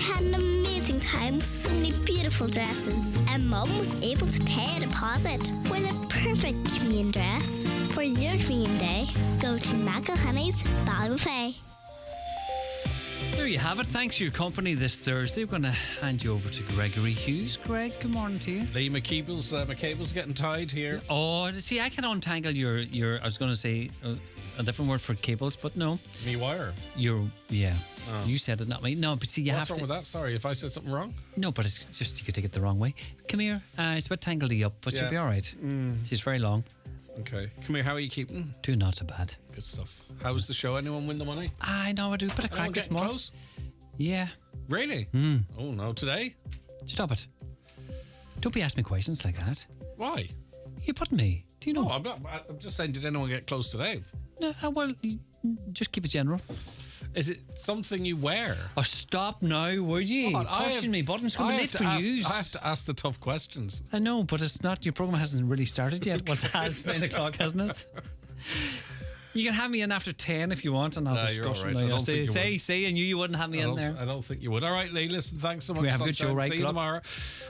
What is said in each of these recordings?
had an amazing time with so many beautiful dresses, and Mum was able to pay a deposit for the perfect Korean dress. For your Korean day, go to McElhenney's Ballyway. There you have it. Thanks for your company this Thursday. We're going to hand you over to Gregory Hughes. Greg, good morning to you. Lee, my cable's getting tied here. Oh, see, I can untangle your I was going to say a different word for cables, but no. Me wire? Yeah. Oh. You said it, not me. No, but see, What's wrong with that? Sorry, if I said something wrong? No, but it's just you could take it the wrong way. Come here. It's a bit tangled up, but you'll be all right. It's very long. Okay. Come here, how are you keeping? Do not so bad. Good stuff. How's the show? Anyone win the money? I know, I do. Bit of crack this morning. Close? Yeah. Really? Oh no, today? Stop it. Don't be asking me questions like that. Why? You put me. Do you know? No, I'm just saying, did anyone get close today? No, well, just keep it general. Is it something you wear? Oh, stop now, would you? Pushing me buttons. Going to be late for news. I have to ask the tough questions. I know, but it's not. Your programme hasn't really started yet. Well, it's 9 o'clock, hasn't it? You can have me in after 10 if you want, and I'll discuss it. I knew you wouldn't have me in there. I don't think you would. All right, Lee, listen, thanks so much. We have a good show, right? See you tomorrow.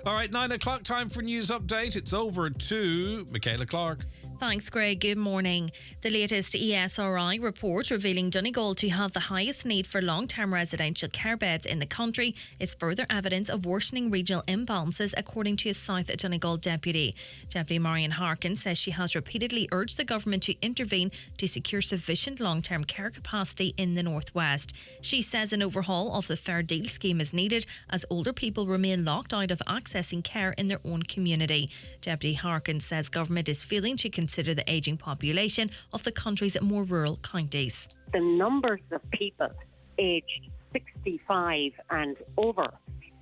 All right, 9 o'clock, time for news update. It's over to Michaela Clark. Thanks, Greg. Good morning. The latest ESRI report revealing Donegal to have the highest need for long-term residential care beds in the country is further evidence of worsening regional imbalances, according to a South Donegal deputy. Deputy Marion Harkin says she has repeatedly urged the government to intervene to secure sufficient long-term care capacity in the northwest. She says an overhaul of the Fair Deal scheme is needed as older people remain locked out of accessing care in their own community. Deputy Harkin says government is failing to consider the ageing population of the country's more rural counties. The numbers of people aged 65 and over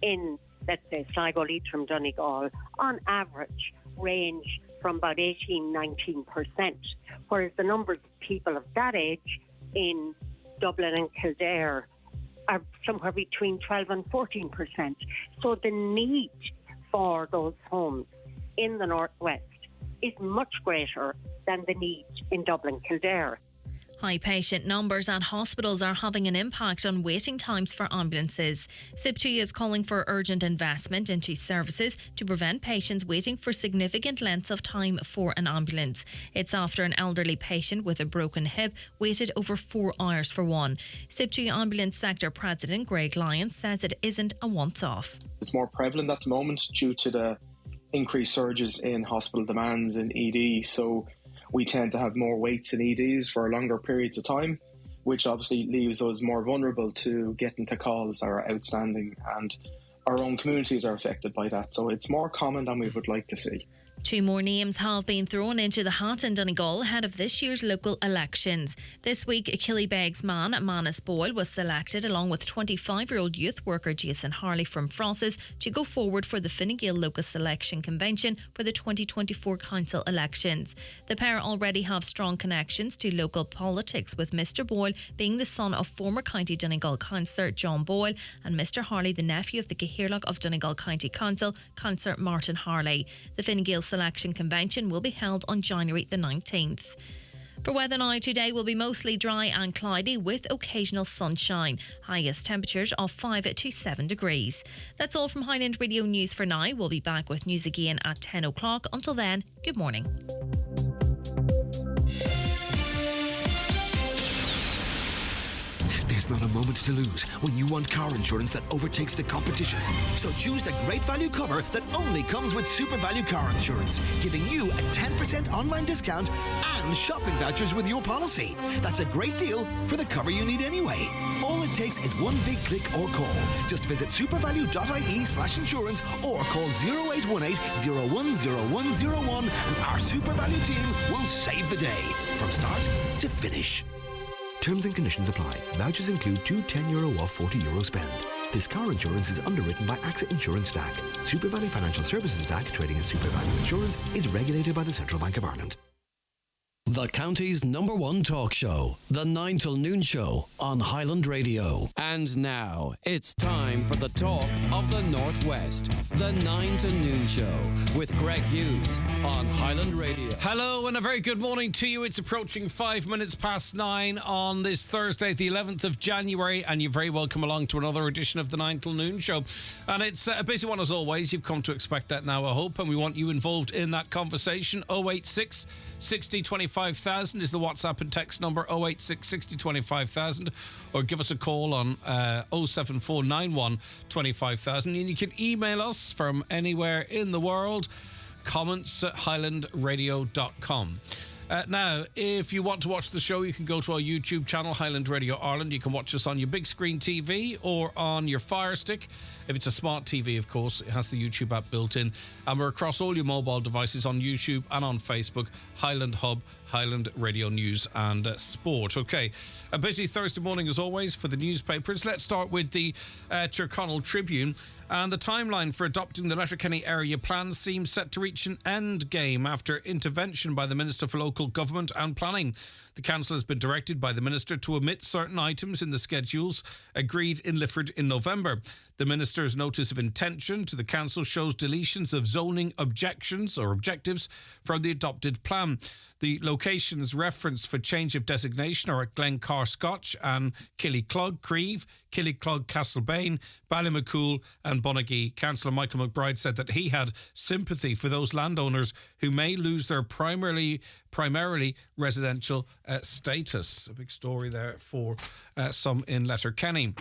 in, let's say, Sligo, Leitrim, Donegal, on average range from about 18-19%, whereas the numbers of people of that age in Dublin and Kildare are somewhere between 12 and 14%. So the need for those homes in the northwest is much greater than the need in Dublin, Kildare. High patient numbers at hospitals are having an impact on waiting times for ambulances. SIPTU is calling for urgent investment into services to prevent patients waiting for significant lengths of time for an ambulance. It's after an elderly patient with a broken hip waited over 4 hours for one. SIPTU Ambulance Sector President Greg Lyons says it isn't a once-off. It's more prevalent at the moment due to the increased surges in hospital demands in ED, so we tend to have more waits in EDs for longer periods of time, which obviously leaves us more vulnerable to getting to calls that are outstanding, and our own communities are affected by that. So it's more common than we would like to see. 2 more names have been thrown into the hat in Donegal ahead of this year's local elections. This week, Killybegs man Manus Boyle was selected along with 25-year-old youth worker Jason Harley from Frosses to go forward for the Fine Gael Local Selection Convention for the 2024 council elections. The pair already have strong connections to local politics, with Mr Boyle being the son of former County Donegal councillor John Boyle and Mr Harley the nephew of the Cathaoirleach of Donegal County Council, councillor Martin Harley. The Fine Gael Selection Convention will be held on January the 19th. For weather now, today will be mostly dry and cloudy with occasional sunshine. Highest temperatures of 5 to 7 degrees. That's all from Highland Radio News for now. We'll be back with news again at 10 o'clock. Until then, good morning. There's not a moment to lose when you want car insurance that overtakes the competition. So choose the great value cover that only comes with Super Value Car Insurance, giving you a 10% online discount and shopping vouchers with your policy. That's a great deal for the cover you need anyway. All it takes is one big click or call. Just visit supervalue.ie/insurance or call 0818 010101 and our Super Value team will save the day from start to finish. Terms and conditions apply. Vouchers include two €10 off €40 spend. This car insurance is underwritten by AXA Insurance DAC. Super Value Financial Services DAC, trading as Super Value Insurance, is regulated by the Central Bank of Ireland. The county's #1 talk show, The 9 till Noon Show on Highland Radio. And now it's time for the talk of the Northwest, The 9 to Noon Show with Greg Hughes on Highland Radio. Hello and a very good morning to you. It's approaching 5 minutes past 9 on this Thursday, the 11th of January, and you're very welcome along to another edition of the 9 till Noon Show. And it's a busy one as always. You've come to expect that now, I hope, and we want you involved in that conversation. 086 60 25,000 is the WhatsApp and text number, 086 60 25,000, or give us a call on 07491 25,000, and you can email us from anywhere in the world, comments at highlandradio.com. Now, if you want to watch the show, you can go to our YouTube channel, Highland Radio Ireland. You can watch us on your big screen TV or on your Fire Stick. If it's a smart TV, of course, it has the YouTube app built in. And we're across all your mobile devices on YouTube and on Facebook, Highland Hub, Highland Radio News and Sport. Okay, a busy Thursday morning as always for the newspapers. Let's start with the Tyrconnell Tribune. And the timeline for adopting the Letterkenny area plan seems set to reach an end game after intervention by the Minister for Local Government and Planning. The council has been directed by the Minister to omit certain items in the schedules agreed in Lifford in November. The Minister's notice of intention to the council shows deletions of zoning objections or objectives from the adopted plan. The locations referenced for change of designation are at Glencar Scotch and Killyclog Creve, Killyclog Castlebane, Ballymacool and Bonagee. Councillor Michael McBride said that he had sympathy for those landowners who may lose their primarily residential status. A big story there for some in Letterkenny.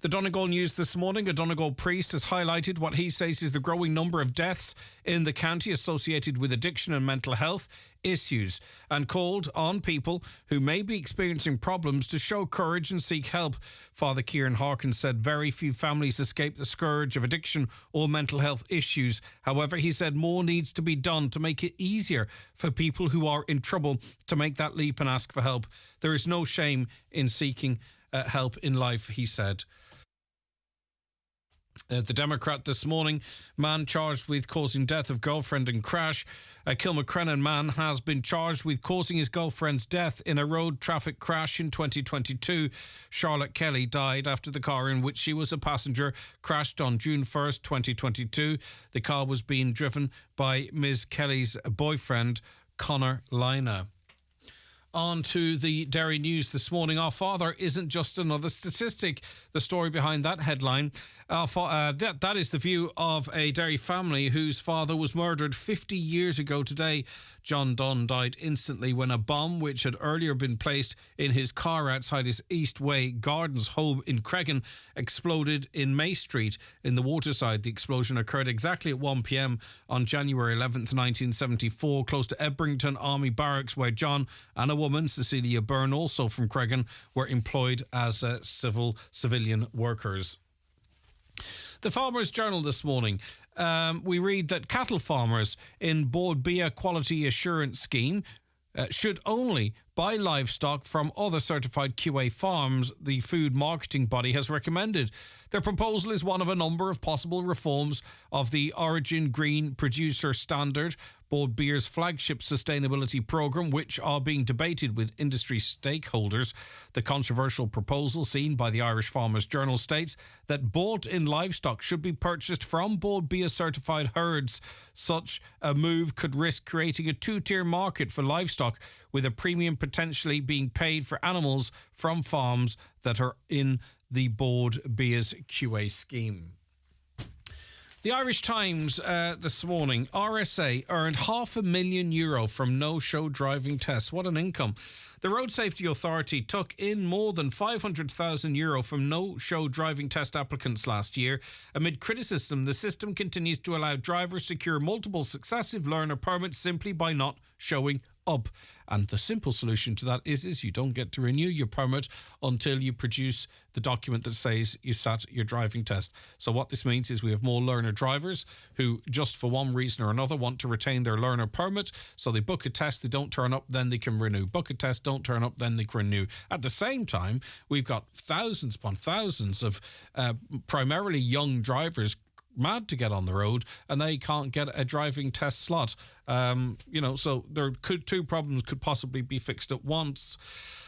The Donegal News this morning, a Donegal priest has highlighted what he says is the growing number of deaths in the county associated with addiction and mental health issues, and called on people who may be experiencing problems to show courage and seek help. Father Kieran Harkin said very few families escape the scourge of addiction or mental health issues. However, he said more needs to be done to make it easier for people who are in trouble to make that leap and ask for help. There is no shame in seeking help in life, he said. The Democrat this morning, man charged with causing death of girlfriend in crash. A Kilmacrennan man has been charged with causing his girlfriend's death in a road traffic crash in 2022. Charlotte Kelly died after the car in which she was a passenger crashed on June 1st, 2022. The car was being driven by Ms. Kelly's boyfriend, Connor Lina. On to the Derry News this morning. Our father isn't just another statistic. The story behind that headline, that is the view of a Derry family whose father was murdered 50 years ago today. John Dunn died instantly when a bomb, which had earlier been placed in his car outside his Eastway Gardens home in Cregan, exploded in May Street in the Waterside. The explosion occurred exactly at 1 p.m. on January 11th, 1974, close to Ebrington Army Barracks, where John and a woman, Cecilia Byrne, also from Cregan, were employed as civilian workers. The Farmers Journal this morning, we read that cattle farmers in Bord Bia Quality Assurance Scheme should only buy livestock from other certified QA farms, the food marketing body has recommended. Their proposal is one of a number of possible reforms of the Origin Green Producer Standard, Bord Bia's flagship sustainability programme, which are being debated with industry stakeholders. The controversial proposal, seen by the Irish Farmers Journal, states that bought-in livestock should be purchased from Bord Bia certified herds. Such a move could risk creating a two-tier market for livestock, with a premium potentially being paid for animals from farms that are in the Bord Bia's QA scheme. The Irish Times this morning, RSA earned €500,000 from no-show driving tests. What an income. The Road Safety Authority took in more than €500,000 from no-show driving test applicants last year. Amid criticism, the system continues to allow drivers secure multiple successive learner permits simply by not showing up. And the simple solution to that is you don't get to renew your permit until you produce the document that says you sat your driving test. So what this means is we have more learner drivers who just for one reason or another want to retain their learner permit. So they book a test, they don't turn up, then they can renew. Book a test, don't turn up, then they can renew. At the same time, we've got thousands upon thousands of primarily young drivers mad to get on the road, and they can't get a driving test slot. So two problems could possibly be fixed at once.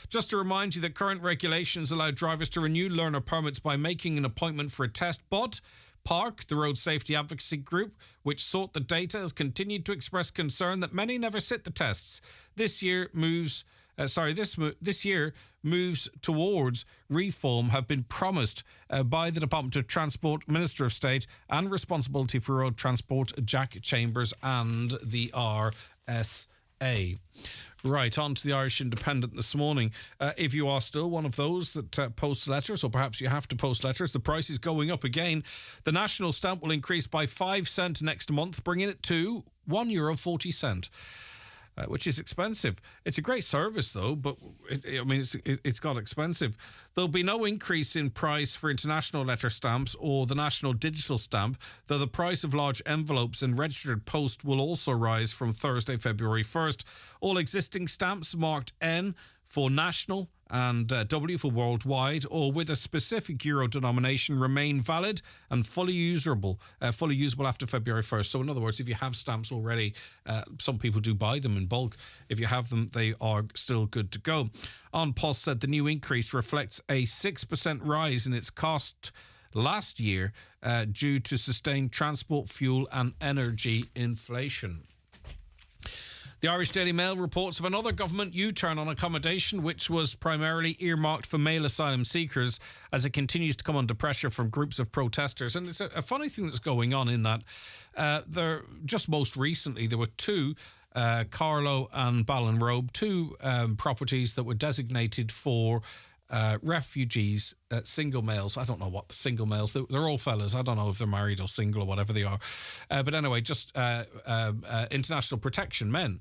Just to remind you that current regulations allow drivers to renew learner permits by making an appointment for a test, but Park, the road safety advocacy group, which sought the data, has continued to express concern that many never sit the tests. This year moves towards reform have been promised by the Department of Transport, Minister of State and Responsibility for Road Transport, Jack Chambers, and the RSA. Right, on to the Irish Independent this morning. If you are still one of those that posts letters, or perhaps you have to post letters, the price is going up again. The national stamp will increase by 5 cents next month, bringing it to €1.40. Which is expensive. It's a great service, though, but it's got expensive. There'll be no increase in price for international letter stamps or the national digital stamp, though the price of large envelopes and registered post will also rise from Thursday, February 1st. All existing stamps marked N for national and W for worldwide, or with a specific euro denomination, remain valid and fully usable after February 1st. So in other words, if you have stamps already, some people do buy them in bulk. If you have them, they are still good to go. An Post said the new increase reflects a 6% rise in its cost last year due to sustained transport, fuel and energy inflation. The Irish Daily Mail reports of another government U-turn on accommodation, which was primarily earmarked for male asylum seekers, as it continues to come under pressure from groups of protesters. And it's a funny thing that's going on in that just most recently there were two, Carlow and Ballinrobe, two properties that were designated for refugees, single males. I don't know what the single males, they're all fellas. I don't know if they're married or single or whatever they are. But anyway, just international protection men.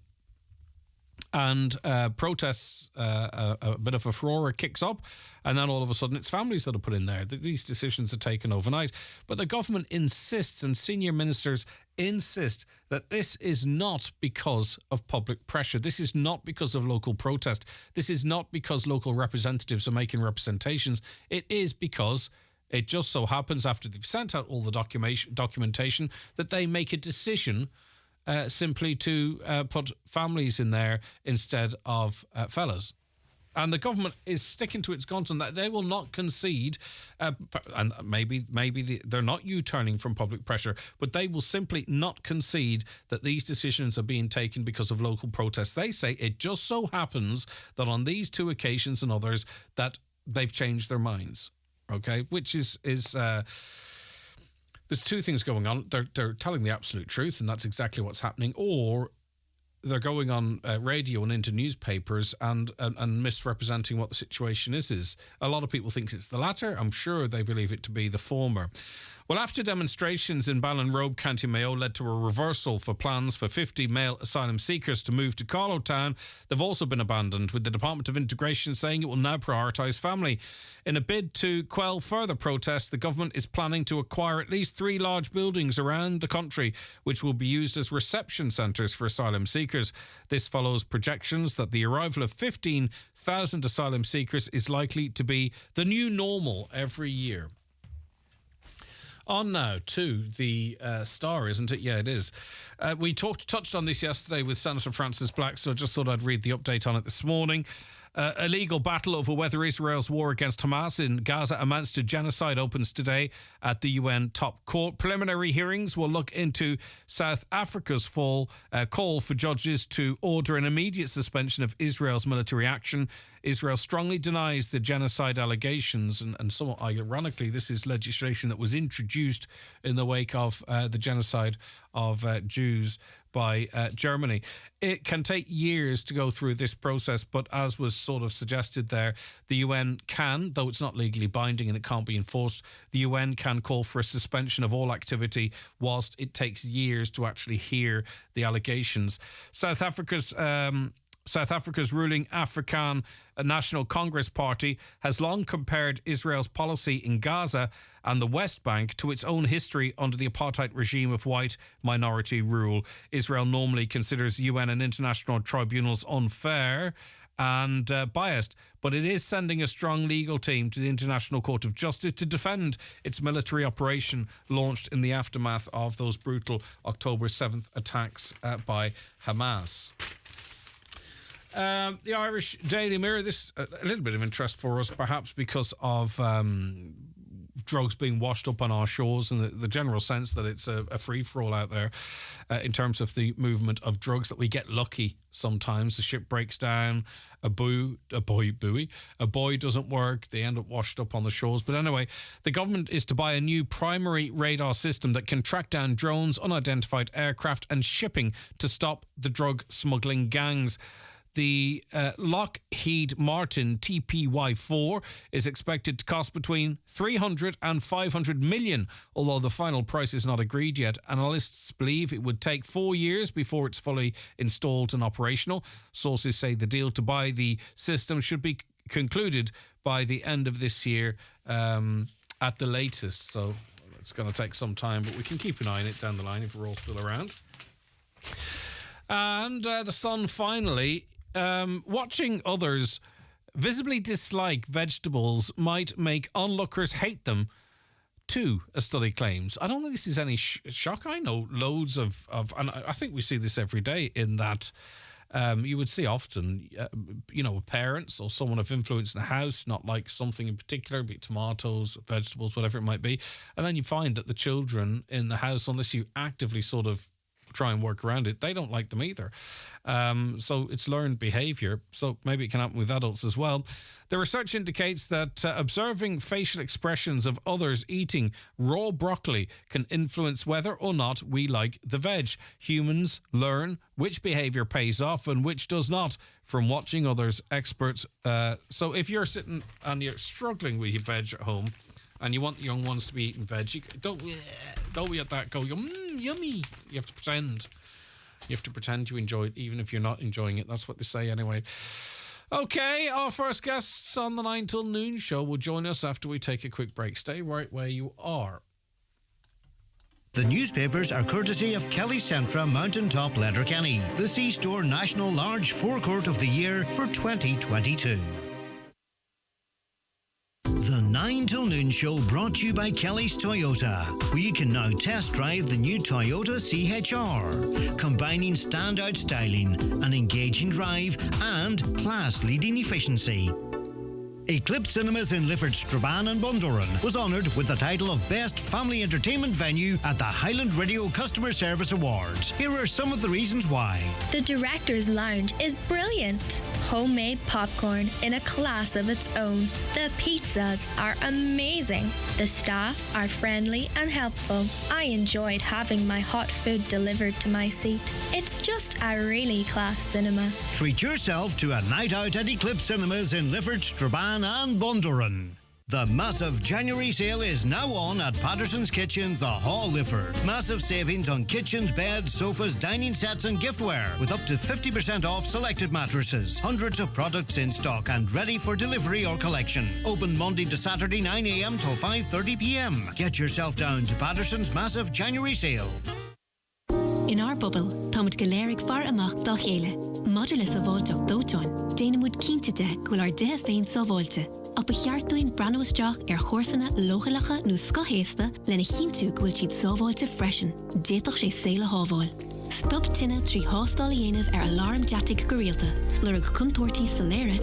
And protests, a bit of a furore kicks up, and then all of a sudden it's families that are put in there. These decisions are taken overnight. But the government insists, and senior ministers insist, that this is not because of public pressure. This is not because of local protest. This is not because local representatives are making representations. It is because it just so happens, after they've sent out all the documentation, that they make a decision simply to put families in there instead of fellas. And the government is sticking to its guns on that. They will not concede, and maybe they're not U-turning from public pressure, but they will simply not concede that these decisions are being taken because of local protests. They say it just so happens that on these two occasions and others that they've changed their minds. Okay, which is there's two things going on. They're telling the absolute truth, and that's exactly what's happening, or they're going on radio and into newspapers and misrepresenting what the situation is. A lot of people think it's the latter. I'm sure they believe it to be the former. Well, after demonstrations in Ballinrobe, County Mayo, led to a reversal for plans for 50 male asylum seekers to move to Carlow Town, they've also been abandoned, with the Department of Integration saying it will now prioritise family. In a bid to quell further protests, the government is planning to acquire at least 3 large buildings around the country, which will be used as reception centres for asylum seekers. This follows projections that the arrival of 15,000 asylum seekers is likely to be the new normal every year. On now to the Star, isn't it? Yeah, it is. We touched on this yesterday with Senator Francis Black, so I just thought I'd read the update on it this morning. A legal battle over whether Israel's war against Hamas in Gaza amounts to genocide opens today at the UN top court. Preliminary hearings will look into South Africa's call for judges to order an immediate suspension of Israel's military action. Israel strongly denies the genocide allegations, and somewhat ironically, this is legislation that was introduced in the wake of the genocide of Jews by Germany. It can take years to go through this process, but as was sort of suggested there, the UN can, though it's not legally binding and it can't be enforced, the UN can call for a suspension of all activity whilst it takes years to actually hear the allegations. South Africa's ruling African National Congress Party has long compared Israel's policy in Gaza and the West Bank to its own history under the apartheid regime of white minority rule. Israel normally considers UN and international tribunals unfair and biased, but it is sending a strong legal team to the International Court of Justice to defend its military operation launched in the aftermath of those brutal October 7th attacks by Hamas. The Irish Daily Mirror, this a little bit of interest for us, perhaps because of drugs being washed up on our shores and the general sense that it's a free-for-all out there in terms of the movement of drugs, that we get lucky sometimes. The ship breaks down, a buoy doesn't work, they end up washed up on the shores. But anyway, the government is to buy a new primary radar system that can track down drones, unidentified aircraft and shipping to stop the drug smuggling gangs. The Lockheed Martin TPY-4 is expected to cost between 300 and 500 million, although the final price is not agreed yet. Analysts believe it would take 4 years before it's fully installed and operational. Sources say the deal to buy the system should be concluded by the end of this year at the latest. So it's going to take some time, but we can keep an eye on it down the line if we're all still around. And The Sun finally... watching others visibly dislike vegetables might make onlookers hate them too, a study claims. I don't think this is any shock. I know loads of and I think we see this every day, in that you would see often, parents or someone of influence in the house not like something in particular, be it tomatoes, vegetables, whatever it might be. And then you find that the children in the house, unless you actively sort of try and work around it, they don't like them either. So it's learned behaviour. So maybe it can happen with adults as well. The research indicates that observing facial expressions of others eating raw broccoli can influence whether or not we like the veg. Humans learn which behaviour pays off and which does not from watching others. Experts. So if you're sitting and you're struggling with your veg at home, and you want the young ones to be eating veg, you don't be at that go, yummy. You have to pretend. You have to pretend you enjoy it, even if you're not enjoying it. That's what they say anyway. Okay, our first guests on the 9 till noon show will join us after we take a quick break. Stay right where you are. The newspapers are courtesy of Kelly Centra Mountaintop Letterkenny, the C-Store National Large Forecourt of the Year for 2022. The 9 till noon show brought to you by Kelly's Toyota, where you can now test drive the new Toyota CHR, combining standout styling, an engaging drive and class-leading efficiency. Eclipse Cinemas in Lifford, Strabane and Bundoran was honoured with the title of Best Family Entertainment Venue at the Highland Radio Customer Service Awards. Here are some of the reasons why. The Director's Lounge is brilliant. Homemade popcorn in a class of its own. The pizzas are amazing. The staff are friendly and helpful. I enjoyed having my hot food delivered to my seat. It's just a really class cinema. Treat yourself to a night out at Eclipse Cinemas in Lifford, Strabane and Bundoran. The massive January sale is now on at Patterson's Kitchens, The Hall, Lifford. Massive savings on kitchens, beds, sofas, dining sets and giftware, with up to 50% off selected mattresses. Hundreds of products in stock and ready for delivery or collection. Open Monday to Saturday 9 a.m. till 5:30 p.m. Get yourself down to Patterson's massive January sale. In our bubble, támid go léirigh far amach dá chéile. Maidir le sa bháilteach dóiteáin, déanamid cínte de go leir dithe féin sa bháilte. Ach ba cheartúin branoisteach chórsanna lóchalacha nó scahéasta lena chinú go bhfuil siad sábháilte freisin. Déadach sé saola hábháil. Stop tinne trí hástáil dhéanamh alarm deatig go rialta, lurg contortaí sa léire,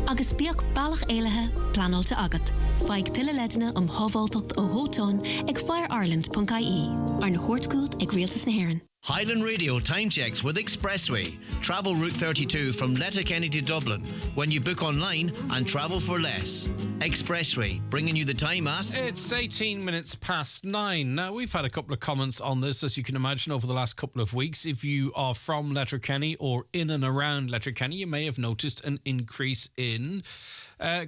agus bíoch bailach éilethe planáilte agat. Feig tuile leidena hábháilteacht ó Rótáin ag fireireland.ie ar na Hortgúilt ag rialtas na Héireann. Highland Radio time checks with Expressway. Travel Route 32 from Letterkenny to Dublin when you book online and travel for less. Expressway, bringing you the time at... It's 18 minutes past 9. Now, we've had a couple of comments on this, as you can imagine, over the last couple of weeks. If you are from Letterkenny or in and around Letterkenny, you may have noticed an increase in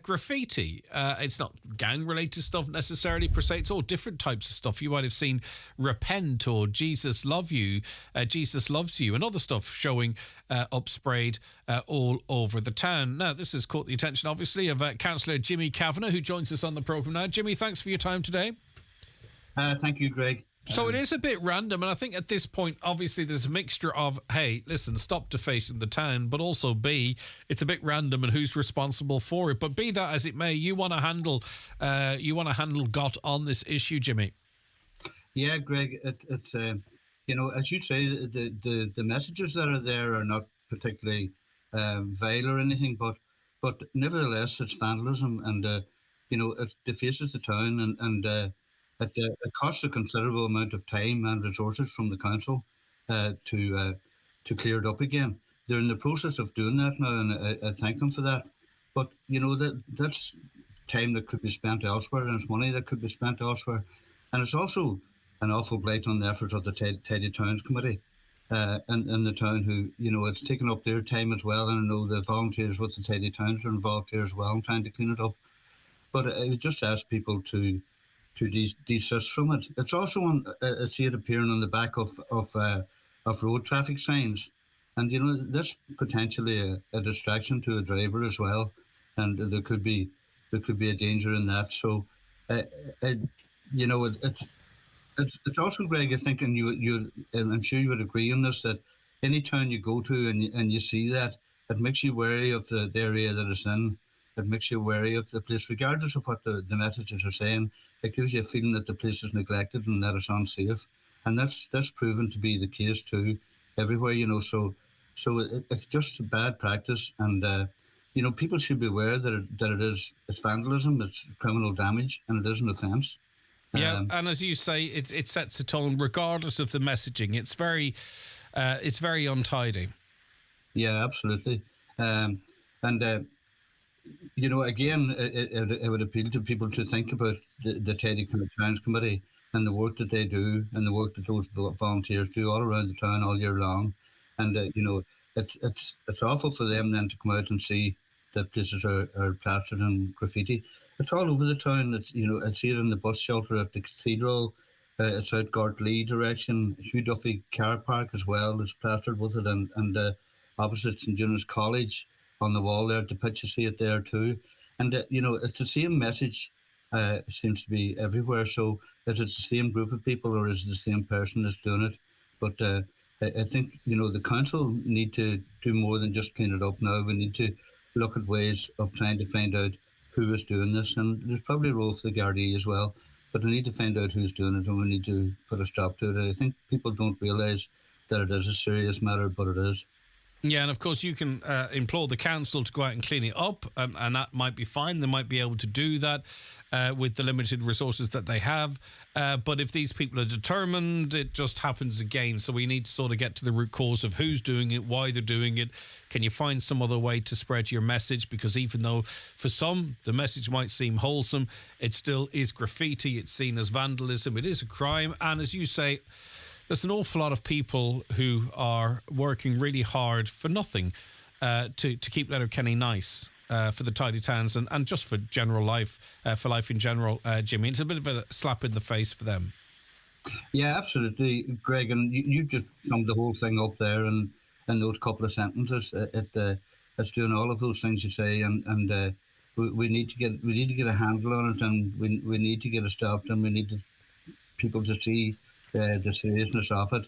graffiti. It's not gang-related stuff necessarily per se. It's all different types of stuff. You might have seen Repent or Jesus Love You, Jesus Loves You, and other stuff showing up sprayed all over the town. Now, this has caught the attention, obviously, of Councillor Jimmy Kavanagh, who joins us on the programme now. Jimmy, thanks for your time today. Thank you, Greg. So it is a bit random, and I think at this point, obviously, there's a mixture of, hey, listen, stop defacing the town, but also B, it's a bit random and who's responsible for it. But be that as it may, you want to handle GOT on this issue, Jimmy. Yeah, Greg, it's as you say, the messages that are there are not particularly vile or anything, but nevertheless, it's vandalism, and it defaces the town, and it costs a considerable amount of time and resources from the council to clear it up again. They're in the process of doing that now, and I thank them for that. But that's time that could be spent elsewhere, and it's money that could be spent elsewhere, and it's also an awful blight on the efforts of the Tidy Towns Committee and the town, who it's taken up their time as well. And I know the volunteers with the Tidy Towns are involved here as well in trying to clean it up. But I would just ask people to desist from it. It's also I see it appearing on the back of road traffic signs, and that's potentially a distraction to a driver as well, and there could be a danger in that. So it's also, Greg, I think, and I'm sure you would agree on this, that any town you go to and you see that, it makes you wary of the area that it's in. It makes you wary of the place, regardless of what the messages are saying. It gives you a feeling that the place is neglected and that it's unsafe, and that's proven to be the case too everywhere. So it's just a bad practice, and people should be aware that it's vandalism, it's criminal damage, and it is an offence. Yeah, and as you say, it sets a tone regardless of the messaging. It's very untidy. Yeah, absolutely. Again, it would appeal to people to think about the Tidy Towns Committee and the work that they do, and the work that those volunteers do all around the town all year long. And it's awful for them then to come out and see that places are plastered in graffiti. It's all over the town. I see it in the bus shelter at the cathedral. It's out Gartley direction. Hugh Duffy car park as well is plastered with it, and opposite St John's College on the wall there at the pitch, you see it there too. And it's the same message. Seems to be everywhere. So is it the same group of people, or is it the same person that's doing it? But I think the council need to do more than just clean it up now. We need to look at ways of trying to find out who is doing this, and there's probably a role for the Gardaí as well, but we need to find out who's doing it, and we need to put a stop to it. I think people don't realise that it is a serious matter, but it is. Yeah, and of course you can implore the council to go out and clean it up, and that might be fine. They might be able to do that with the limited resources that they have. But if these people are determined, it just happens again. So we need to sort of get to the root cause of who's doing it, why they're doing it. Can you find some other way to spread your message? Because even though for some the message might seem wholesome, it still is graffiti. It's seen as vandalism. It is a crime. And as you say, there's an awful lot of people who are working really hard for nothing to keep Letterkenny nice for the tidy towns and just for general life, for life in general, Jimmy. It's a bit of a slap in the face for them. Yeah, absolutely, Greg. And you just summed the whole thing up there in those couple of sentences. It's doing all of those things you say, and we need to get a handle on it, and we need to get it stopped, and we need people to see the seriousness of it,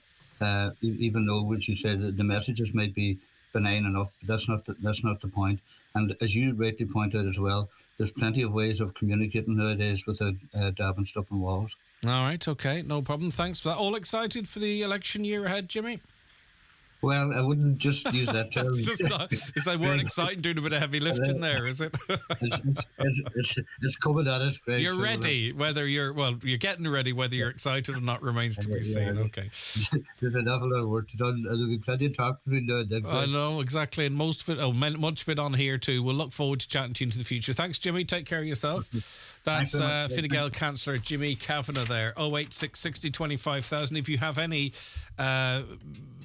even though, which you said, the messages might be benign enough. That's not the point. And as you rightly point out as well, there's plenty of ways of communicating nowadays without dabbing stuff on walls. All right, okay, no problem. Thanks for that. All excited for the election year ahead, Jimmy? Well, I wouldn't just use that term. It's like word exciting, doing a bit of heavy lifting there, is it? It's coming at us, Greg. You're ready, whether you're getting ready, whether you're excited or not, remains to be seen. Okay. There's an awful lot of work to do. There'll be plenty of talk between now and then. I know, exactly. And much of it on here too. We'll look forward to chatting to you into the future. Thanks, Jimmy. Take care of yourself. That's Fine Gael Councillor Jimmy Kavanagh there. 086 60 25,000. If you have any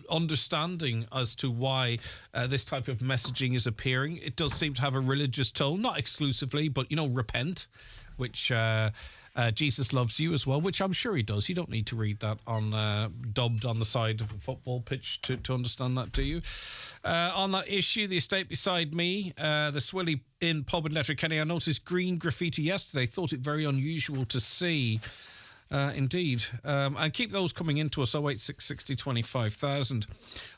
understanding as to why this type of messaging is appearing, it does seem to have a religious tone, not exclusively, but repent, which Jesus loves you as well, which I'm sure he does. You don't need to read that on dubbed on the side of a football pitch to understand that, do you? On that issue, the estate beside me, the Swilly Inn pub in Letterkenny, I noticed green graffiti yesterday. Thought it very unusual to see. Indeed. And keep those coming into us, 086 60 25,000.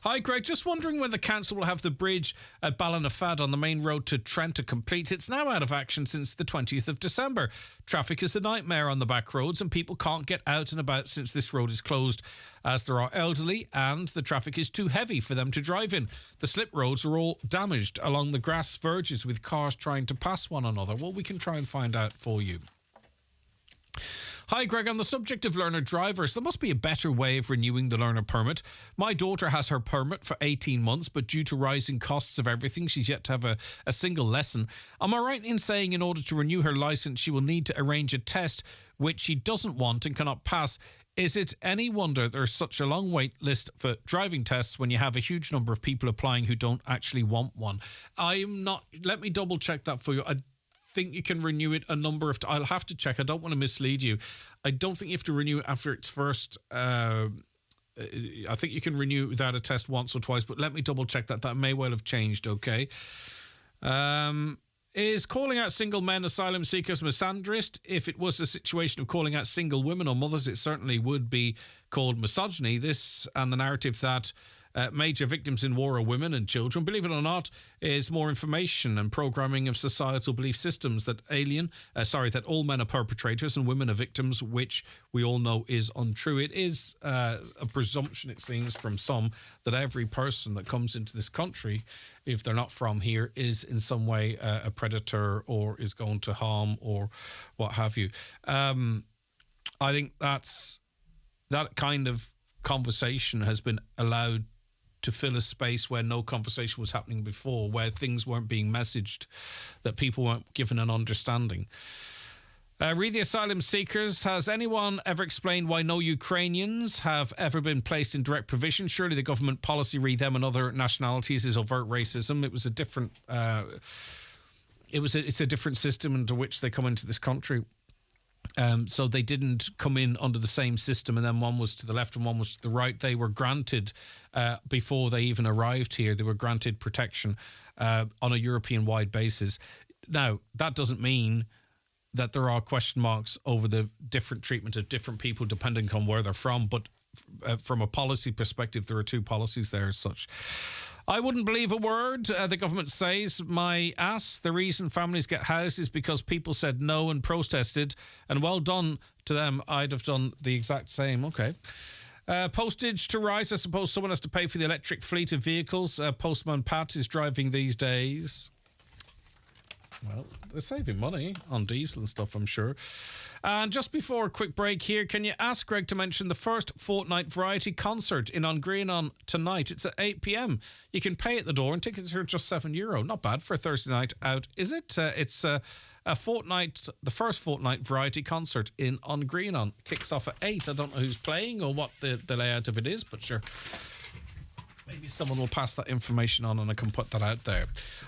Hi, Greg. Just wondering when the council will have the bridge at Ballinafad on the main road to Trent to complete. It's now out of action since the 20th of December. Traffic is a nightmare on the back roads and people can't get out and about since this road is closed, as there are elderly and the traffic is too heavy for them to drive in. The slip roads are all damaged along the grass verges with cars trying to pass one another. Well, we can try and find out for you. Hi, Greg. On the subject of learner drivers, there must be a better way of renewing the learner permit. My daughter has her permit for 18 months, but due to rising costs of everything, she's yet to have a single lesson. Am I right in saying in order to renew her licence, she will need to arrange a test which she doesn't want and cannot pass? Is it any wonder there's such a long wait list for driving tests when you have a huge number of people applying who don't actually want one? I'm not... Let me double check that for you. I think you can renew it a number of... I'll have to check. I don't want to mislead you. I don't think you have to renew it after its first... I think you can renew without a test once or twice, but let me double check that. That may well have changed, okay? Is calling out single men asylum seekers misandrist? If it was a situation of calling out single women or mothers, it certainly would be called misogyny. This and the narrative that major victims in war are women and children, believe it or not, is more information and programming of societal belief systems that that all men are perpetrators and women are victims, which we all know is untrue. It is a presumption, it seems, from some that every person that comes into this country, if they're not from here, is in some way a predator or is going to harm or what have you. I think that kind of conversation has been allowed to fill a space where no conversation was happening before, where things weren't being messaged, that people weren't given an understanding. Read the asylum seekers. Has anyone ever explained why no Ukrainians have ever been placed in direct provision? Surely the government policy, read them and other nationalities, is overt racism. It was a different... it's a different system into which they come into this country. So they didn't come in under the same system and then one was to the left and one was to the right. They were granted, before they even arrived here, they were granted protection on a European-wide basis. Now, that doesn't mean that there are question marks over the different treatment of different people depending on where they're from, but from a policy perspective, there are two policies there as such. I wouldn't believe a word the government says. My ass, the reason families get housed is because people said no and protested, and well done to them. I'd have done the exact same. Okay. Postage to rise. I suppose someone has to pay for the electric fleet of vehicles Postman Pat is driving these days. Well, they're saving money on diesel and stuff, I'm sure. And just before a quick break here, can you ask Greg to mention the first Fortnight Variety concert in Greenon tonight? It's at 8 p.m. You can pay at the door and tickets are just €7. Not bad for a Thursday night out, is it? It's the first Fortnight Variety concert in Greenon. Kicks off at 8. I don't know who's playing or what the layout of it is, but sure. Maybe someone will pass that information on and I can put that out there.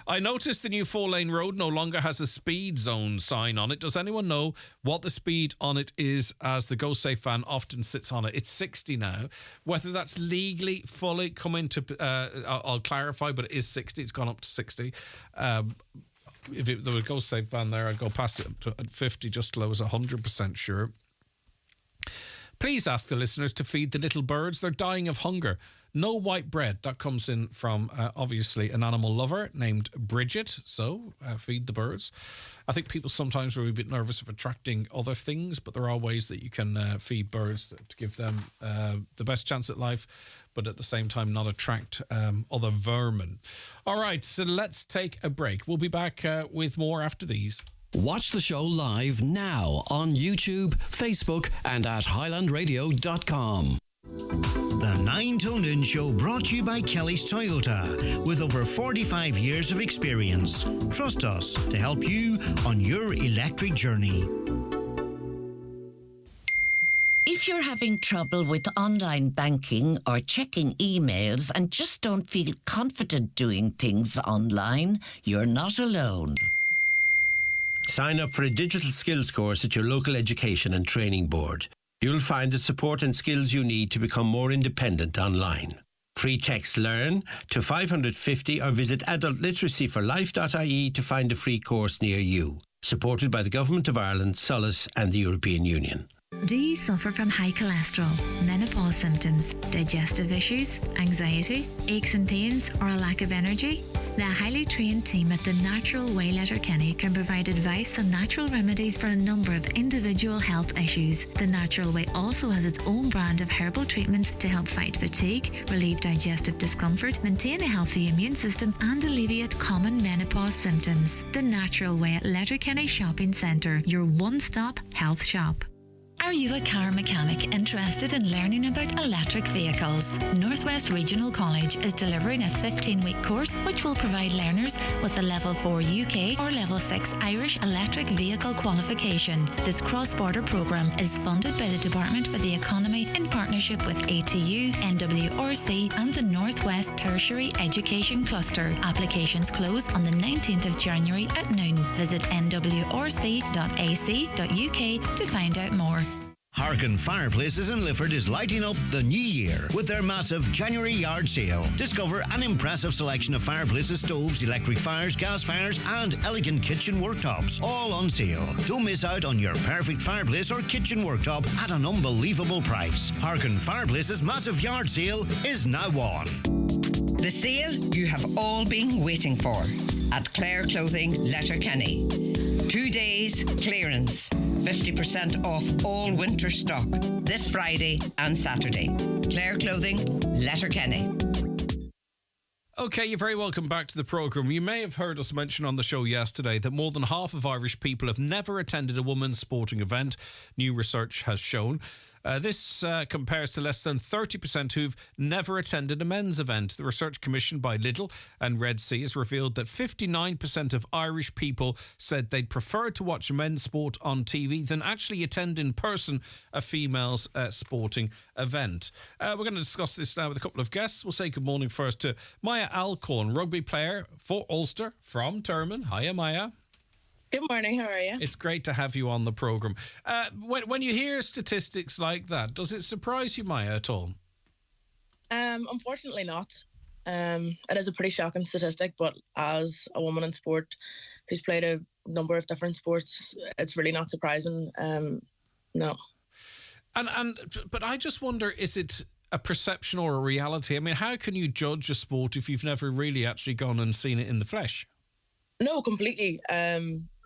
I noticed the new 4-lane road no longer has a speed zone sign on it. Does anyone know what the speed on it is, as the Go Safe van often sits on it? It's 60 now. Whether that's legally fully come into... I'll clarify, but it is 60. It's gone up to 60. If there was a Go Safe van there, I'd go past it at 50 just till I was 100% sure. Please ask the listeners to feed the little birds. They're dying of hunger. No white bread. That comes in from, obviously, an animal lover named Bridget. So, feed the birds. I think people sometimes are a bit nervous of attracting other things, but there are ways that you can feed birds to give them the best chance at life, but at the same time not attract other vermin. All right, so let's take a break. We'll be back with more after these. Watch the show live now on YouTube, Facebook and at highlandradio.com. The 9 till Noon Show, brought to you by Kelly's Toyota. With over 45 years of experience, trust us to help you on your electric journey. If you're having trouble with online banking or checking emails and just don't feel confident doing things online, you're not alone. Sign up for a digital skills course at your local education and training board. You'll find the support and skills you need to become more independent online. Free text LEARN to 550 or visit adultliteracyforlife.ie to find a free course near you. Supported by the Government of Ireland, Solace and the European Union. Do you suffer from high cholesterol, menopause symptoms, digestive issues, anxiety, aches and pains, or a lack of energy? The highly trained team at The Natural Way Letterkenny can provide advice on natural remedies for a number of individual health issues. The Natural Way also has its own brand of herbal treatments to help fight fatigue, relieve digestive discomfort, maintain a healthy immune system, and alleviate common menopause symptoms. The Natural Way at Letterkenny Shopping Centre, your one-stop health shop. Are you a car mechanic interested in learning about electric vehicles? Northwest Regional College is delivering a 15-week course which will provide learners with a Level 4 UK or Level 6 Irish electric vehicle qualification. This cross-border programme is funded by the Department for the Economy in partnership with ATU, NWRC and the Northwest Tertiary Education Cluster. Applications close on the 19th of January at noon. Visit nwrc.ac.uk to find out more. Harkin Fireplaces in Lifford is lighting up the new year with their massive January yard sale. Discover an impressive selection of fireplaces, stoves, electric fires, gas fires and elegant kitchen worktops, all on sale. Don't miss out on your perfect fireplace or kitchen worktop at an unbelievable price. Harkin Fireplaces' massive yard sale is now on. The sale you have all been waiting for at Clare Clothing Letterkenny. 2 days clearance. 50% off all winter stock this Friday and Saturday. Clare Clothing, Letterkenny. Okay, you're very welcome back to the programme. You may have heard us mention on the show yesterday that more than half of Irish people have never attended a women's sporting event, new research has shown. This compares to less than 30% who've never attended a men's event. The research commissioned by Lidl and Red Sea has revealed that 59% of Irish people said they'd prefer to watch men's sport on TV than actually attend in person a female's sporting event. We're going to discuss this now with a couple of guests. We'll say good morning first to Maya Alcorn, rugby player for Ulster from Termon. Hiya, Maya. Good morning, how are you? It's great to have you on the programme. When you hear statistics like that, does it surprise you, Maya, at all? Unfortunately not. It is a pretty shocking statistic, but as a woman in sport who's played a number of different sports, it's really not surprising. No. But I just wonder, is it a perception or a reality? I mean, how can you judge a sport if you've never really actually gone and seen it in the flesh? No, completely.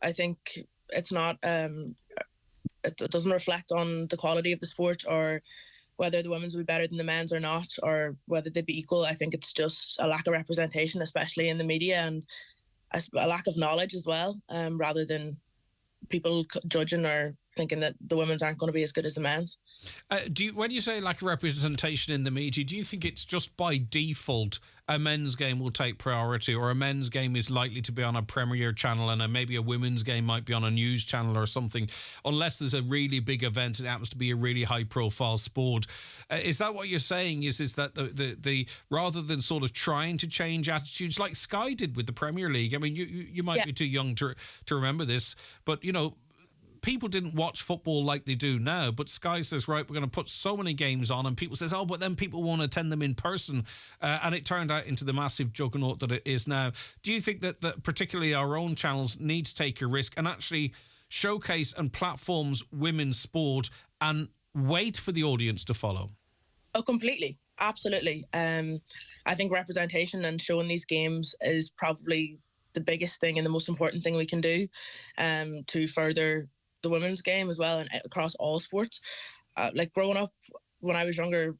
I think it's not. It doesn't reflect on the quality of the sport or whether the women's will be better than the men's or not, or whether they'd be equal. I think it's just a lack of representation, especially in the media, and a lack of knowledge as well, rather than people judging or thinking that the women's aren't going to be as good as the men's. When you say lack of representation in the media, do you think it's just by default a men's game will take priority, or a men's game is likely to be on a Premier channel and maybe a women's game might be on a news channel or something, unless there's a really big event and it happens to be a really high profile sport? Is that what you're saying? Is that the rather than sort of trying to change attitudes like Sky did with the Premier League? I mean, you might be too young to remember this, but you know, people didn't watch football like they do now, but Sky says, right, we're going to put so many games on, and people says, oh, but then people won't attend them in person, and it turned out into the massive juggernaut that it is now. Do you think that particularly our own channels need to take a risk and actually showcase and platforms women's sport and wait for the audience to follow? Oh, completely. Absolutely. I think representation and showing these games is probably the biggest thing and the most important thing we can do to further the women's game as well, and across all sports. Like growing up when I was younger,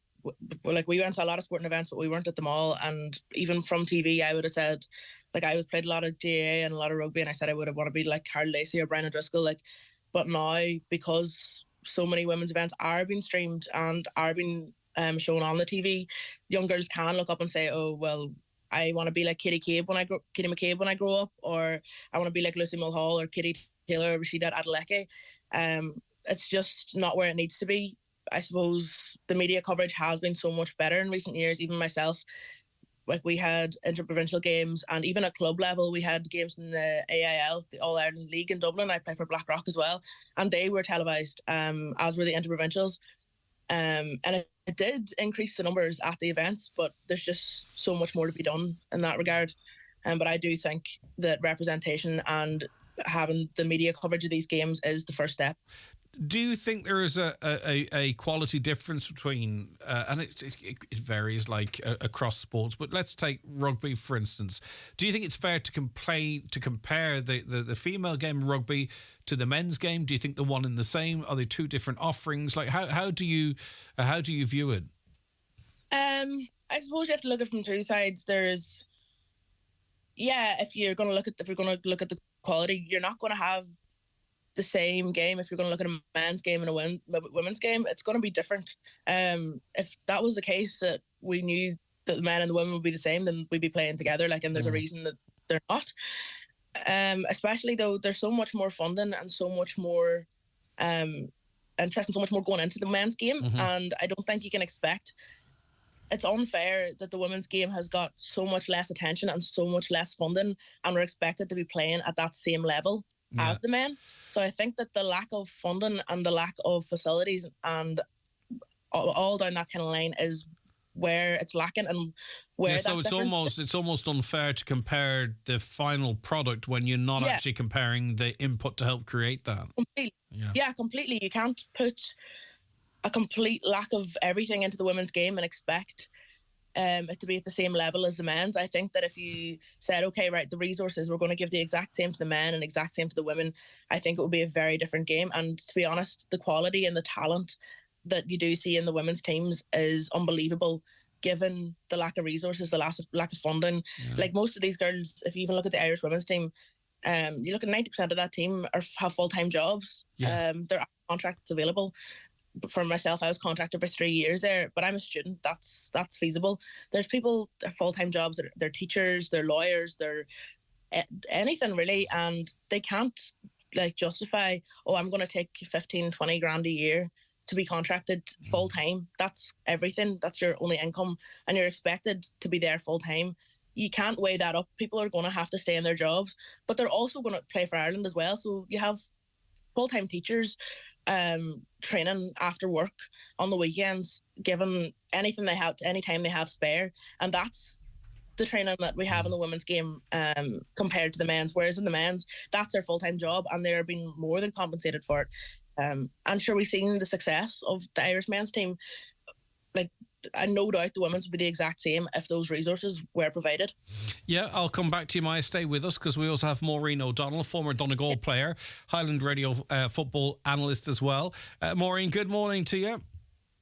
like we went to a lot of sporting events, but we weren't at them all. And even from TV, I would have said, like I played a lot of GAA and a lot of rugby, and I said I would have want to be like Carl Lacey or Brian O'Driscoll. Like, but now because so many women's events are being streamed and are being shown on the TV, young girls can look up and say, oh well, I want to be like Katie McCabe when I grow up, or I want to be like Lucy Mulhall or Katie Taylor or Rashida Adeleke. It's just not where it needs to be. I suppose the media coverage has been so much better in recent years. Even myself, like we had interprovincial games, and even at club level we had games in the AIL, the All Ireland League in Dublin. I played for Blackrock as well, and they were televised, as were the interprovincials. And it did increase the numbers at the events, but there's just so much more to be done in that regard. But I do think that representation and having the media coverage of these games is the first step. Do you think there is a quality difference between, and it varies across sports, but let's take rugby, for instance. Do you think it's fair to compare the female game rugby to the men's game? Do you think they're one and the same? Are they two different offerings? Like, how do you view it? I suppose you have to look at it from two sides. There's, if you're going to look at the quality, you're not going to have the same game. If you're going to look at a men's game and a women's game, it's going to be different. If that was the case, that we knew that the men and the women would be the same, then we'd be playing together. And there's a reason that they're not. Especially though, there's so much more funding and so much more interest and so much more going into the men's game, and I don't think you can expect. It's unfair that the women's game has got so much less attention and so much less funding, and we're expected to be playing at that same level as the men. So I think that the lack of funding and the lack of facilities and all down that kind of line is where it's lacking, and where so it's almost unfair to compare the final product when you're not actually comparing the input to help create that. Completely. Yeah, completely. You can't put a complete lack of everything into the women's game and expect it to be at the same level as the men's. I think that if you said, okay, right, the resources, we're going to give the exact same to the men and exact same to the women, I think it would be a very different game. And to be honest, the quality and the talent that you do see in the women's teams is unbelievable, given the lack of resources, the lack of funding. Like most of these girls, if you even look at the Irish women's team, you look at 90% of that team have full-time jobs. There are contracts available. For myself, I was contracted for 3 years there, but I'm a student. That's feasible. There's people, they're full-time jobs, they're teachers, they're lawyers, they're anything really, and they can't justify, I'm going to take 15, 20 grand a year to be contracted full-time. That's everything. That's your only income, and you're expected to be there full-time. You can't weigh that up. People are going to have to stay in their jobs, but they're also going to play for Ireland as well. So you have full-time teachers training after work on the weekends, given anything they have, any time they have spare, and that's the training that we have in the women's game compared to the men's. Whereas in the men's, that's their full-time job, and they're being more than compensated for it. I'm sure we've seen the success of the Irish men's team. And no doubt the women's would be the exact same if those resources were provided. Yeah, I'll come back to you, Maya. Stay with us, because we also have Maureen O'Donnell, former Donegal player, Highland Radio football analyst as well. Maureen, good morning to you.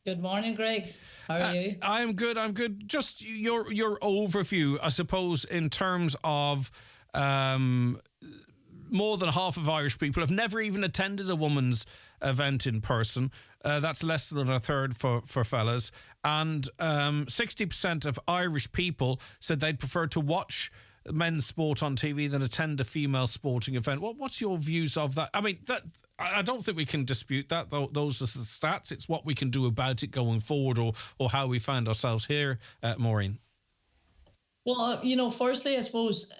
Good morning, Greg. How are you? I'm good. Just your overview, I suppose, in terms of more than half of Irish people have never even attended a women's event in person. That's less than a third for fellas. And 60% of Irish people said they'd prefer to watch men's sport on TV than attend a female sporting event. What's your views of that? I mean, I don't think we can dispute that. Those are the stats. It's what we can do about it going forward, or how we find ourselves here, Maureen. Well, firstly, I suppose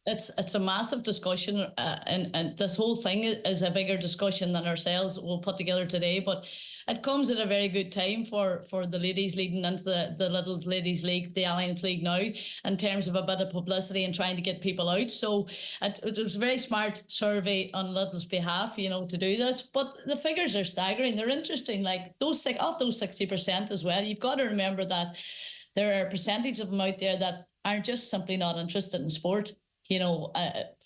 it's a massive discussion, and this whole thing is a bigger discussion than ourselves will put together today. But it comes at a very good time for the ladies leading into the little ladies league, the Alliance League now, in terms of a bit of publicity and trying to get people out. So it was a very smart survey on Little's behalf, to do this. But the figures are staggering. They're interesting. Like those 60% as well. You've got to remember that there are a percentage of them out there that are just simply not interested in sport.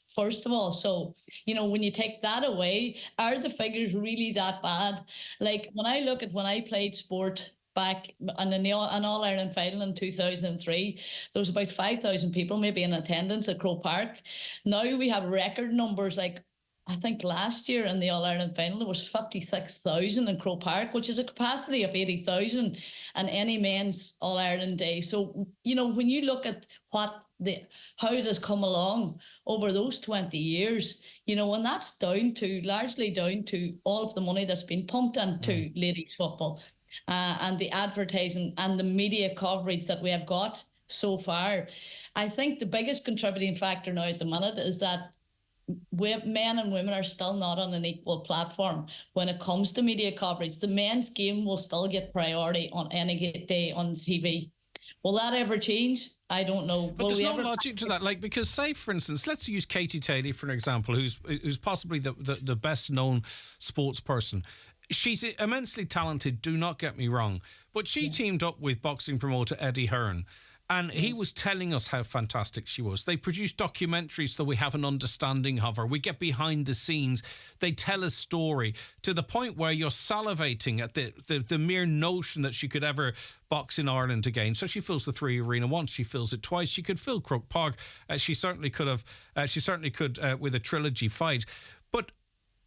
First of all, so, when you take that away, are the figures really that bad? Like when I played sport back in an All-Ireland final in 2003, there was about 5,000 people maybe in attendance at Croke Park. Now we have record numbers. Like I think last year in the All-Ireland final, there was 56,000 in Croke Park, which is a capacity of 80,000 and any men's All-Ireland day. So, when you look at how it has come along over those 20 years, and that's largely down to all of the money that's been pumped into ladies football and the advertising and the media coverage that we have got so far. I think the biggest contributing factor now at the minute is that men and women are still not on an equal platform when it comes to media coverage. The men's game will still get priority on any day on TV. Will that ever change? I don't know. But there's no logic to that. Like, because say, for instance, let's use Katie Taylor for an example, who's possibly the best known sports person. She's immensely talented, do not get me wrong. But she teamed up with boxing promoter Eddie Hearn. And he was telling us how fantastic she was. They produce documentaries so we have an understanding of her. We get behind the scenes. They tell a story to the point where you're salivating at the mere notion that she could ever box in Ireland again. So she fills the 3 Arena once. She fills it twice. She could fill Croke Park. She certainly could have. She certainly could with a trilogy fight. But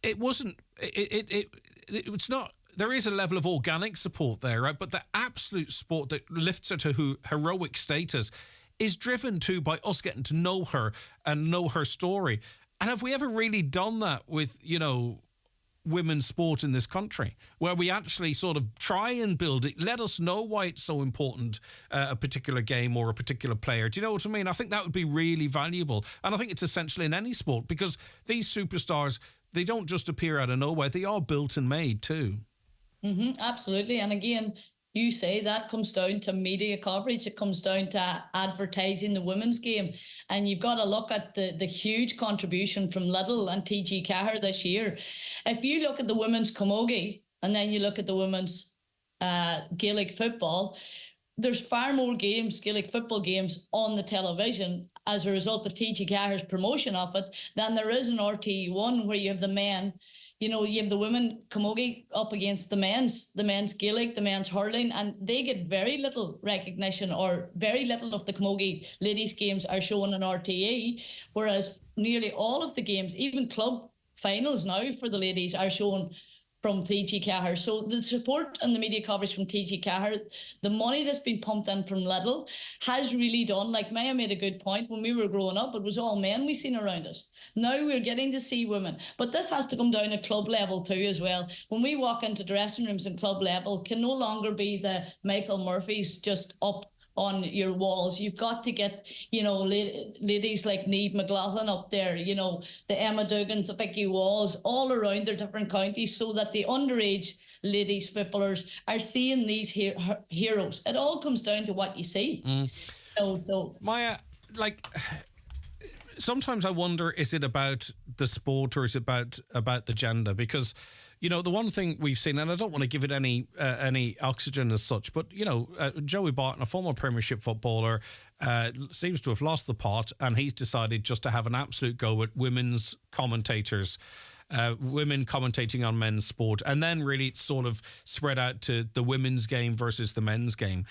it wasn't. It's not. There is a level of organic support there, right? But the absolute support that lifts her to heroic status is driven too by us getting to know her and know her story. And have we ever really done that with, women's sport in this country, where we actually sort of try and build it? Let us know why it's so important, a particular game or a particular player. Do you know what I mean? I think that would be really valuable. And I think it's essential in any sport, because these superstars, they don't just appear out of nowhere. They are built and made too. Absolutely. And again, you say that comes down to media coverage. It comes down to advertising the women's game. And you've got to look at the huge contribution from Little and TG Cahir this year. If you look at the women's camogie and then you look at the women's Gaelic football, there's far more games, Gaelic football games, on the television as a result of TG Cahir's promotion of it than there is in RTE1, where you have the men. You have the women camogie up against the men's Gaelic, the men's hurling, and they get very little recognition, or very little of the camogie ladies' games are shown on RTE, whereas nearly all of the games, even club finals now for the ladies, are shown from TG Cahir. So the support and the media coverage from TG Cahir, the money that's been pumped in from Little, has really done, like Maya made a good point, when we were growing up, it was all men we seen around us. Now we're getting to see women. But this has to come down at club level too as well. When we walk into dressing rooms at club level, can no longer be the Michael Murphys just up on your walls. You've got to get, ladies like Niamh McLaughlin up there, the Emma Dugans, the Vicky Walls, all around their different counties, so that the underage ladies footballers are seeing these heroes. It all comes down to what you see. So Maya, sometimes I wonder, is it about the sport or is it about the gender? Because the one thing we've seen, and I don't want to give it any oxygen as such, but, Joey Barton, a former Premiership footballer, seems to have lost the pot, and he's decided just to have an absolute go at women's commentators, women commentating on men's sport. And then really it's sort of spread out to the women's game versus the men's game.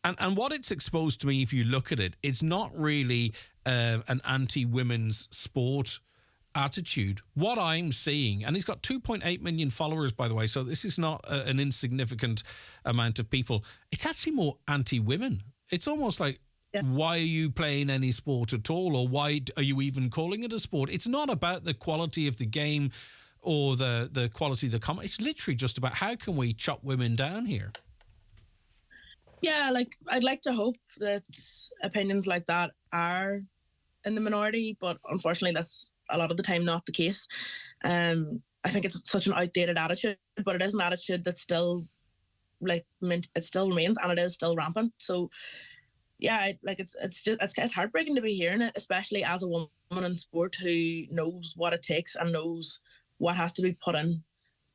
And what it's exposed to me, if you look at it, it's not really an anti-women's sport attitude. What I'm seeing, and he's got 2.8 million followers, by the way, so this is not an insignificant amount of people. It's actually more anti-women. It's almost like, why are you playing any sport at all, or why are you even calling it a sport? It's not about the quality of the game or the quality of the comment. It's literally just about, how can we chop women down here? Yeah, I'd like to hope that opinions like that are in the minority, but unfortunately that's a lot of the time not the case. I think it's such an outdated attitude, but it is an attitude that's still it still remains, and it is still rampant. So yeah, it's heartbreaking to be hearing it, especially as a woman in sport who knows what it takes and knows what has to be put in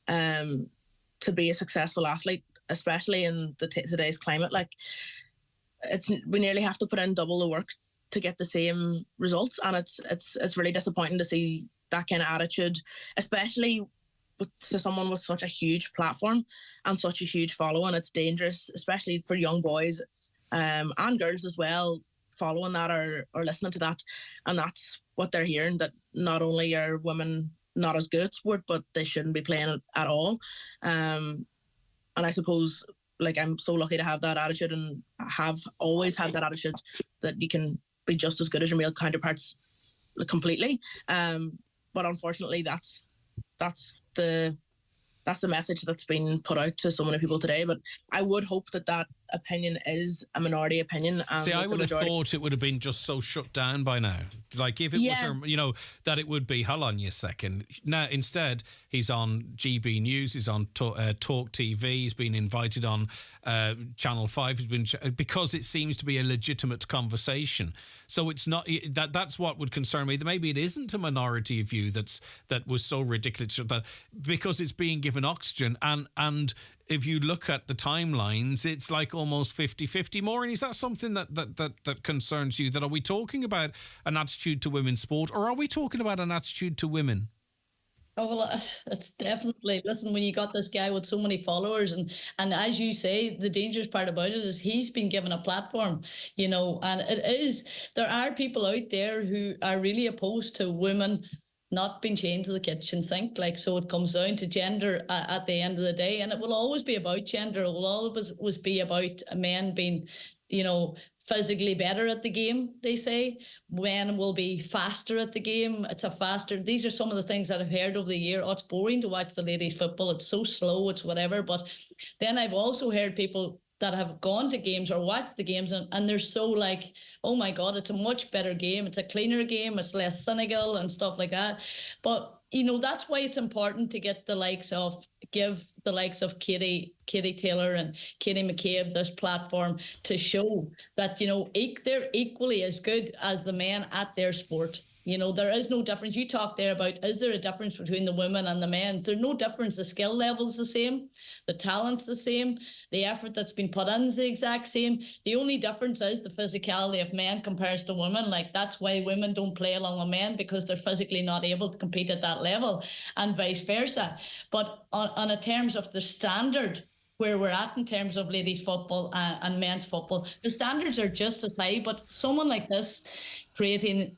to be a successful athlete, especially in today's climate. We nearly have to put in double the work to get the same results, and it's really disappointing to see that kind of attitude, especially to someone with such a huge platform and such a huge following. It's dangerous, especially for young boys and girls as well, following that or listening to that, and that's what they're hearing, that not only are women not as good at sport, but they shouldn't be playing it at all. And I suppose, I'm so lucky to have that attitude, and have always had that attitude, that you can be just as good as your male counterparts completely. But unfortunately, that's the message that's been put out to so many people today. But I would hope that opinion is a minority opinion. See, I would have thought it would have been just so shut down by now. Like if it was, that it would be, hold on a second. Now, instead, he's on GB News, he's on Talk TV, he's been invited on Channel 5, he's been because it seems to be a legitimate conversation. So it's not, that's what would concern me. Maybe it isn't a minority view that was so ridiculous, that because it's being given oxygen and if you look at the timelines, it's like almost 50-50. Maureen, is that something that concerns you? That are we talking about an attitude to women's sport, or are we talking about an attitude to women? Oh, well, it's definitely, listen, when you got this guy with so many followers, and as you say, the dangerous part about it is he's been given a platform, and there are people out there who are really opposed to women not being chained to the kitchen sink. So it comes down to gender at the end of the day, and it will always be about gender. It will always be about men being, physically better at the game, they say. Men will be faster at the game. These are some of the things that I've heard over the year. Oh, it's boring to watch the ladies' football. It's so slow, it's whatever. But then I've also heard people that have gone to games or watched the games and they're so like, oh my God, it's a much better game. It's a cleaner game. It's less cynical and stuff like that. But, that's why it's important to give the likes of Katie Taylor and Katie McCabe this platform to show that, they're equally as good as the men at their sport. There is no difference. You talk there about, is there a difference between the women and the men? There's no difference. The skill level's the same. The talent's the same. The effort that's been put in is the exact same. The only difference is the physicality of men compared to women. That's why women don't play along with men, because they're physically not able to compete at that level, and vice versa. But on a terms of the standard, where we're at in terms of ladies football and men's football, the standards are just as high. But someone like this creating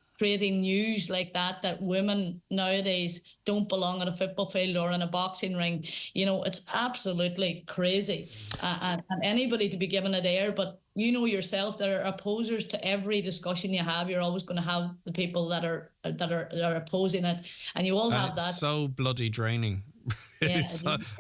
news like that women nowadays don't belong on a football field or in a boxing ring, it's absolutely crazy. And anybody to be given it air, but yourself, there are opposers to every discussion you have. You're always going to have the people that are opposing it, and you all have that. It's so bloody draining. Yeah,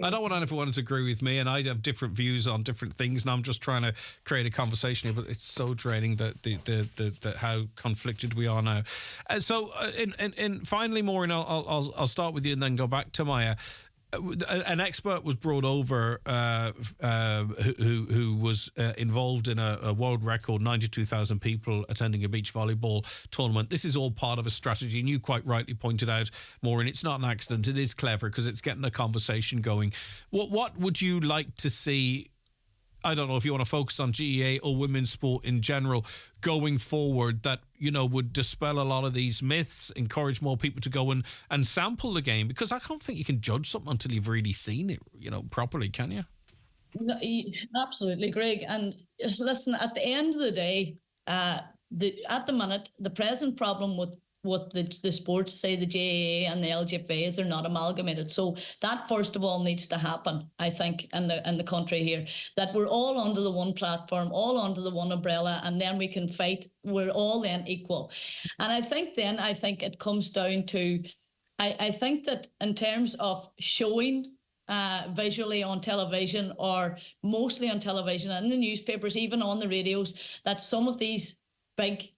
I don't want anyone to agree with me, and I have different views on different things, and I'm just trying to create a conversation here. But it's so draining that how conflicted we are now. And finally, Maureen, I'll start with you and then go back to Maya. An expert was brought over who was involved in a world record, 92,000 people attending a beach volleyball tournament. This is all part of a strategy, and you quite rightly pointed out, Maureen, it's not an accident. It is clever because it's getting a conversation going. What would you like to see? I don't know if you want to focus on GAA or women's sport in general going forward that, would dispel a lot of these myths, encourage more people to go and sample the game, because I don't think you can judge something until you've really seen it, properly, can you? No, absolutely, Greg. And listen, at the end of the day, at the minute, the present problem with the sports, say the GAA and the LGFA, is they're not amalgamated. So that first of all needs to happen, I think, in the country here, that we're all under the one platform, all under the one umbrella, and then we can fight. We're all then equal. And I think it comes down to, I think that in terms of showing visually on television, or mostly on television and in the newspapers, even on the radios, that some of these big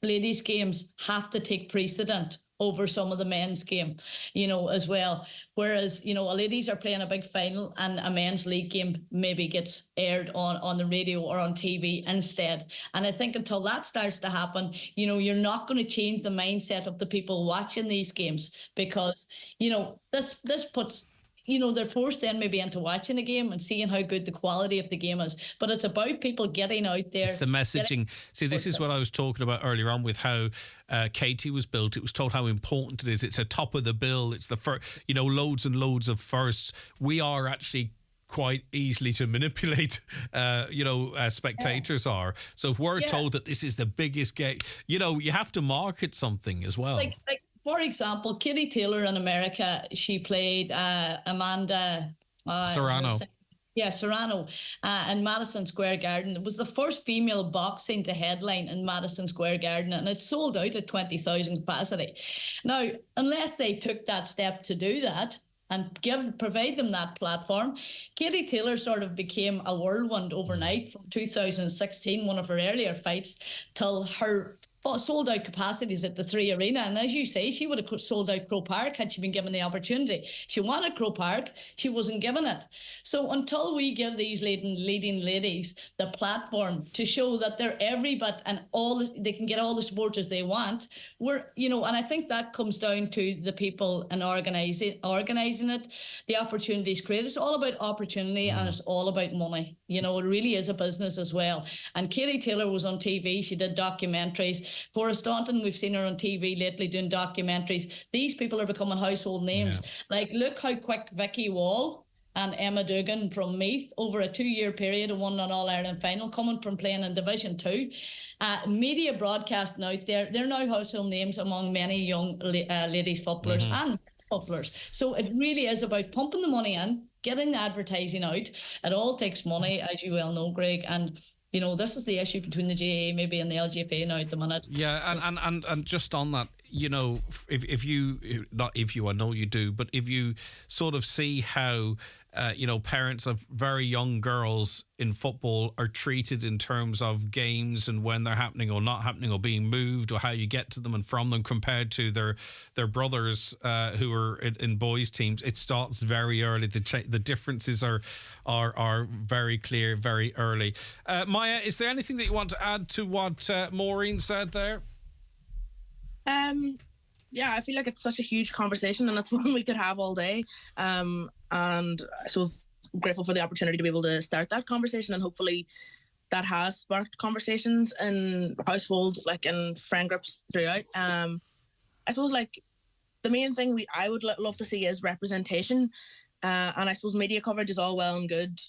ladies' games have to take precedent over some of the men's game, as well. Whereas, ladies are playing a big final and a men's league game maybe gets aired on the radio or on TV instead. And I think until that starts to happen, you're not going to change the mindset of the people watching these games, because, this puts... they're forced then maybe into watching a game and seeing how good the quality of the game is. But it's about people getting out there. It's the messaging. See, this is what I was talking about earlier on with how Katie was built. It was told how important it is. It's a top of the bill. It's the first, loads and loads of firsts. We are actually quite easily to manipulate, spectators are. So if we're told that this is the biggest game, you have to market something as well. Like for example, Katie Taylor in America, she played Amanda Serrano. Serrano in Madison Square Garden. It was the first female boxing to headline in Madison Square Garden, and it sold out at 20,000 capacity. Now, unless they took that step to do that, and provide them that platform. Katie Taylor sort of became a whirlwind overnight from 2016, one of her earlier fights, till her sold out capacities at the Three Arena. And as you say, she would have sold out Croke Park had she been given the opportunity. She wanted Croke Park, she wasn't given it. So until we give these leading ladies the platform to show that they're every bit and they can get all the support as they want, and I think that comes down to the people and organising it, the opportunities created. It's all about opportunity and it's all about money. It really is a business as well. And Katie Taylor was on TV, she did documentaries. Cora Staunton, we've seen her on TV lately doing documentaries. These people are becoming household names. Like, look how quick Vicky Wall and Emma Dugan from Meath over a 2-year period and won an All-Ireland final, coming from playing in Division 2. Media broadcasting out there, they're now household names among many young ladies footballers and footballers. So it really is about pumping the money in, getting the advertising out. It all takes money, as you well know, Greg, and this is the issue between the GAA maybe and the LGFA now at the minute. Yeah, and just on that, if you, I know you do, but if you sort of see how, parents of very young girls in football are treated in terms of games and when they're happening or not happening or being moved or how you get to them and from them compared to their brothers who are in boys' teams, it starts very early. The differences are very clear very early. Maya, is there anything that you want to add to what Maureen said there? Yeah, I feel like it's such a huge conversation and it's one we could have all day. And I suppose I'm grateful for the opportunity to be able to start that conversation, and hopefully that has sparked conversations in households, like in friend groups throughout. I suppose like the main thing I would love to see is representation. And I suppose media coverage is all well and good.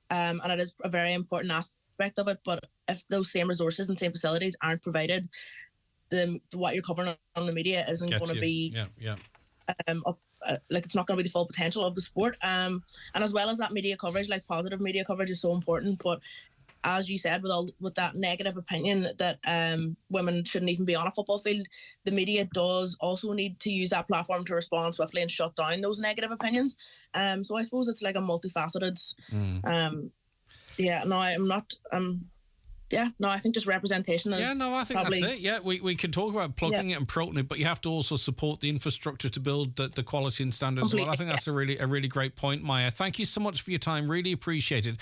And it is a very important aspect of it. But if those same resources and same facilities aren't provided, what you're covering on the media isn't going to be it's not going to be the full potential of the sport. And as well as that media coverage, like positive media coverage is so important. But as you said, with that negative opinion that women shouldn't even be on a football field, the media does also need to use that platform to respond swiftly and shut down those negative opinions. So I suppose it's like a multifaceted. I think just representation is I think probably, that's it. Yeah, we can talk about plugging it and promoting it, but you have to also support the infrastructure to build the quality and standards as well. I think that's a really great point, Maya. Thank you so much for your time. Really appreciate it.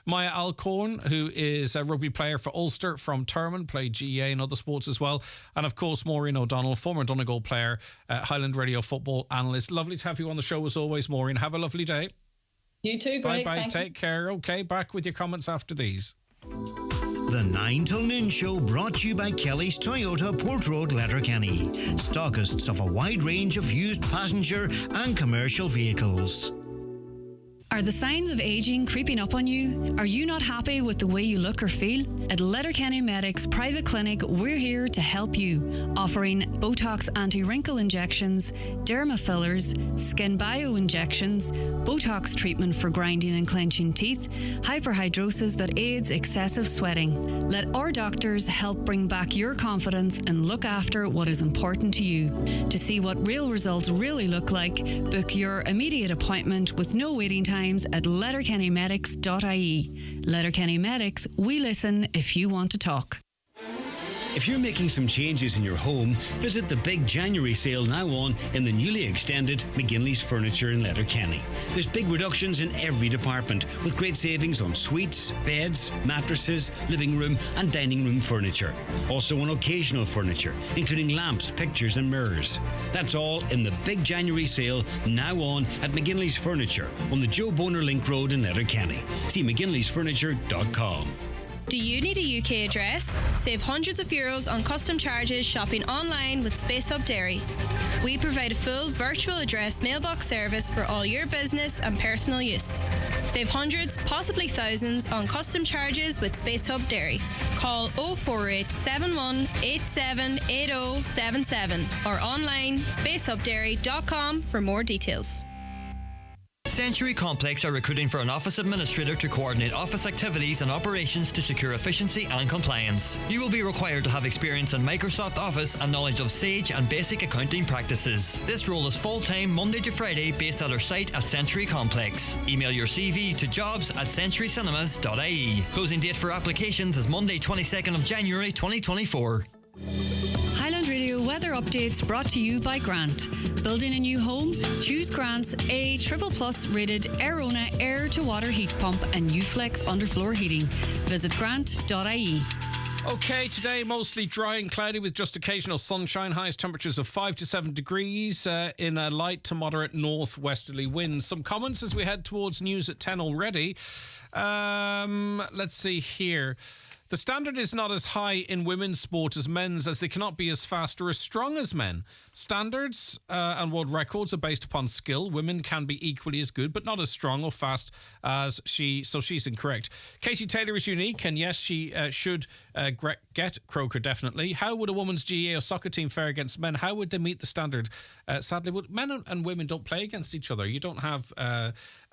Maya Alcorn, who is a rugby player for Ulster from Termon, played GAA and other sports as well. And of course, Maureen O'Donnell, former Donegal player, Highland Radio football analyst. Lovely to have you on the show as always, Maureen. Have a lovely day. You too, Greg. Bye-bye. Take care. Okay, back with your comments after these. The 9 till noon show brought to you by Kelly's Toyota Port Road, Letterkenny. Stockists of a wide range of used passenger and commercial vehicles. Are the signs of aging creeping up on you? Are you not happy with the way you look or feel? At Letterkenny Medics Private Clinic, we're here to help you, offering Botox anti-wrinkle injections, derma fillers, skin bio injections, Botox treatment for grinding and clenching teeth, hyperhidrosis that aids excessive sweating. Let our doctors help bring back your confidence and look after what is important to you. To see what real results really look like, book your immediate appointment with no waiting time at letterkennymedics.ie. Letterkenny Medics, we listen if you want to talk. If you're making some changes in your home, visit the big January sale now on in the newly extended McGinley's Furniture in Letterkenny. There's big reductions in every department with great savings on suites, beds, mattresses, living room and dining room furniture. Also on occasional furniture, including lamps, pictures and mirrors. That's all in the big January sale now on at McGinley's Furniture on the Joe Boner Link Road in Letterkenny. See mcginleysfurniture.com. Do you need a UK address? Save hundreds of euros on custom charges shopping online with Space Hub Dairy. We provide a full virtual address mailbox service for all your business and personal use. Save hundreds, possibly thousands, on custom charges with Space Hub Dairy. Call 048 71 87 8077 or online spacehubdairy.com for more details. Century Complex are recruiting for an office administrator to coordinate office activities and operations to secure efficiency and compliance. You will be required to have experience in Microsoft Office and knowledge of Sage and basic accounting practices. This role is full-time Monday to Friday based at our site at Century Complex. Email your CV to jobs@centurycinemas.ie. Closing date for applications is Monday 22nd of January 2024. Highland Radio weather updates brought to you by Grant. Building a new home? Choose Grant's A++ rated Airona air-to-water heat pump and Uflex underfloor heating. Visit grant.ie. Okay, today mostly dry and cloudy with just occasional sunshine. Highest temperatures of 5 to 7 degrees in a light to moderate northwesterly wind. Some comments as we head towards news at 10 already. Let's see here. The standard is not as high in women's sport as men's, as they cannot be as fast or as strong as men. Standards and world records are based upon skill. Women can be equally as good, but not as strong or fast as she. So she's incorrect. Katie Taylor is unique, and yes, she should get Croker, definitely. How would a women's GAA or soccer team fare against men? How would they meet the standard? Sadly, men and women don't play against each other. You don't have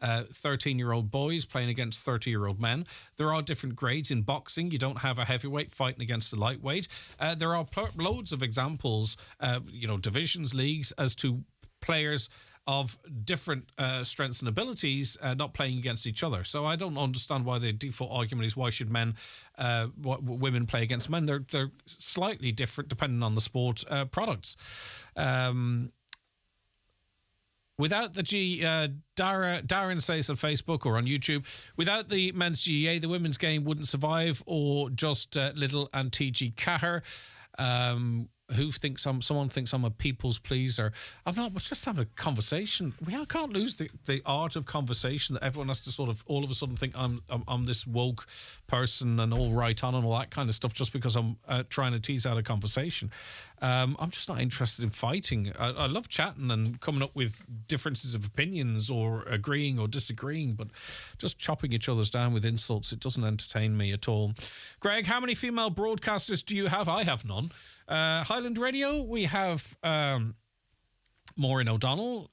13-year-old boys playing against 30-year-old men. There are different grades in boxing. You don't have a heavyweight fighting against a lightweight. There are loads of examples, divisions, leagues, as to players of different strengths and abilities not playing against each other. So I don't understand why the default argument is why should women play against men. They're slightly different depending on the sport products. Without the Darren says on Facebook or on YouTube, without the men's GAA, the women's game wouldn't survive, or just Little and TG Caher. Someone thinks I'm a people's pleaser. I'm not. We're just having a conversation. We can't lose the art of conversation, that everyone has to sort of all of a sudden think I'm this woke person and all right on and all that kind of stuff just because I'm trying to tease out a conversation. I'm just not interested in fighting. I love chatting and coming up with differences of opinions or agreeing or disagreeing, but just chopping each other's down with insults, it doesn't entertain me at all. Greg, how many female broadcasters do you have? I have none. Highland Radio, we have Maureen O'Donnell,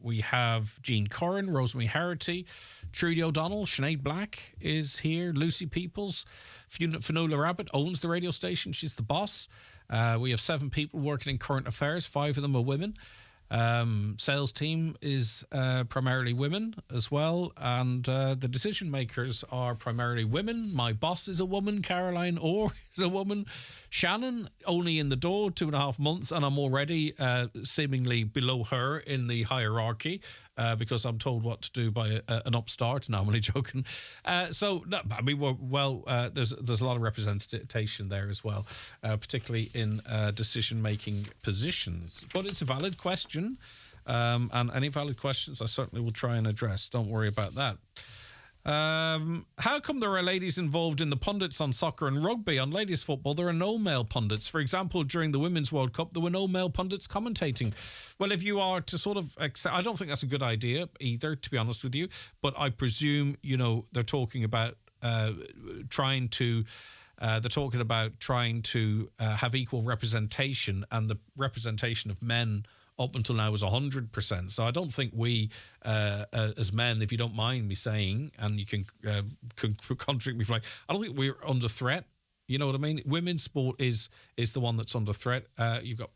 we have Jean Curran, Rosemary Herity, Trudy O'Donnell, Sinead Black is here, Lucy Peoples, Fionnuala Rabbit owns the radio station, she's the boss. We have 7 people working in current affairs, 5 of them are women. Sales team is primarily women as well, and the decision makers are primarily women. My boss is a woman, Caroline Orr is a woman, Shannon only in the door 2.5 months, and I'm already seemingly below her in the hierarchy because I'm told what to do by an upstart. No, I'm only joking. There's a lot of representation there as well, particularly in decision-making positions. But it's a valid question, and any valid questions I certainly will try and address. Don't worry about that. How come there are ladies involved in the pundits on soccer and rugby? On ladies football, there are no male pundits. For example, during the Women's World Cup, there were no male pundits commentating. Well, if you are to sort of accept, I don't think that's a good idea either, to be honest with you. But I presume, they're talking about trying to have equal representation, and the representation of men up until now is 100%. So I don't think we, as men, if you don't mind me saying, and you can contradict me, I don't think we're under threat. You know what I mean? Women's sport is the one that's under threat. You've got,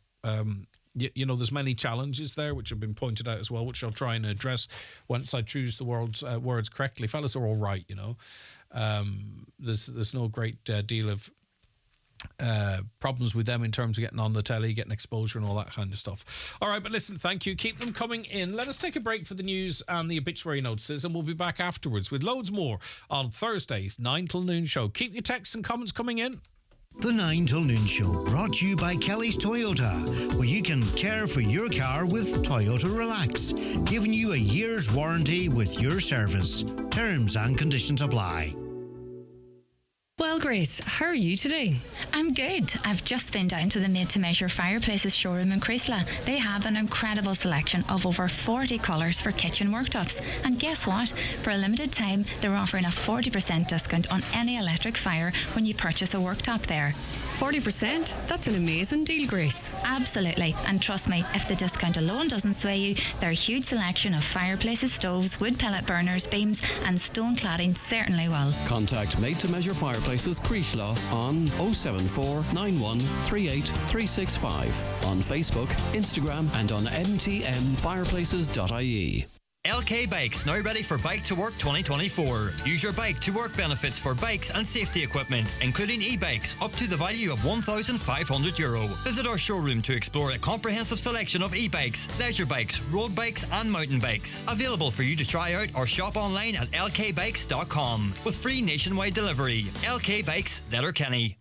there's many challenges there which have been pointed out as well, which I'll try and address once I choose the words correctly. Fellas are all right, There's no great deal of problems with them in terms of getting on the telly, getting exposure and all that kind of stuff. All right, but listen, thank you. Keep them coming in. Let us take a break for the news and the obituary notices, and we'll be back afterwards with loads more on Thursday's 9 till noon show. Keep your texts and comments coming in. The 9 till noon show, brought to you by Kelly's Toyota, where you can care for your car with Toyota Relax, giving you a year's warranty with your service. Terms and conditions apply. Well, Grace, how are you today? I'm good. I've just been down to the Made to Measure Fireplaces showroom in Creasla. They have an incredible selection of over 40 colours for kitchen worktops. And guess what? For a limited time, they're offering a 40% discount on any electric fire when you purchase a worktop there. 40%? That's an amazing deal, Grace. Absolutely. And trust me, if the discount alone doesn't sway you, their huge selection of fireplaces, stoves, wood pellet burners, beams and stone cladding certainly will. Contact Made to Measure Fireplaces Creasla on 074 91 38 365 on Facebook, Instagram and on mtmfireplaces.ie. LK Bikes now ready for Bike to Work 2024. Use your bike to work benefits for bikes and safety equipment, including e-bikes, up to the value of €1,500. Visit our showroom to explore a comprehensive selection of e-bikes, leisure bikes, road bikes and mountain bikes. Available for you to try out or shop online at lkbikes.com with free nationwide delivery. LK Bikes, Letterkenny.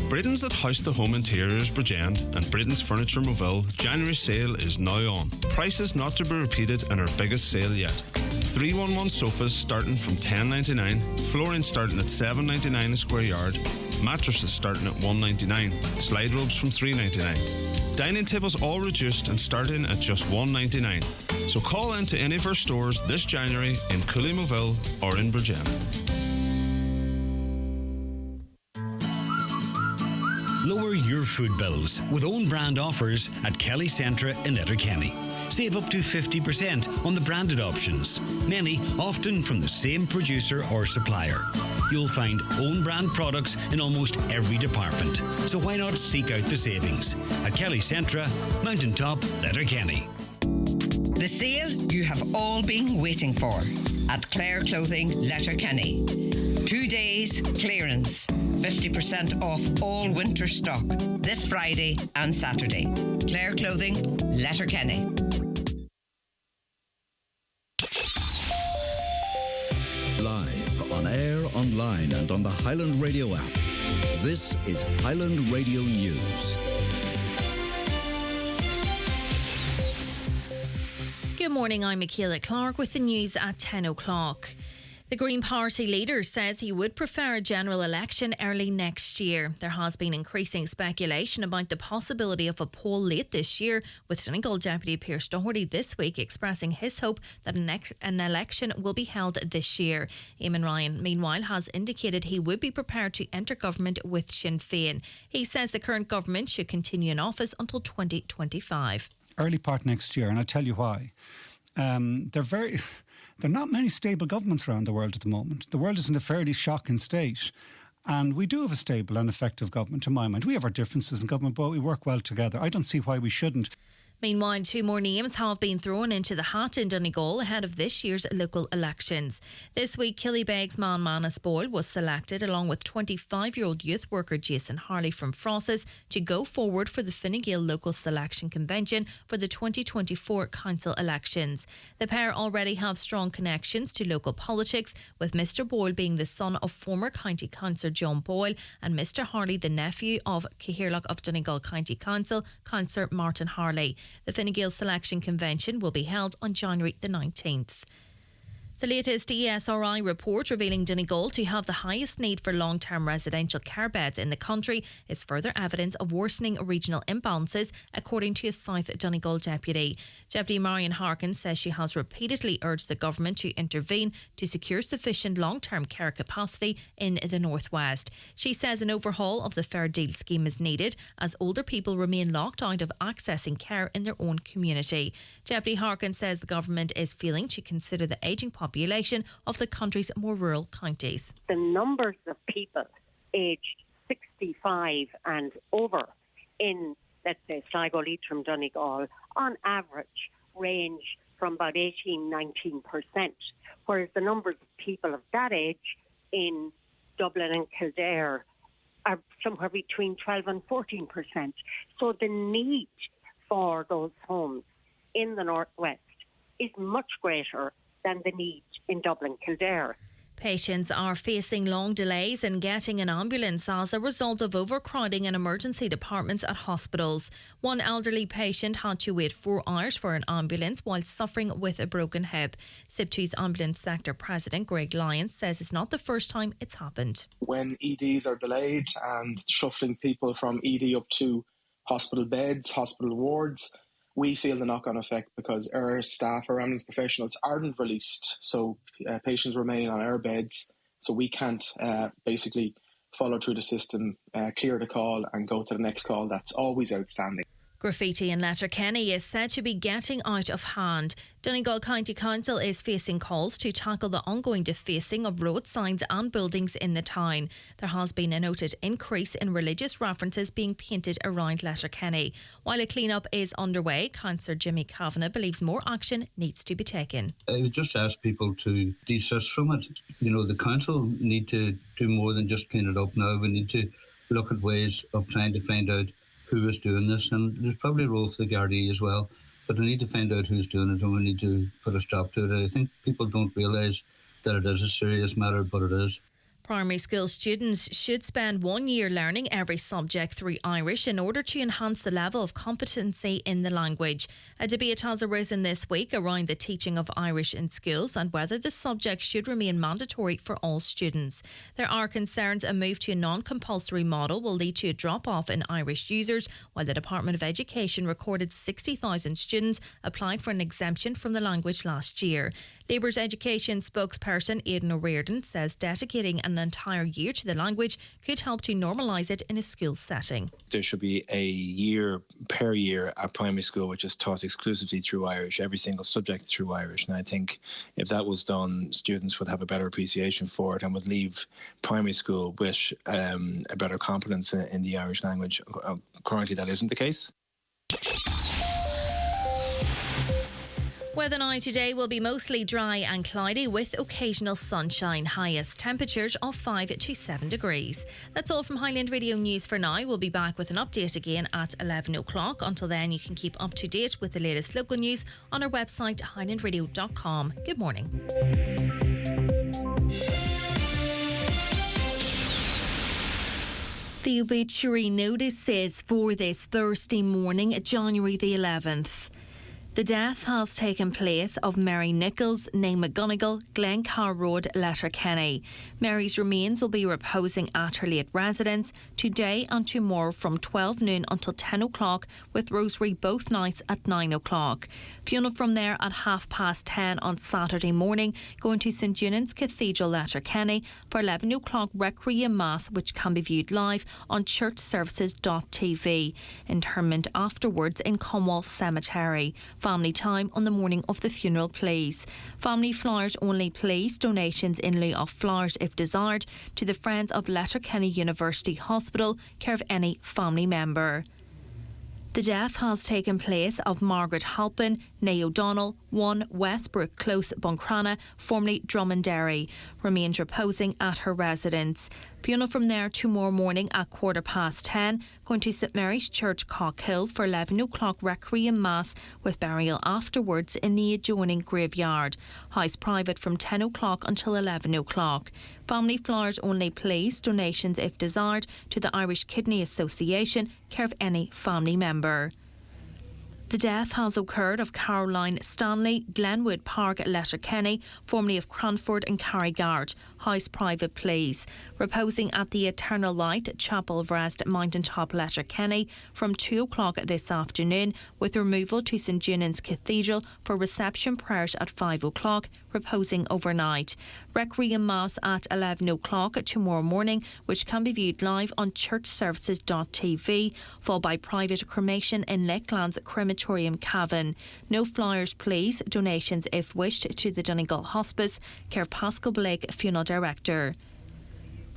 Britain's at House to Home Interiors Bridgend and Britain's Furniture Moville January sale is now on. Prices not to be repeated in our biggest sale yet. 311 sofas starting from $10.99, flooring starting at $7.99 a square yard, mattresses starting at $1.99, slide robes from $3.99. Dining tables all reduced and starting at just $1.99. So call in to any of our stores this January in Cooley Moville or in Bridgend. Lower your food bills with own brand offers at Kelly Centra in Letterkenny. Save up to 50% on the branded options, many often from the same producer or supplier. You'll find own brand products in almost every department, so why not seek out the savings? At Kelly Centra, Mountaintop, Letterkenny. The sale you have all been waiting for at Clare Clothing, Letterkenny. 2 days clearance. 50% off all winter stock this Friday and Saturday. Clare Clothing, Letterkenny. Live, on air, online and on the Highland Radio app. This is Highland Radio News. Good morning, I'm Michaela Clark with the news at 10 o'clock. The Green Party leader says he would prefer a general election early next year. There has been increasing speculation about the possibility of a poll late this year, with Donegal Deputy Pearse Doherty this week expressing his hope that an election will be held this year. Eamon Ryan, meanwhile, has indicated he would be prepared to enter government with Sinn Féin. He says the current government should continue in office until 2025. Early part next year, and I'll tell you why. There are not many stable governments around the world at the moment. The world is in a fairly shocking state. And we do have a stable and effective government, to my mind. We have our differences in government, but we work well together. I don't see why we shouldn't. Meanwhile, 2 more names have been thrown into the hat in Donegal ahead of this year's local elections. This week, Killybegs man Manus Boyle was selected along with 25-year-old youth worker Jason Harley from Frosses to go forward for the Fine Gael local selection convention for the 2024 council elections. The pair already have strong connections to local politics, with Mr Boyle being the son of former County Councillor John Boyle and Mr Harley the nephew of Cahirlock of Donegal County Council, Councillor Martin Harley. The Fine Gael selection convention will be held on January the 19th. The latest ESRI report revealing Donegal to have the highest need for long-term residential care beds in the country is further evidence of worsening regional imbalances, according to a South Donegal deputy. Deputy Marion Harkin says she has repeatedly urged the government to intervene to secure sufficient long-term care capacity in the northwest. She says an overhaul of the Fair Deal scheme is needed as older people remain locked out of accessing care in their own community. Deputy Harkin says the government is failing to consider the ageing population of the country's more rural counties. The numbers of people aged 65 and over in, let's say, Sligo, Leitrim, Donegal, on average range from about 18-19%, whereas the numbers of people of that age in Dublin and Kildare are somewhere between 12 and 14%. So the need for those homes in the northwest is much greater than the need in Dublin, Kildare. Patients are facing long delays in getting an ambulance as a result of overcrowding in emergency departments at hospitals. One elderly patient had to wait 4 hours for an ambulance while suffering with a broken hip. SIP2's ambulance sector president Greg Lyons says it's not the first time it's happened. When EDs are delayed and shuffling people from ED up to hospital beds, hospital wards, we feel the knock-on effect because our staff, our ambulance professionals aren't released. So patients remain on our beds. So we can't basically follow through the system, clear the call and go to the next call. That's always outstanding. Graffiti in Letterkenny is said to be getting out of hand. Donegal County Council is facing calls to tackle the ongoing defacing of road signs and buildings in the town. There has been a noted increase in religious references being painted around Letterkenny. While a clean-up is underway, Councillor Jimmy Kavanagh believes more action needs to be taken. I would just ask people to desist from it. You know, the council need to do more than just clean it up now. We need to look at ways of trying to find out who is doing this, and there's probably a role for the Gardaí as well, but we need to find out who's doing it and we need to put a stop to it. I think people don't realise that it is a serious matter, but it is. Primary school students should spend 1 year learning every subject through Irish in order to enhance the level of competency in the language. A debate has arisen this week around the teaching of Irish in schools and whether the subject should remain mandatory for all students. There are concerns a move to a non-compulsory model will lead to a drop-off in Irish users, while the Department of Education recorded 60,000 students applied for an exemption from the language last year. Labour's education spokesperson Aidan O'Riordan says dedicating an entire year to the language could help to normalise it in a school setting. There should be a year per year at primary school which is taught exclusively through Irish, every single subject through Irish. And I think if that was done, students would have a better appreciation for it and would leave primary school with a better competence in the Irish language. Currently that isn't the case. Weather now today will be mostly dry and cloudy with occasional sunshine. Highest temperatures of 5 to 7 degrees. That's all from Highland Radio News for now. We'll be back with an update again at 11 o'clock. Until then, you can keep up to date with the latest local news on our website, highlandradio.com. Good morning. The obituary notices for this Thursday morning, January the 11th. The death has taken place of Mary Nichols, née McGonigal, Glencar Road, Letterkenny. Mary's remains will be reposing at her late residence today and tomorrow from 12 noon until 10 o'clock, with rosary both nights at 9 o'clock. Funeral from there at 10:30 on Saturday morning, going to St Junan's Cathedral, Letterkenny for 11 o'clock Requiem Mass, which can be viewed live on churchservices.tv. Interment afterwards in Conwall Cemetery. Family time on the morning of the funeral, please. Family flowers only, please. Donations in lieu of flowers, if desired, to the Friends of Letterkenny University Hospital, care of any family member. The death has taken place of Margaret Halpin, née O'Donnell, 1 Westbrook Close, Buncrana, formerly Drummonderry. Remains reposing at her residence. Funeral from there tomorrow morning at 10:15, going to St Mary's Church, Cockhill for 11 o'clock Requiem Mass, with burial afterwards in the adjoining graveyard. House private from 10 o'clock until 11 o'clock. Family flowers only, please. Donations, if desired, to the Irish Kidney Association, care of any family member. The death has occurred of Caroline Stanley, Glenwood Park, Letterkenny, formerly of Cranford and Carrigard. House private, please. Reposing at the Eternal Light, Chapel of Rest, Mountain Top, Letterkenny from 2 o'clock this afternoon, with removal to St Junan's Cathedral for reception prayers at 5 o'clock, reposing overnight. Requiem Mass at 11 o'clock tomorrow morning, which can be viewed live on churchservices.tv, followed by private cremation in Lakelands Crematorium, Cavan. No flowers, please. Donations, if wished, to the Donegal Hospice, care of Pascal Blake, Funeral Director.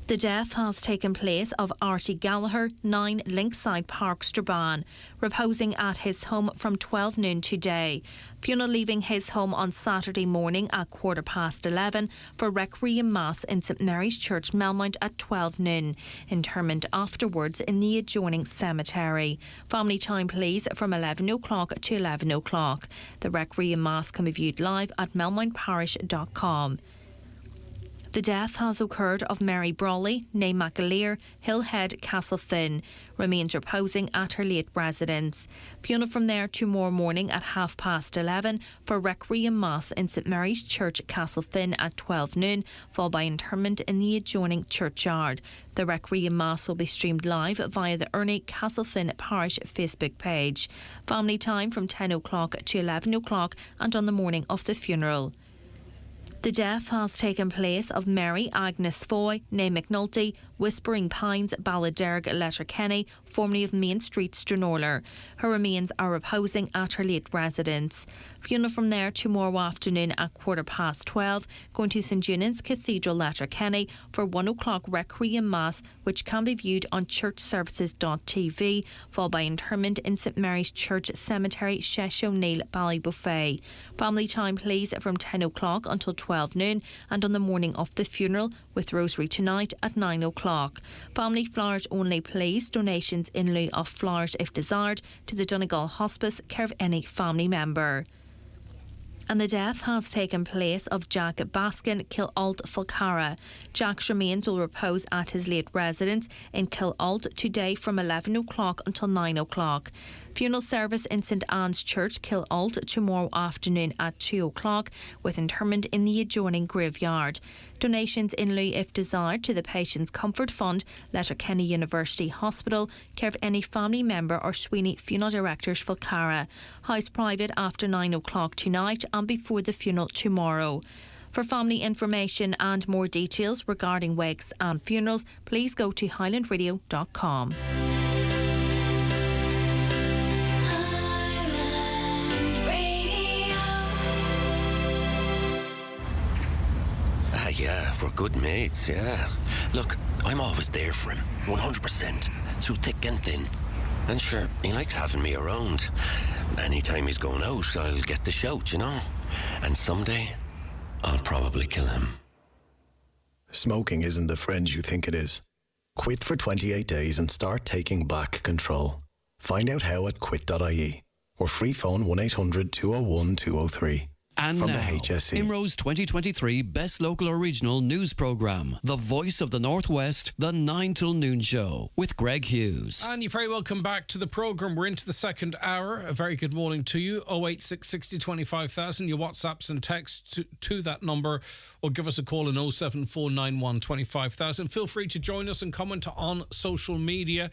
The death has taken place of Artie Gallagher, 9 Linkside Park, Strabane, reposing at his home from 12 noon today. Funeral leaving his home on Saturday morning at 11:15 for Requiem Mass in St Mary's Church, Melmount at 12 noon. Interment afterwards in the adjoining cemetery. Family time, please, from 11 o'clock to 11 o'clock. The Requiem Mass can be viewed live at melmountparish.com. The death has occurred of Mary Brawley, née McAleer, Hillhead, Castlefin. Remains reposing at her late residence. Funeral from there tomorrow morning at 11:30 for Requiem Mass in St Mary's Church, Castlefin at 12 noon, followed by interment in the adjoining churchyard. The Requiem Mass will be streamed live via the Ernie Castlefin Parish Facebook page. Family time from 10 o'clock to 11 o'clock and on the morning of the funeral. The death has taken place of Mary Agnes Foy, née McNulty, Whispering Pines, Balladerg, Letterkenny, formerly of Main Street, Stranorlar. Her remains are reposing at her late residence. Funeral from there tomorrow afternoon at 12:15, going to St Junan's Cathedral, Letterkenny for 1 o'clock Requiem Mass, which can be viewed on churchservices.tv, followed by interment in St Mary's Church Cemetery, Shesh O'Neill, Ballybuffet. Family time please from 10 o'clock until 12 noon and on the morning of the funeral, with Rosary tonight at 9 o'clock. Family flowers only please, donations in lieu of flowers if desired, to the Donegal Hospice, care of any family member. And the death has taken place of Jack Baskin, Killalt, Falcara. Jack's remains will repose at his late residence in Killalt today from 11 o'clock until 9 o'clock. Funeral service in St Anne's Church, Killalt, tomorrow afternoon at 2 o'clock, with interment in the adjoining graveyard. Donations in lieu if desired to the Patients Comfort Fund, Letterkenny University Hospital, care of any family member or Sweeney Funeral Directors, Falcara. House private after 9 o'clock tonight and before the funeral tomorrow. For family information and more details regarding wakes and funerals, please go to highlandradio.com. Yeah, we're good mates, yeah. Look, I'm always there for him, 100%, through thick and thin. And sure, he likes having me around. Anytime he's going out, I'll get the shout, you know. And someday, I'll probably kill him. Smoking isn't the friend you think it is. Quit for 28 days and start taking back control. Find out how at quit.ie or free phone 1800 201 203. And from now, the HSE. IMRO's 2023 Best Local Original News Programme, The Voice of the Northwest, the 9 till noon show with Greg Hughes. And you're very welcome back to the programme. We're into the second hour. A very good morning to you. 086 60 25,000. Your WhatsApps and texts to that number, or give us a call in 07491 25,000. Feel free to join us and comment on social media.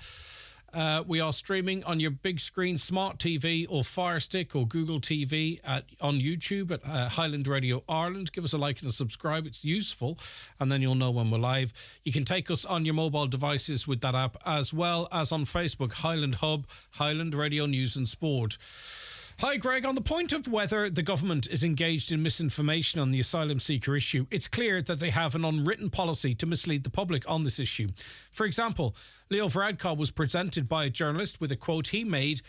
We are streaming on your big screen, smart TV or Fire Stick or Google TV on YouTube at Highland Radio Ireland. Give us a like and a subscribe. It's useful, and then you'll know when we're live. You can take us on your mobile devices with that app, as well as on Facebook, Highland Hub, Highland Radio News and Sport. Hi, Greg. On the point of whether the government is engaged in misinformation on the asylum seeker issue, it's clear that they have an unwritten policy to mislead the public on this issue. For example, Leo Varadkar was presented by a journalist with a quote he made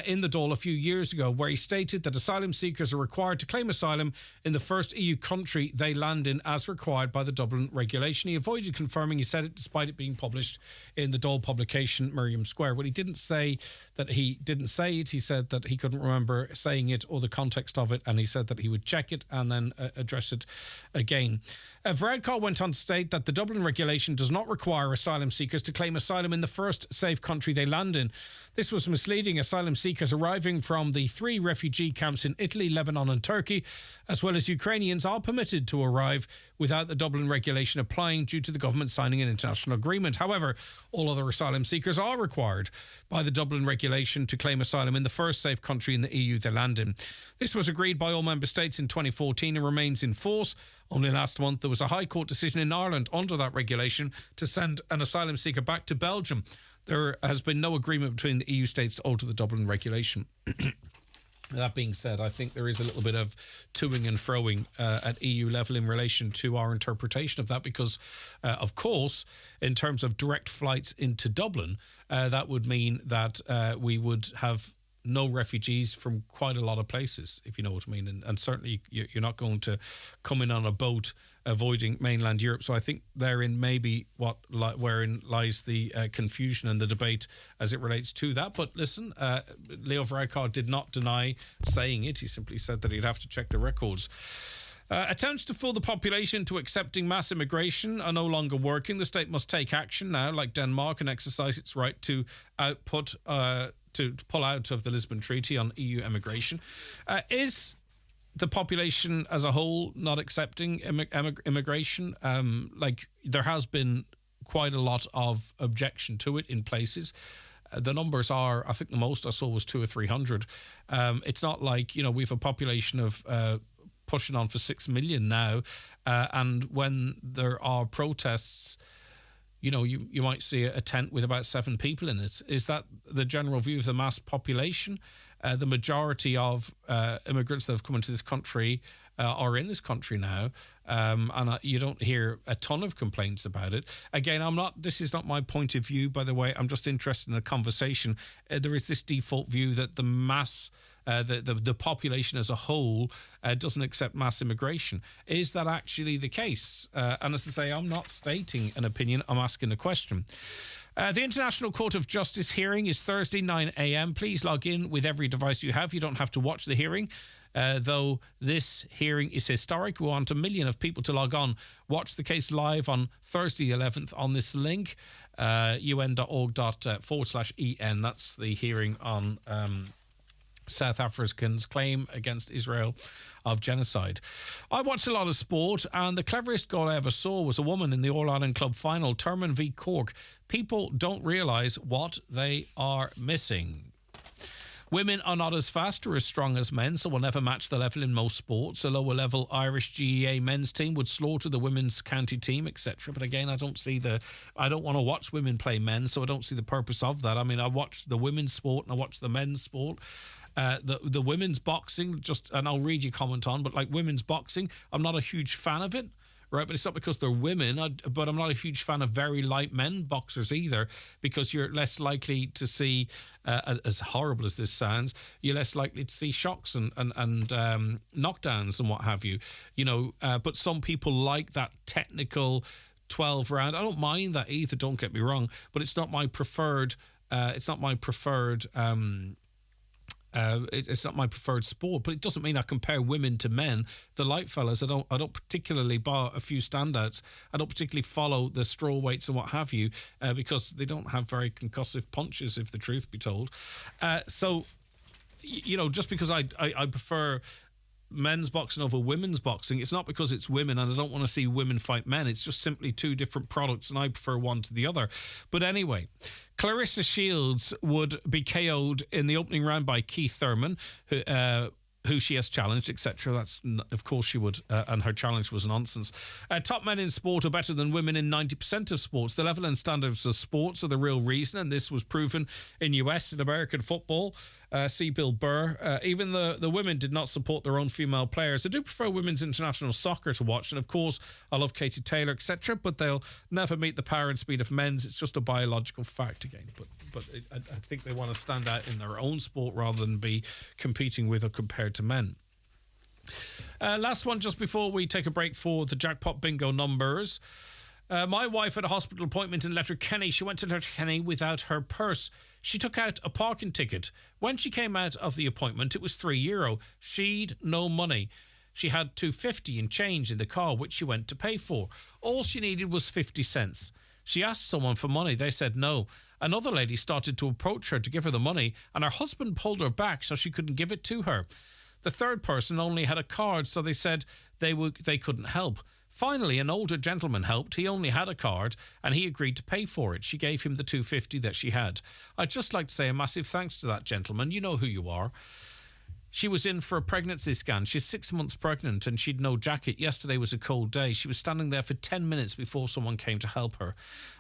in the Dáil a few years ago, where he stated that asylum seekers are required to claim asylum in the first EU country they land in, as required by the Dublin regulation. He avoided confirming he said it despite it being published in the Dáil publication Miriam Square. Well, he didn't say that he didn't say it. He said that he couldn't remember saying it or the context of it, and he said that he would check it and then address it again. Varadkar went on to state that the Dublin regulation does not require asylum seekers to claim asylum in the first safe country they land in. This was misleading. Asylum seekers arriving from the 3 refugee camps in Italy, Lebanon and Turkey, as well as Ukrainians, are permitted to arrive without the Dublin regulation applying due to the government signing an international agreement. However, all other asylum seekers are required by the Dublin regulation to claim asylum in the first safe country in the EU they land in. This was agreed by all member states in 2014 and remains in force. Only last month there was a High Court decision in Ireland under that regulation to send an asylum seeker back to Belgium. There has been no agreement between the EU states to alter the Dublin regulation. That being said, I think there is a little bit of toing and froing at EU level in relation to our interpretation of that, because, of course, in terms of direct flights into Dublin, that would mean that we would have no refugees from quite a lot of places, if you know what I mean. And certainly you're not going to come in on a boat avoiding mainland Europe. So I think therein maybe wherein lies the confusion and the debate as it relates to that. But listen, Leo Varadkar did not deny saying it. He simply said that he'd have to check the records. Attempts to fool the population into accepting mass immigration are no longer working. The state must take action now, like Denmark, and exercise its right to to pull out of the Lisbon Treaty on EU immigration. Is the population as a whole not accepting immigration? There has been quite a lot of objection to it in places. The numbers are, I think the most I saw was 200 or 300. It's not like, we have a population of pushing on for 6 million now. And when there are protests, you might see a tent with about 7 people in it. Is that the general view of the mass population? The majority of immigrants that have come into this country are in this country now, and you don't hear a ton of complaints about it. Again, this is not my point of view, by the way. I'm just interested in a conversation. There is this default view that the mass, the population as a whole doesn't accept mass immigration. Is that actually the case? And as I say, I'm not stating an opinion, I'm asking a question. The International Court of Justice hearing is Thursday, 9 a.m. Please log in with every device you have. You don't have to watch the hearing. Though this hearing is historic, we want 1 million of people to log on. Watch the case live on Thursday the 11th on this link, un.org./en. That's the hearing on South Africans' claim against Israel of genocide. I watched a lot of sport, and the cleverest goal I ever saw was a woman in the All-Ireland Club final, Thurman v Cork. People don't realise what they are missing. Women are not as fast or as strong as men, so will never match the level in most sports. A lower-level Irish GAA men's team would slaughter the women's county team, etc. But again, I don't want to watch women play men, so I don't see the purpose of that. I mean, I watch the women's sport and I watch the men's sport. The women's boxing, and I'll read your comment on, but like women's boxing, I'm not a huge fan of it. Right, but it's not because they're women, but I'm not a huge fan of very light men boxers either, because you're less likely to see, as horrible as this sounds, you're less likely to see shocks and knockdowns and what have you. But some people like that technical 12 round. I don't mind that either, don't get me wrong, but it's not my preferred. It's not my preferred sport, but it doesn't mean I compare women to men. The light fellas, I don't particularly, bar a few standouts, I don't particularly follow the straw weights and what have you, because they don't have very concussive punches, if the truth be told. So just because I prefer men's boxing over women's boxing, it's not because it's women and I don't want to see women fight men. It's just simply two different products and I prefer one to the other. But anyway, Clarissa Shields would be KO'd in the opening round by Keith Thurman, who she has challenged, etc. That's, of course she would, and her challenge was nonsense. Top men in sport are better than women in 90% of sports. The level and standards of sports are the real reason, and this was proven in US and American football. See Bill Burr. Even the women did not support their own female players. I do prefer women's international soccer to watch, and of course I love Katie Taylor, etc., but they'll never meet the power and speed of men's. It's just a biological fact again, but I think they want to stand out in their own sport rather than be competing with or compared to men. Last one just before we take a break for the jackpot bingo numbers. My wife had a hospital appointment in Letterkenny. She went to Letterkenny without her purse. She took out a parking ticket. When she came out of the appointment, it was €3. She'd no money. She had $2.50 in change in the car, which she went to pay for. All she needed was 50 cents. She asked someone for money. They said no. Another lady started to approach her to give her the money, and her husband pulled her back so she couldn't give it to her. The third person only had a card, so they said they couldn't help. Finally, an older gentleman helped. He only had a card, and he agreed to pay for it. She gave him the $2.50 that she had. I'd just like to say a massive thanks to that gentleman. You know who you are. She was in for a pregnancy scan. She's 6 months pregnant and she'd no jacket. Yesterday was a cold day. She was standing there for 10 minutes before someone came to help her.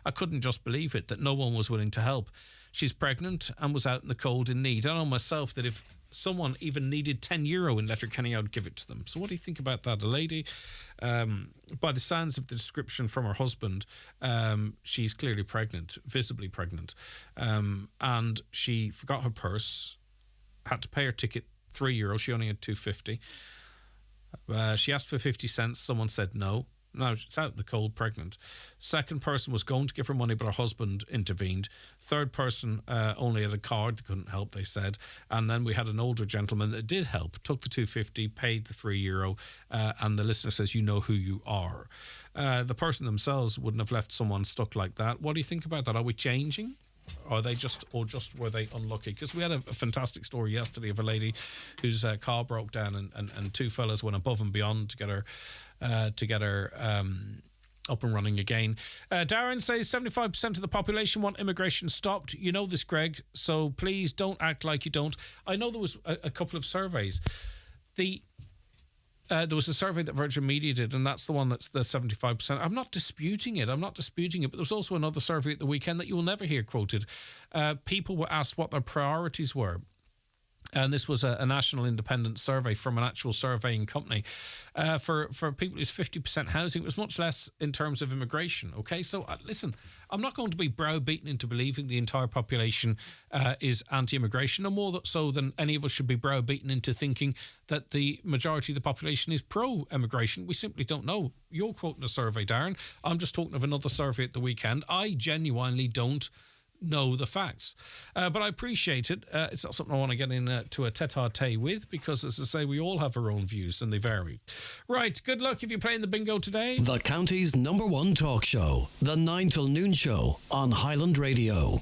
I couldn't just believe it, that no one was willing to help. She's pregnant and was out in the cold in need. I know myself that if someone even needed €10 in Letterkenny, I would give it to them. So what do you think about that? A lady, by the sounds of the description from her husband, she's clearly pregnant, visibly pregnant. And she forgot her purse, had to pay her ticket, €3. She only had $2.50. She asked for 50 cents. Someone said no. Now, it's out in the cold, pregnant. Second person was going to give her money, but her husband intervened. Third person only had a card. They couldn't help, they said. And then we had an older gentleman that did help, took the €2.50, paid the €3, and the listener says, you know who you are. The person themselves wouldn't have left someone stuck like that. What do you think about that? Are we changing? Or were they unlucky? Because we had a fantastic story yesterday of a lady whose car broke down and two fellas went above and beyond to get her up and running again. Darren says 75% of the population want immigration stopped. You know this, Greg, so please don't act like you don't. I know there was a couple of surveys. There was a survey that Virgin Media did, and that's the one that's the 75%. I'm not disputing it, but there was also another survey at the weekend that you will never hear quoted. People were asked what their priorities were. And this was a national independent survey from an actual surveying company. For people, it's 50% housing. It was much less in terms of immigration. Okay, so listen, I'm not going to be browbeaten into believing the entire population is anti-immigration, no more so than any of us should be browbeaten into thinking that the majority of the population is pro-immigration. We simply don't know. You're quoting a survey, Darren. I'm just talking of another survey at the weekend. I genuinely don't know the facts. But I appreciate it. It's not something I want to get into a tete-a-tete with because, as I say, we all have our own views and they vary. Right, good luck if you're playing the bingo today. The county's #1 talk show, the 9 till noon show on Highland Radio.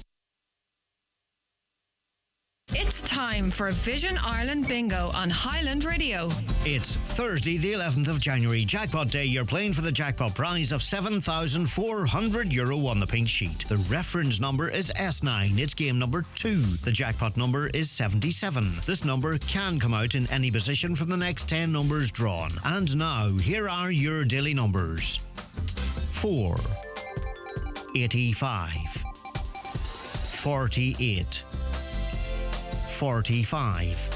It's time for Vision Ireland Bingo on Highland Radio. It's Thursday, the 11th of January, Jackpot Day. You're playing for the jackpot prize of €7,400 on the pink sheet. The reference number is S9. It's game number 2. The jackpot number is 77. This number can come out in any position from the next 10 numbers drawn. And now, here are your daily numbers. 4, 85, 48, 45,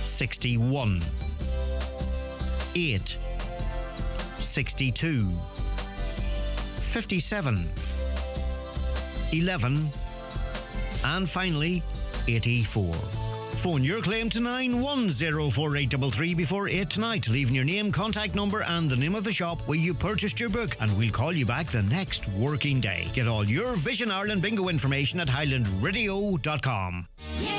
61, 8, 62, 57, 11, and finally 84. Phone your claim to 9104833 before 8 tonight, leaving your name, contact number and the name of the shop where you purchased your book, and we'll call you back the next working day. Get all your Vision Ireland bingo information at highlandradio.com.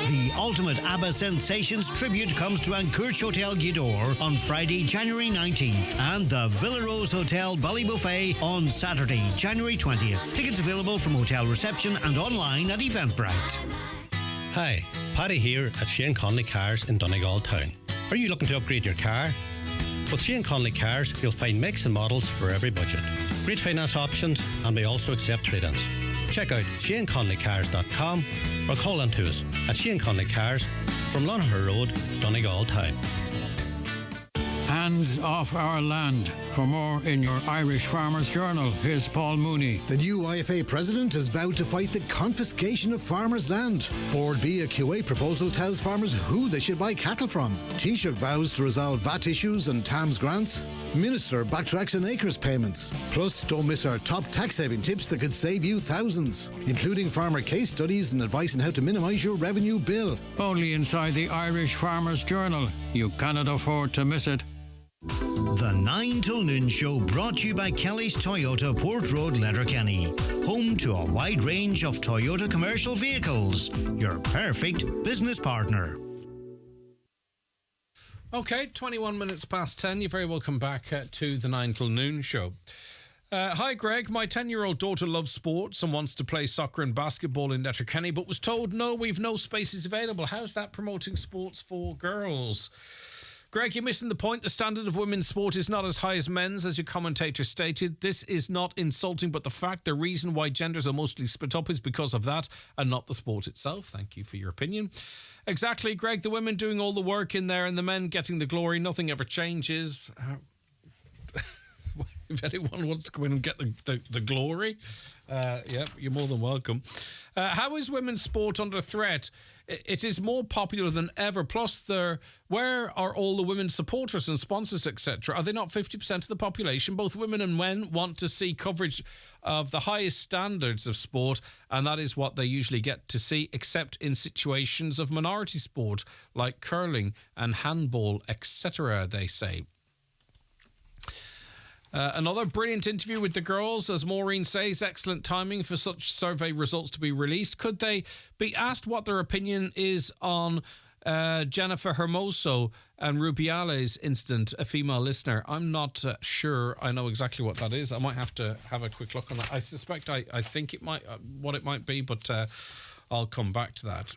The ultimate ABBA Sensations tribute comes to Ancourt Hotel Gidor on Friday, January 19th, and the Villa Rose Hotel Ballybuffet on Saturday, January 20th. Tickets available from hotel reception and online at Eventbrite. Hi, Paddy here at Shane Conley Cars in Donegal Town. Are you looking to upgrade your car? With Shane Conley Cars, you'll find makes and models for every budget. Great finance options, and we also accept trade-ins. Check out ShaneConleyCars.com or call in to us at Shane Conley Cars from Lonahur Road, Donegal Town. Hands off our land. For more in your Irish Farmers Journal, here's Paul Mooney. The new IFA president has vowed to fight the confiscation of farmers' land. Board B, a Kuwait proposal tells farmers who they should buy cattle from. Taoiseach vows to resolve VAT issues and TAMS grants. Minister backtracks on acres payments. Plus, don't miss our top tax-saving tips that could save you thousands, including farmer case studies and advice on how to minimise your revenue bill. Only inside the Irish Farmers Journal. You cannot afford to miss it. The 9 till noon show brought to you by Kelly's Toyota, Port Road, Letterkenny. Home to a wide range of Toyota commercial vehicles. Your perfect business partner. Okay, 21 minutes past 10. You're very welcome back to the 9 till noon show. Hi, Greg. My 10-year-old daughter loves sports and wants to play soccer and basketball in Letterkenny, but was told, no, we've no spaces available. How's that promoting sports for girls? Greg, you're missing the point. The standard of women's sport is not as high as men's, as your commentator stated. This is not insulting, but the fact, the reason why genders are mostly split up is because of that and not the sport itself. Thank you for your opinion. Exactly, Greg. The women doing all the work in there and the men getting the glory. Nothing ever changes. If anyone wants to come in and get the glory, yeah, you're more than welcome. How is women's sport under threat? It is more popular than ever. Plus, where are all the women's supporters and sponsors, etc.? Are they not 50% of the population? Both women and men want to see coverage of the highest standards of sport, and that is what they usually get to see, except in situations of minority sport like curling and handball, etc., they say. Another brilliant interview with the girls, as Maureen says. Excellent timing for such survey results to be released. Could they be asked what their opinion is on Jennifer Hermoso and Rubiales incident? A female listener. I'm not sure I know exactly what that is. I might have to have a quick look on that. I suspect I think it might what it might be, but I'll come back to that.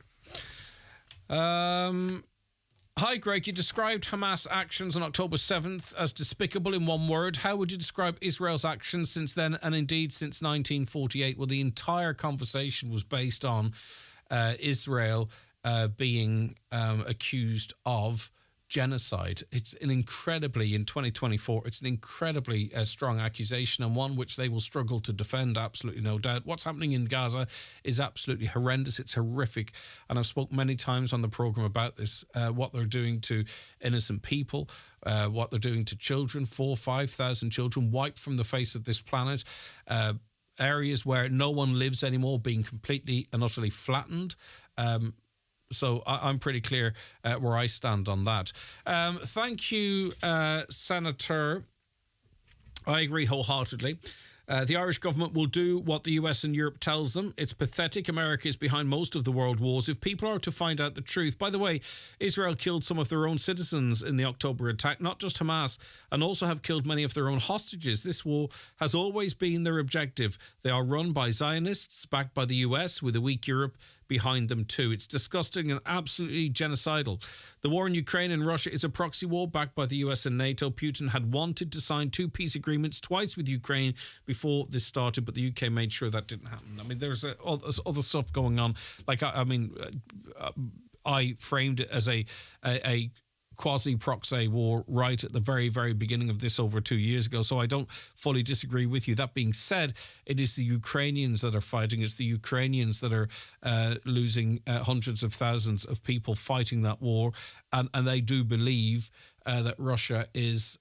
Hi, Greg. You described Hamas actions on October 7th as despicable in one word. How would you describe Israel's actions since then, and indeed since 1948? Well, the entire conversation was based on Israel being accused of genocide. It's an incredibly, in 2024, it's an incredibly strong accusation, and one which they will struggle to defend, absolutely no doubt. What's happening in Gaza is absolutely horrendous. It's horrific, and I've spoken many times on the programme about this, what they're doing to innocent people, what they're doing to children, 4,000-5,000 children wiped from the face of this planet, areas where no one lives anymore being completely and utterly flattened. So I'm pretty clear where I stand on that. Thank you, Senator. I agree wholeheartedly. The Irish government will do what the US and Europe tells them. It's pathetic. America is behind most of the world wars. If people are to find out the truth... By the way, Israel killed some of their own citizens in the October attack, not just Hamas, and also have killed many of their own hostages. This war has always been their objective. They are run by Zionists, backed by the US, with a weak Europe behind them too. It's disgusting and absolutely genocidal. The war in Ukraine and Russia is a proxy war backed by the US and NATO. Putin had wanted to sign 2 peace agreements twice with Ukraine before this started, but the UK made sure that didn't happen. I mean, there's other stuff going on. Like, I framed it as a quasi-proxy war right at the very, very beginning of this over 2 years ago, so I don't fully disagree with you. That being said, it is the Ukrainians that are fighting. It's the Ukrainians that are losing hundreds of thousands of people fighting that war, and they do believe that Russia is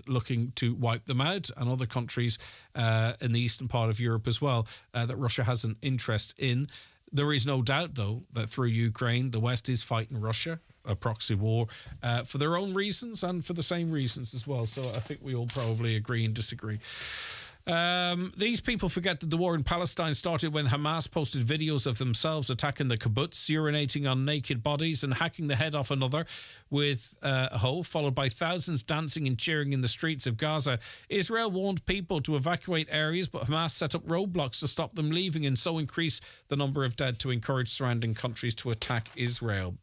looking to wipe them out, and other countries in the eastern part of Europe as well that Russia has an interest in. There is no doubt, though, that through Ukraine, the West is fighting Russia, a proxy war, for their own reasons and for the same reasons as well. So I think we all probably agree and disagree. These people forget that the war in Palestine started when Hamas posted videos of themselves attacking the kibbutz, urinating on naked bodies and hacking the head off another with a hoe, followed by thousands dancing and cheering in the streets of Gaza. Israel warned people to evacuate areas, but Hamas set up roadblocks to stop them leaving and so increase the number of dead to encourage surrounding countries to attack Israel.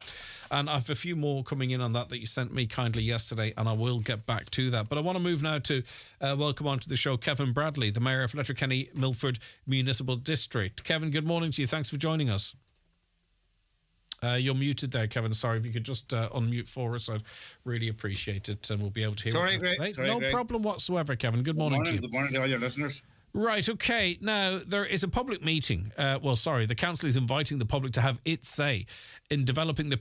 And I have a few more coming in on that you sent me kindly yesterday, and I will get back to that. But I want to move now to welcome onto the show Kevin Bradley, the Mayor of Letterkenny Milford Municipal District. Kevin, good morning to you. Thanks for joining us. You're muted there, Kevin. Sorry, if you could just unmute for us, I'd really appreciate it, and we'll be able to hear what you have to say. No problem whatsoever, Kevin. Good morning to you. Good morning to all your listeners. Right, okay. Now, there is a public meeting. The council is inviting the public to have its say in developing the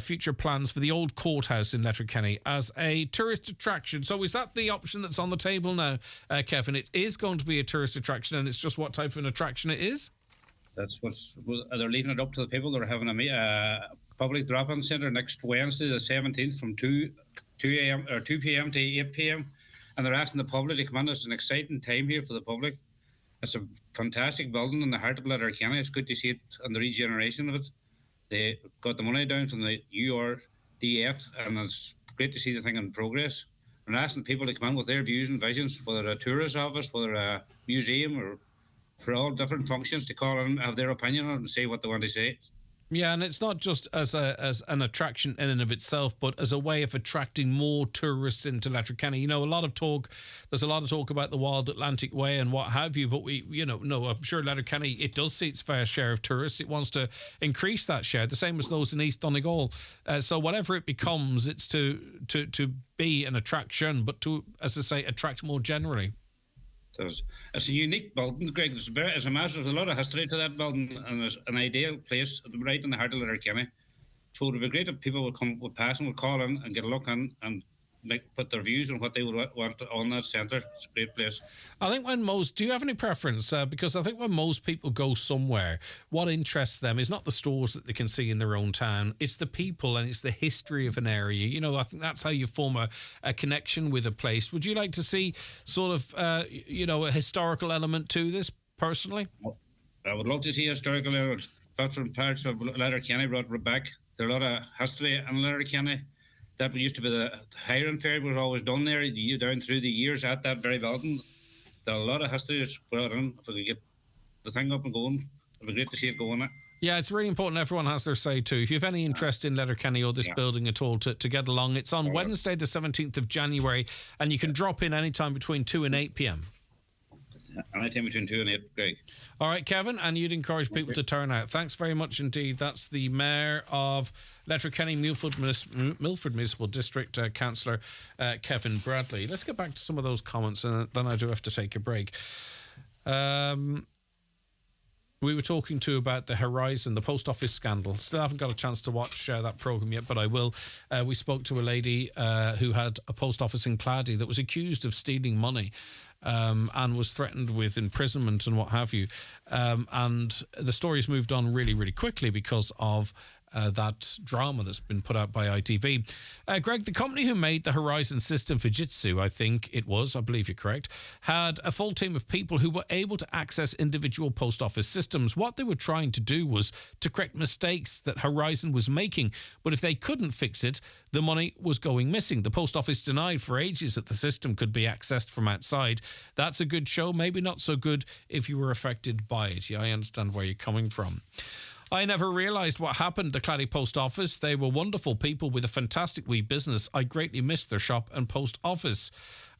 future plans for the old courthouse in Letterkenny as a tourist attraction. So is that the option that's on the table now, Kevin? It is going to be a tourist attraction, and it's just what type of an attraction it is? That's they're leaving it up to the people. They're having a public drop-in centre next Wednesday, the 17th, from 2 p.m. to 8 p.m. And they're asking the public to come in. It's an exciting time here for the public. It's a fantastic building in the heart of Letterkenny. It's good to see it and the regeneration of it. They got the money down from the URDF, and it's great to see the thing in progress. And asking people to come in with their views and visions, whether a tourist office, whether a museum, or for all different functions, to call in, have their opinion on it and say what they want to say. Yeah, and it's not just as an attraction in and of itself, but as a way of attracting more tourists into Letterkenny. You know, there's a lot of talk about the Wild Atlantic Way and what have you, but I'm sure Letterkenny, it does see its fair share of tourists. It wants to increase that share, the same as those in East Donegal. So whatever it becomes, it's to be an attraction, but to, as I say, attract more generally. It's a unique building, Greg. There's a lot of history to that building, and it's an ideal place right in the heart of Letterkenny. So it would be great if people would pass and would call in and get a look in and put their views on what they would want on that centre. It's a great place. I think do you have any preference? Because I think when most people go somewhere, what interests them is not the stores that they can see in their own town. It's the people and it's the history of an area. You know, I think that's how you form a connection with a place. Would you like to see sort of, a historical element to this personally? I would love to see historical elements. Different parts of Letterkenny brought back. There are a lot of history in Letterkenny. That used to be the Highland Fair was always done there down through the years at that very building. There are a lot of history that's brought in. If we could get the thing up and going, it'd be great to see it going. Yeah, it's really important everyone has their say too. If you have any interest in Letterkenny or this building at all to get along, it's on Wednesday the 17th of January and you can drop in anytime between 2 and 8 p.m. Anytime between 2 and 8, Greg. All right, Kevin, and you'd encourage people to turn out. Thanks very much indeed. That's the Mayor of Letterkenny, Milford Municipal District, Councillor Kevin Bradley. Let's get back to some of those comments, and then I do have to take a break. We were talking about the Horizon, the post office scandal. Still haven't got a chance to watch that programme yet, but I will. We spoke to a lady who had a post office in Claddy that was accused of stealing money. And was threatened with imprisonment and what have you. And the story's moved on really, really quickly because of that drama that's been put out by ITV. Greg, the company who made the Horizon system, Fujitsu, I believe you're correct, had a full team of people who were able to access individual post office systems. What they were trying to do was to correct mistakes that Horizon was making, but if they couldn't fix it, the money was going missing. The post office denied for ages that the system could be accessed from outside. That's a good show, maybe not so good if you were affected by it. Yeah, I understand where you're coming from. I never realised what happened to Claddy Post Office. They were wonderful people with a fantastic wee business. I greatly missed their shop and post office.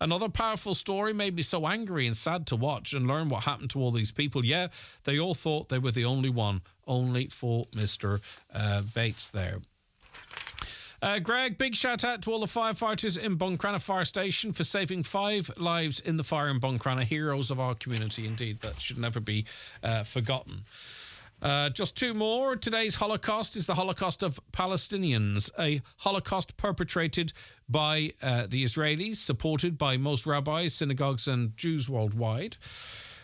Another powerful story made me so angry and sad to watch and learn what happened to all these people. Yeah, they all thought they were the only one, only for Mr. Bates there. Greg, big shout out to all the firefighters in Buncrana Fire Station for saving 5 lives in the fire in Buncrana. Heroes of our community, indeed. That should never be forgotten. Just 2 more. Today's Holocaust is the Holocaust of Palestinians, a Holocaust perpetrated by the Israelis, supported by most rabbis, synagogues and Jews worldwide.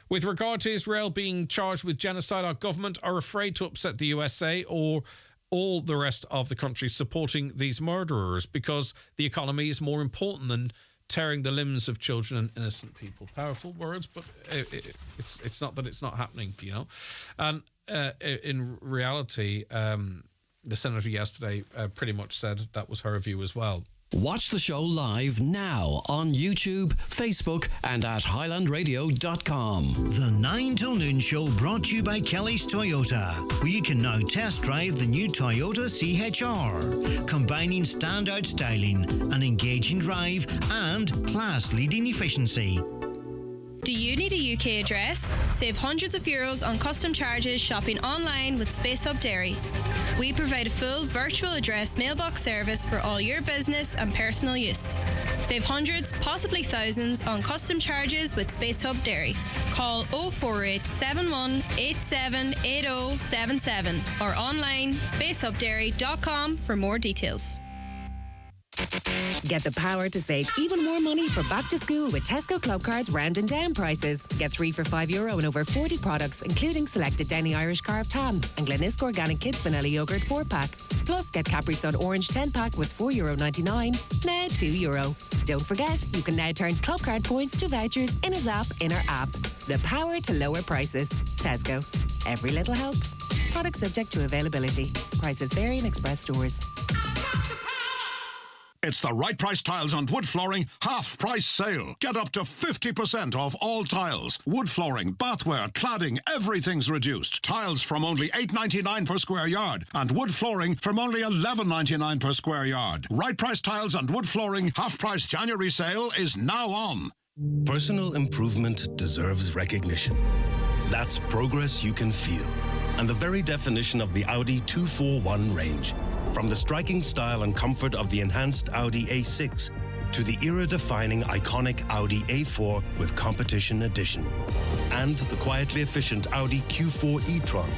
With regard to Israel being charged with genocide, our government are afraid to upset the USA or all the rest of the country supporting these murderers because the economy is more important than tearing the limbs of children and innocent people. Powerful words, but it's not that it's not happening, you know. And in reality, the senator yesterday pretty much said that was her view as well. Watch the show live now on YouTube, Facebook and at highlandradio.com. The 9 till noon show brought to you by Kelly's Toyota, where you can now test drive the new Toyota CHR, combining standout styling, an engaging drive and class-leading efficiency. Do you need a UK address? Save hundreds of euros on custom charges shopping online with Space Hub Dairy. We provide a full virtual address mailbox service for all your business and personal use. Save hundreds, possibly thousands on custom charges with Space Hub Dairy. Call 048 71 87 8077 or online spacehubdairy.com for more details. Get the power to save even more money for back to school with Tesco Club Cards round and down prices. Get 3 for €5 in over 40 products, including selected Denny Irish Carved Ham and Glenisco Organic Kids Vanilla Yogurt 4-pack. Plus, get Capri Sun Orange 10-pack was €4.99, now €2. Don't forget, you can now turn Club Card points to vouchers in a Zap in our app. The power to lower prices. Tesco. Every little helps. Products subject to availability. Prices vary in Express stores. It's the Right Price Tiles and Wood Flooring half-price sale. Get up to 50% off all tiles. Wood flooring, bathware, cladding, everything's reduced. Tiles from only $8.99 per square yard and wood flooring from only $11.99 per square yard. Right Price Tiles and Wood Flooring half-price January sale is now on. Personal improvement deserves recognition. That's progress you can feel. And the very definition of the Audi 241 range. From the striking style and comfort of the enhanced Audi A6 to the era-defining iconic Audi A4 with competition edition and the quietly efficient Audi Q4 e-tron.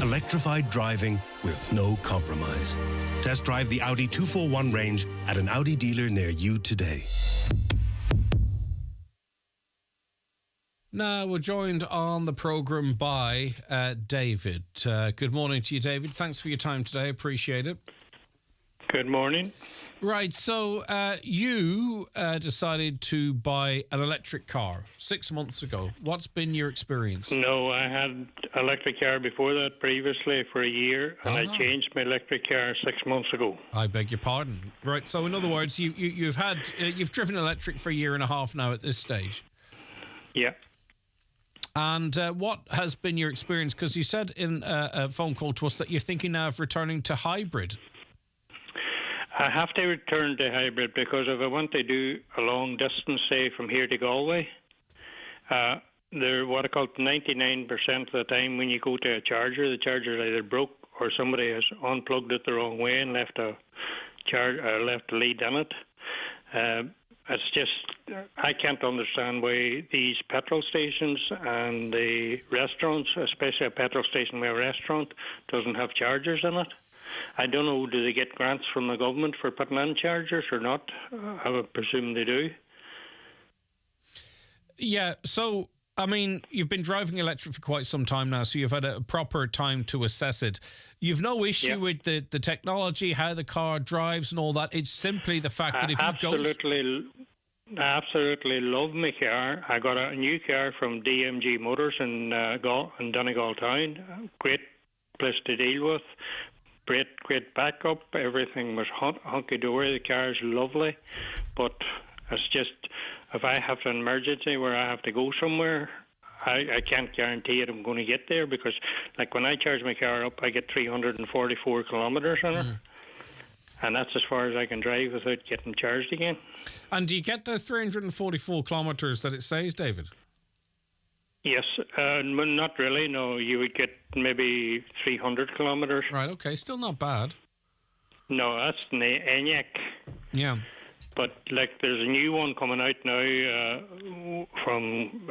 Electrified driving with no compromise. Test drive the Audi 241 range at an Audi dealer near you today. Now, we're joined on the programme by David. Good morning to you, David. Thanks for your time today. Appreciate it. Good morning. Right, so you decided to buy an electric car 6 months ago. What's been your experience? No, I had an electric car before that previously for a year, and I changed my electric car 6 months ago. I beg your pardon. Right, so in other words, you've driven electric for a year and a half now at this stage. Yeah. And what has been your experience? Because you said in a phone call to us that you're thinking now of returning to hybrid. I have to return to hybrid because if I want to do a long distance, say from here to Galway, they're what I call 99% of the time when you go to a charger, the charger either broke or somebody has unplugged it the wrong way and left a lead in it. It's just, I can't understand why these petrol stations and the restaurants, especially a petrol station with a restaurant, doesn't have chargers in it. I don't know, do they get grants from the government for putting in chargers or not? I would presume they do. Yeah, so, I mean, you've been driving electric for quite some time now, so you've had a proper time to assess it. You've no issue with the technology, how the car drives and all that. It's simply the fact that if I absolutely love my car. I got a new car from DMG Motors in Donegal Town. Great place to deal with. Great backup. Everything was hunky-dory. The car is lovely. But it's just, if I have an emergency where I have to go somewhere, I can't guarantee it I'm going to get there because, like, when I charge my car up, I get 344 kilometres on it. And that's as far as I can drive without getting charged again. And do you get the 344 kilometres that it says, David? Yes, not really. No, you would get maybe 300 kilometres. Right, okay, still not bad. No, that's ENIAC. Yeah. But, like, there's a new one coming out now from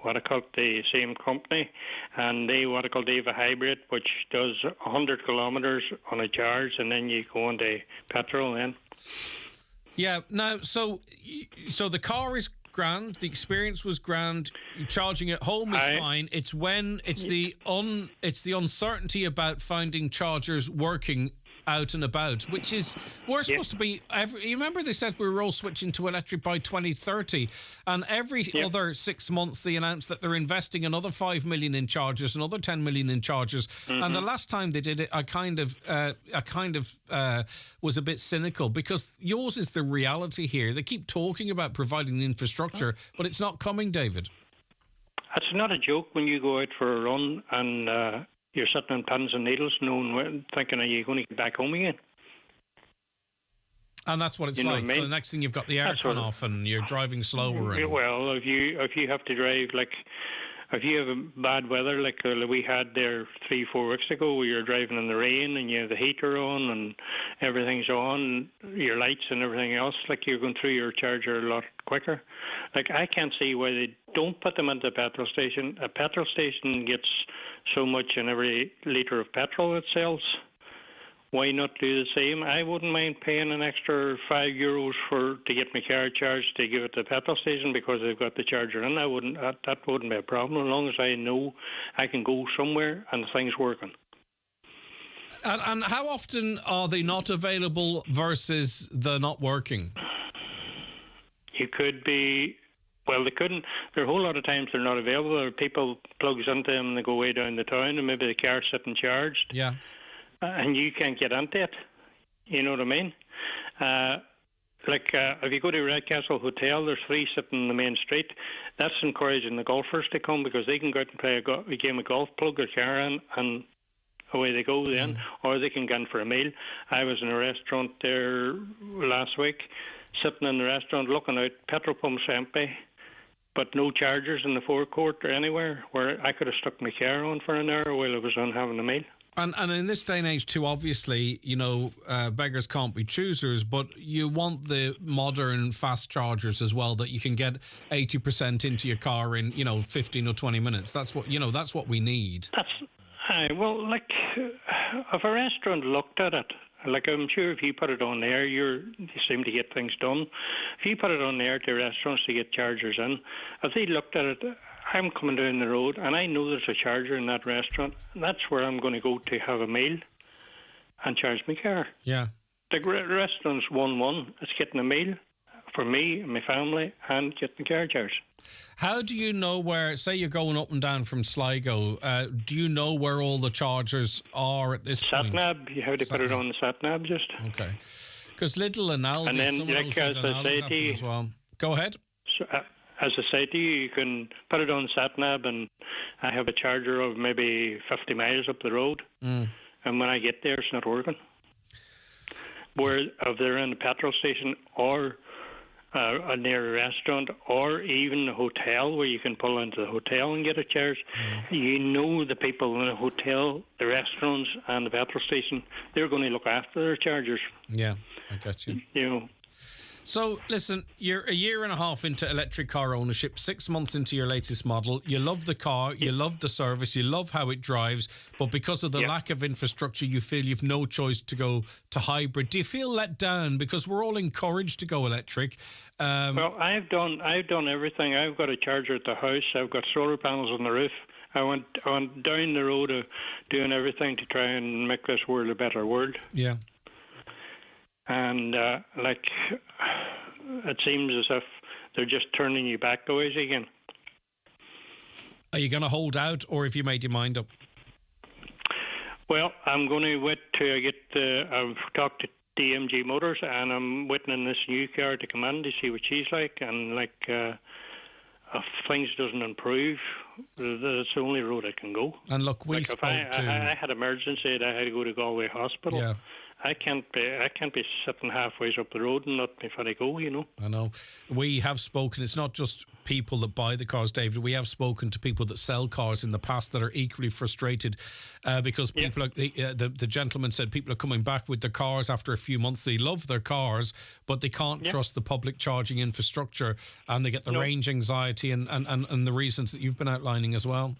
what I call the same company, and they have a hybrid which does 100 kilometres on a charge, and then you go on to petrol then. Yeah, now, so the car is grand, the experience was grand, charging at home is fine. It's when it's the uncertainty about finding chargers working out and about, which is we're supposed to be you remember they said we were all switching to electric by 2030, and every other 6 months they announced that they're investing another 5 million in chargers, another 10 million in chargers. And the last time they did it, I kind of was a bit cynical because yours is the reality here. They keep talking about providing the infrastructure, but it's not coming, David. It's not a joke when you go out for a run and you're sitting on pins and needles, thinking, are you going to get back home again? And that's what it's like. So the next thing, you've got the aircon off and you're driving slower. Well, if you have to drive, like, if you have bad weather, like we had there 3-4 weeks ago, where you're driving in the rain and you have the heater on and everything's on, your lights and everything else, like, you're going through your charger a lot quicker. Like, I can't see why they don't put them into a petrol station. A petrol station gets so much in every litre of petrol it sells. Why not do the same? I wouldn't mind paying an extra €5 to get my car charged to give it to the petrol station because they've got the charger in. That wouldn't be a problem, as long as I know I can go somewhere and the thing's working. And how often are they not available versus the not working? You could be... Well, they couldn't. There are a whole lot of times they're not available. There are people plugs into them and they go way down the town and maybe the car's sitting charged. Yeah. And you can't get into it. You know what I mean? If you go to Redcastle Hotel, there's 3 sitting in the main street. That's encouraging the golfers to come because they can go out and play a game of golf, plug their car in, and away they go then. Or they can go in for a meal. I was in a restaurant there last week, sitting in the restaurant looking out, petrol pumps empty, but no chargers in the forecourt or anywhere, where I could have stuck my car on for an hour while I was on having a meal. And in this day and age too, obviously, beggars can't be choosers, but you want the modern fast chargers as well, that you can get 80% into your car in 15 or 20 minutes. That's what we need. Well, like, if a restaurant looked at it, like I'm sure if you put it on there, you seem to get things done. If you put it on there to restaurants to get chargers in, if they looked at it, I'm coming down the road and I know there's a charger in that restaurant, that's where I'm going to go to have a meal and charge my car. Yeah. The restaurant's 1-1. It's getting a meal for me and my family and getting the car charged. How do you know where, say you're going up and down from Sligo, do you know where all the chargers are at this point? Sat-nav, you have to put it on the sat-nav just. Okay. Because Lidl and Aldi, and then, some of like, those as Lidl and I Aldi say have to them you, as well. Go ahead. So, as I say to you, you can put it on sat-nav and I have a charger of maybe 50 miles up the road. Mm. And when I get there, it's not working. Where if they're in a petrol station or near a restaurant or even a hotel where you can pull into the hotel and get a charge, you know the people in the hotel, the restaurants and the petrol station, they're going to look after their chargers. Yeah, I got you. You know. So, listen, you're a year and a half into electric car ownership, 6 months into your latest model. You love the car, you love the service, you love how it drives, but because of the lack of infrastructure, you feel you've no choice to go to hybrid. Do you feel let down? Because we're all encouraged to go electric. Well, I've done everything. I've got a charger at the house. I've got solar panels on the roof. I went down the road of doing everything to try and make this world a better world. Yeah. And, it seems as if they're just turning you back the ways again. Are you going to hold out, or have you made your mind up? Well, I'm going to wait till I get... I've talked to DMG Motors, and I'm waiting on this new car to come in to see what she's like. And, if things doesn't improve, that's the only road I can go. And look, we spoke to... I had emergency and I had to go to Galway Hospital. Yeah. I can't be sitting halfway up the road and not if I go, you know. I know. We have spoken, it's not just people that buy the cars, David. We have spoken to people that sell cars in the past that are equally frustrated because people are, the gentleman said people are coming back with their cars after a few months. They love their cars, but they can't trust the public charging infrastructure, and they get the range anxiety and the reasons that you've been outlining as well.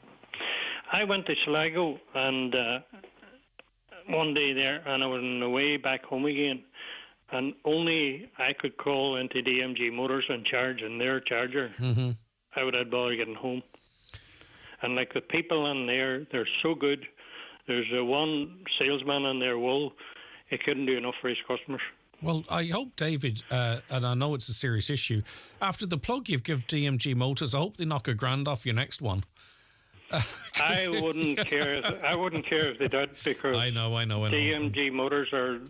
I went to Sligo and... one day there, and I was on the way back home again, and only I could call into DMG Motors and charge in their charger. Mm-hmm. I would have bother getting home. And the people in there, they're so good. There's one salesman in there, he couldn't do enough for his customers. Well, I hope, David, and I know it's a serious issue, after the plug you've given DMG Motors, I hope they knock $1,000 off your next one. I wouldn't care. I wouldn't care if they did, because I know. DMG Motors are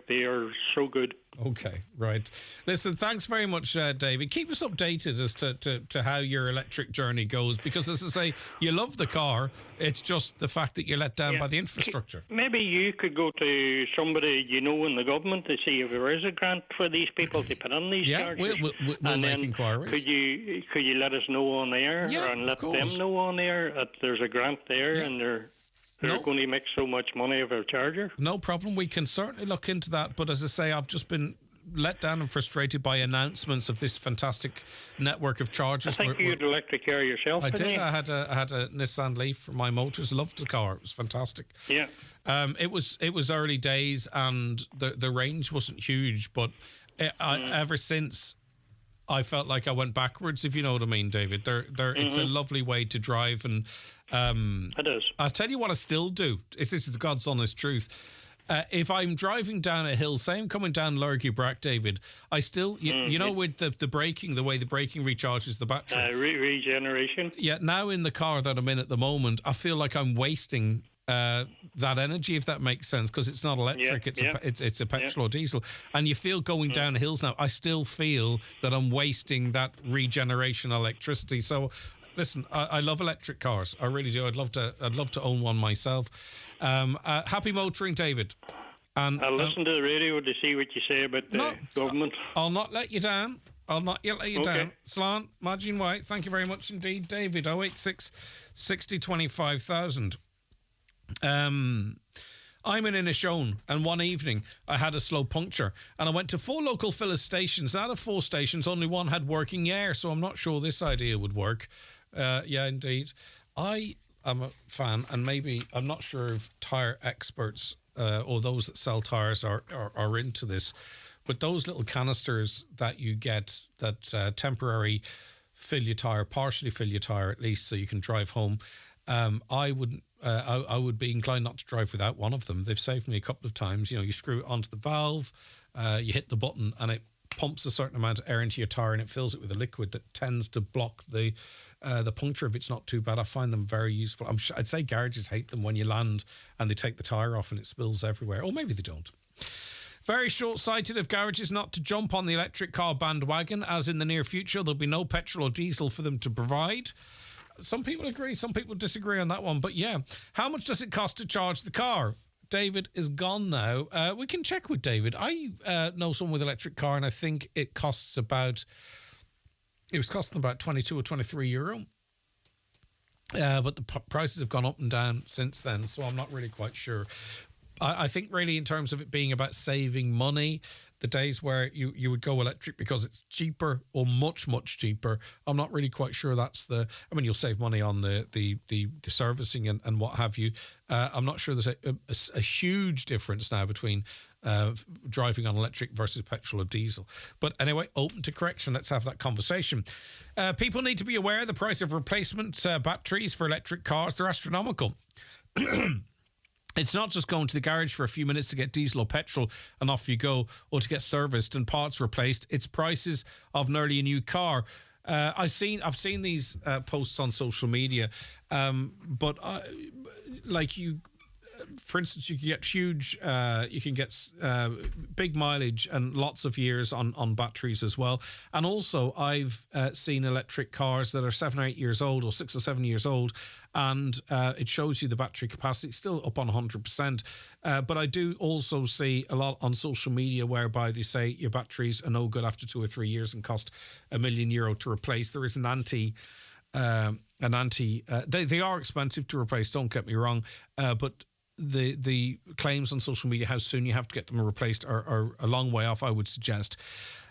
they are so good. Okay, right. Listen, thanks very much, David. Keep us updated as to how your electric journey goes, because, as I say, you love the car. It's just the fact that you're let down by the infrastructure. Maybe you could go to somebody you know in the government to see if there is a grant for these people to put in these charges. We'll make inquiries. Could you let us know on air, and let them know on air that there's a grant there and they're going to make so much money of our charger? No problem. We can certainly look into that. But as I say, I've just been let down and frustrated by announcements of this fantastic network of chargers. I think you had an electric car yourself. I did. I had a Nissan Leaf for my motors. Loved the car. It was fantastic. Yeah. It was early days and the range wasn't huge, but ever since, I felt like I went backwards, if you know what I mean, David. It's a lovely way to drive, and it is. I'll tell you what I still do. This is the God's honest truth. If I'm driving down a hill, say I'm coming down Lurgy Brack, David, I still, you know, with the braking, the way the braking recharges the battery. Regeneration. Yeah, now in the car that I'm in at the moment, I feel like I'm wasting that energy, if that makes sense, because it's not electric, it's a petrol or diesel, and you feel going down hills now, I still feel that I'm wasting that regeneration electricity. So listen, I love electric cars, I really do. I'd love to own one myself. Happy motoring, David. And I'll listen to the radio to see what you say about the government. I'll not let you down. I'll not let you down. Slán, Magin White, thank you very much indeed, David. 086 60 25,000. I'm in Inishowen, and one evening I had a slow puncture, and I went to 4 local filler stations. Out of 4 stations, only one had working air, so I'm not sure this idea would work. Yeah, indeed. I I'm a fan, and maybe I'm not sure if tyre experts or those that sell tyres are into this, but those little canisters that you get that temporary fill your tyre, partially fill your tyre at least, so you can drive home. I would be inclined not to drive without one of them. They've saved me a couple of times. You screw it onto the valve, you hit the button, and it pumps a certain amount of air into your tyre, and it fills it with a liquid that tends to block the puncture if it's not too bad. I find them very useful. I'd say garages hate them when you land and they take the tyre off and it spills everywhere. Or maybe they don't. Very short-sighted of garages not to jump on the electric car bandwagon, as in the near future there'll be no petrol or diesel for them to provide. Some people agree, some people disagree on that one. But yeah, how much does it cost to charge the car? David is gone now. We can check with David. I know someone with an electric car, and I think it was costing about 22 or 23 euro. But the prices have gone up and down since then, so I'm not really quite sure. I think really in terms of it being about saving money, the days where you would go electric because it's cheaper or much, much cheaper, I'm not really quite sure that's you'll save money on the servicing and what have you. I'm not sure there's a huge difference now between driving on electric versus petrol or diesel. But anyway, open to correction. Let's have that conversation. People need to be aware of the price of replacement batteries for electric cars. They're astronomical. It's not just going to the garage for a few minutes to get diesel or petrol and off you go, or to get serviced and parts replaced. It's prices of nearly a new car. I've seen these posts on social media, but for instance, you can get big mileage and lots of years on batteries as well. And also, I've seen electric cars that are 7 or 8 years old, or 6 or 7 years old, and it shows you the battery capacity. It's still up on 100%. But I do also see a lot on social media whereby they say your batteries are no good after 2 or 3 years and cost €1 million to replace. There is they are expensive to replace, don't get me wrong, but the claims on social media how soon you have to get them replaced are a long way off, I would suggest.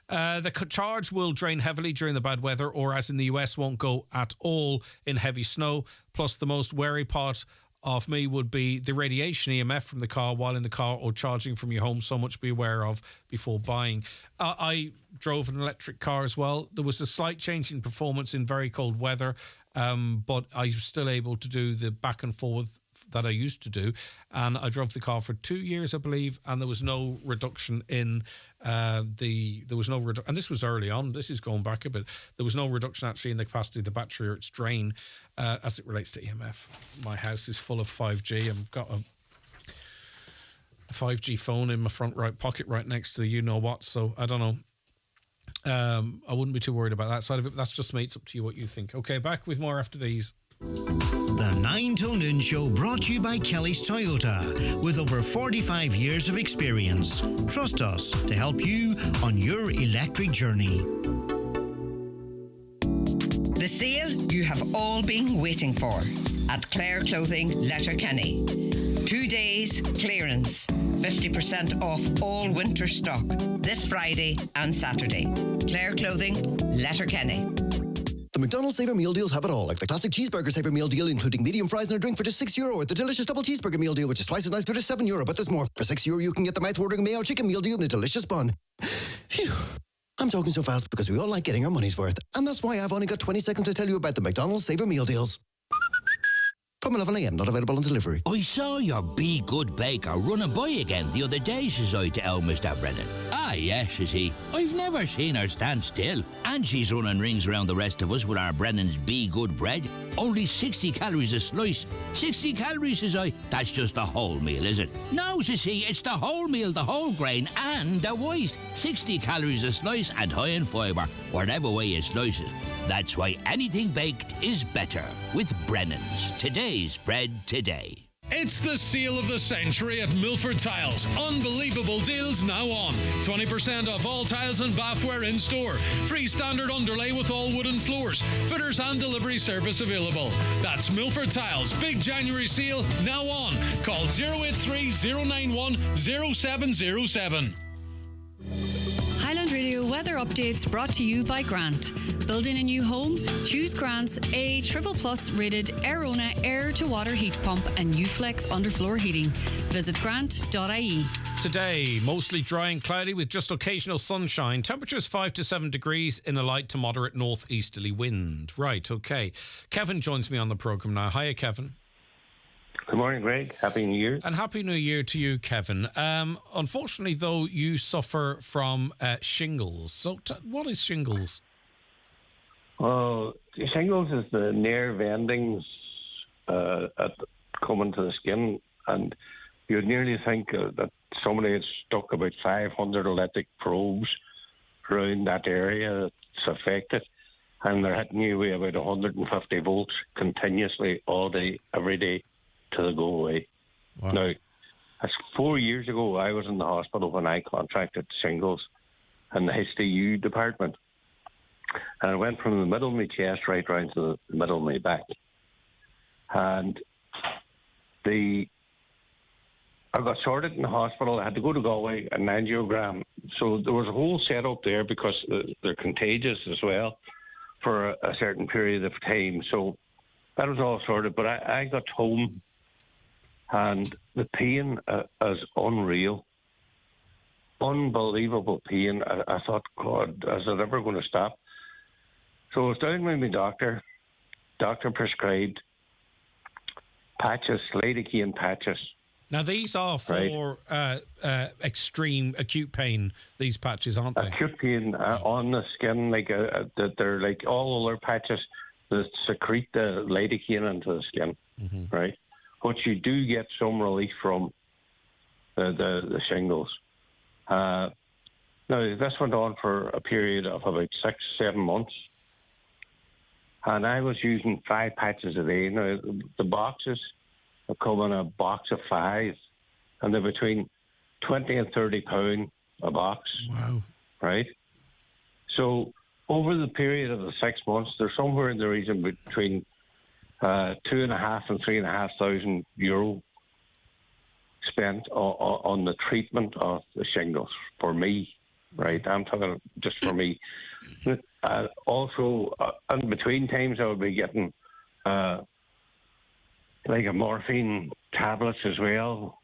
The charge will drain heavily during the bad weather, or as in the US, won't go at all in heavy snow. Plus, the most wary part of me would be the radiation EMF from the car while in the car or charging from your home. So much to be aware of before buying. I drove an electric car as well. There was a slight change in performance in very cold weather, but I was still able to do the back and forth that I used to do, and I drove the car for 2 years, I believe, and there was no reduction in and this was early on, this is going back a bit, there was no reduction actually in the capacity of the battery or its drain as it relates to EMF. My house is full of 5G. I've got a 5G phone in my front right pocket right next to the you-know-what, so I don't know. I wouldn't be too worried about that side of it, but that's just me. It's up to you what you think. Okay, back with more after these. The 9 till Noon Show, brought to you by Kelly's Toyota. With over 45 years of experience, trust us to help you on your electric journey. The sale you have all been waiting for at Clare Clothing, Letterkenny. 2 days clearance, 50% off all winter stock this Friday and Saturday. Clare Clothing, Letterkenny. The McDonald's Saver Meal Deals have it all, like the classic cheeseburger Saver Meal Deal, including medium fries and a drink for just €6, or the delicious double cheeseburger meal deal, which is twice as nice for just €7. But there's more. For €6, you can get the mouth-watering mayo chicken meal deal and a delicious bun. Phew. I'm talking so fast because we all like getting our money's worth. And that's why I've only got 20 seconds to tell you about the McDonald's Saver Meal Deals. From 11 a.m, not available on delivery. I saw your Be Good baker running by again the other day, says I to Mr. Brennan. Ah, yes, says he. I've never seen her stand still. And she's running rings around the rest of us with our Brennan's Be Good bread. Only 60 calories a slice. 60 calories, says I. That's just the whole meal, is it? No, says he, it's the whole meal, the whole grain and the white. 60 calories a slice and high in fibre, whatever way you slice it. That's why anything baked is better with Brennan's. Today's bread today. It's the sale of the century at Milford Tiles. Unbelievable deals now on. 20% off all tiles and bathware in store. Free standard underlay with all wooden floors. Fitters and delivery service available. That's Milford Tiles. Big January sale now on. Call 083 091 0707. Highland Radio weather updates brought to you by Grant. Building a new home? Choose Grant's A Triple+ rated Airona air-to-water heat pump and Uflex underfloor heating. Visit grant.ie. Today, mostly dry and cloudy with just occasional sunshine. Temperatures 5 to 7 degrees in a light to moderate northeasterly wind. Right, okay. Kevin joins me on the programme now. Hiya, Kevin. Good morning, Greg. Happy New Year. And Happy New Year to you, Kevin. Unfortunately, though, you suffer from shingles. So what is shingles? Well, shingles is the nerve endings coming to the skin, and you'd nearly think that somebody had stuck about 500 electric probes around that area that's affected, and they're hitting you with about 150 volts continuously all day, every day, till they go away. Wow. Now, that's 4 years ago. I was in the hospital when I contracted shingles in the HDU department, and it went from the middle of my chest right round to the middle of my back. And I got sorted in the hospital. I had to go to Galway, an angiogram. So there was a whole setup there because they're contagious as well for a certain period of time. So that was all sorted. But I got home, and the pain is unreal. Unbelievable pain. I thought, God, is it ever going to stop? So I was down with my doctor. Doctor prescribed patches, lidocaine patches. Now, these are for extreme acute pain, these patches, aren't they? Acute pain on the skin, they're like all other patches that secrete the lidocaine into the skin, right? But you do get some relief from the shingles. Now, this went on for a period of about 6-7 months. And I was using 5 patches a day. Now, the boxes come in a box of 5, and they're between 20 and 30 pound a box. Wow. Right? So over the period of the 6 months, they're somewhere in the region between €2,500 and €3,500 spent on the treatment of the shingles for me. Right? I'm talking just for me. Also, in between times, I would be getting like a morphine tablets as well,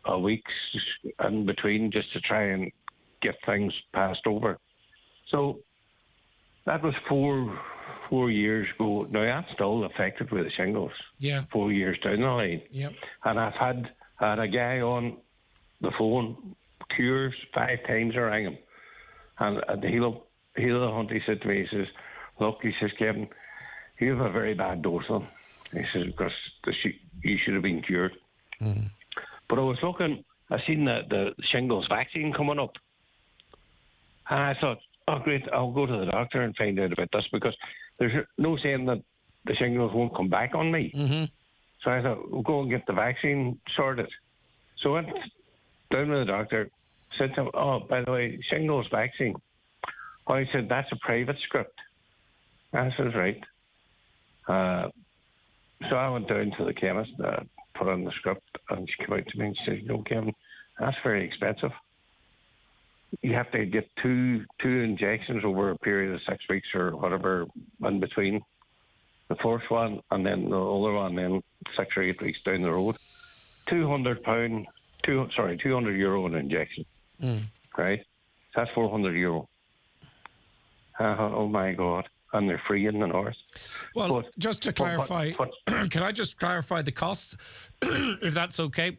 a week's in between, just to try and get things passed over. So that was four years ago. Now I'm still affected with the shingles. Yeah. 4 years down the line. Yep. And I've had a guy on the phone, Cures, 5 times I rang him, and he'll hunt. He said to me, he says, "Look," he says, "Kevin, you have a very bad dose on." He says, "Because you should have been cured." But I was looking, I seen the shingles vaccine coming up, and I thought, oh great, I'll go to the doctor and find out about this, because there's no saying that the shingles won't come back on me. So I thought, we'll go and get the vaccine sorted. So I went down to the doctor, said to him, "Oh, by the way, shingles vaccine." Oh, he said, "That's a private script." I said, "Right." So I went down to the chemist, put on the script, and she came out to me and she said, "No, Kevin, that's very expensive. You have to get two injections over a period of 6 weeks or whatever in between. The first one and then the other one, then 6 or 8 weeks down the road. €200 an injection, right? That's €400. I thought, oh my God. And they're free in the north. Well, just to clarify, can I just clarify the costs, if that's okay?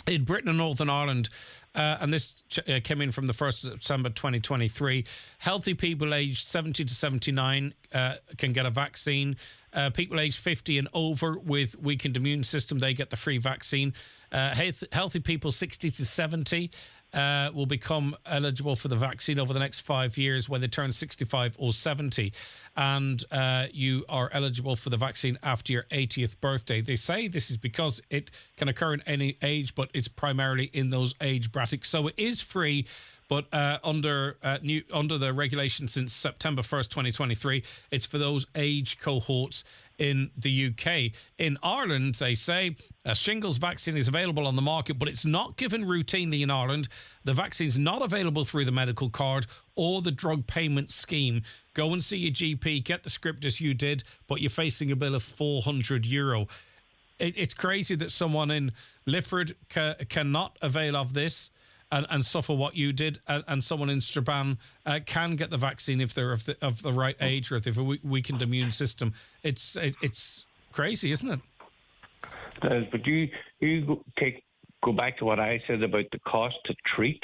In Britain and Northern Ireland, and this came in from the 1st of September 2023, healthy people aged 70 to 79 can get a vaccine. People aged 50 and over with weakened immune system, they get the free vaccine. Healthy people 60 to 70 will become eligible for the vaccine over the next 5 years when they turn 65 or 70. And you are eligible for the vaccine after your 80th birthday. They say this is because it can occur in any age, but it's primarily in those age brackets. So it is free, but under the regulation since September 1st, 2023, it's for those age cohorts in the UK. In Ireland, they say a shingles vaccine is available on the market, but it's not given routinely in Ireland. The vaccine's not available through the medical card or the drug payment scheme. Go and see your GP, get the script as you did, but you're facing a bill of €400. It's crazy that someone in Lifford cannot avail of this and suffer what you did, and someone in Strabane can get the vaccine if they're of the right age or if they have a weakened immune system. It's crazy, isn't it? But you go back to what I said about the cost to treat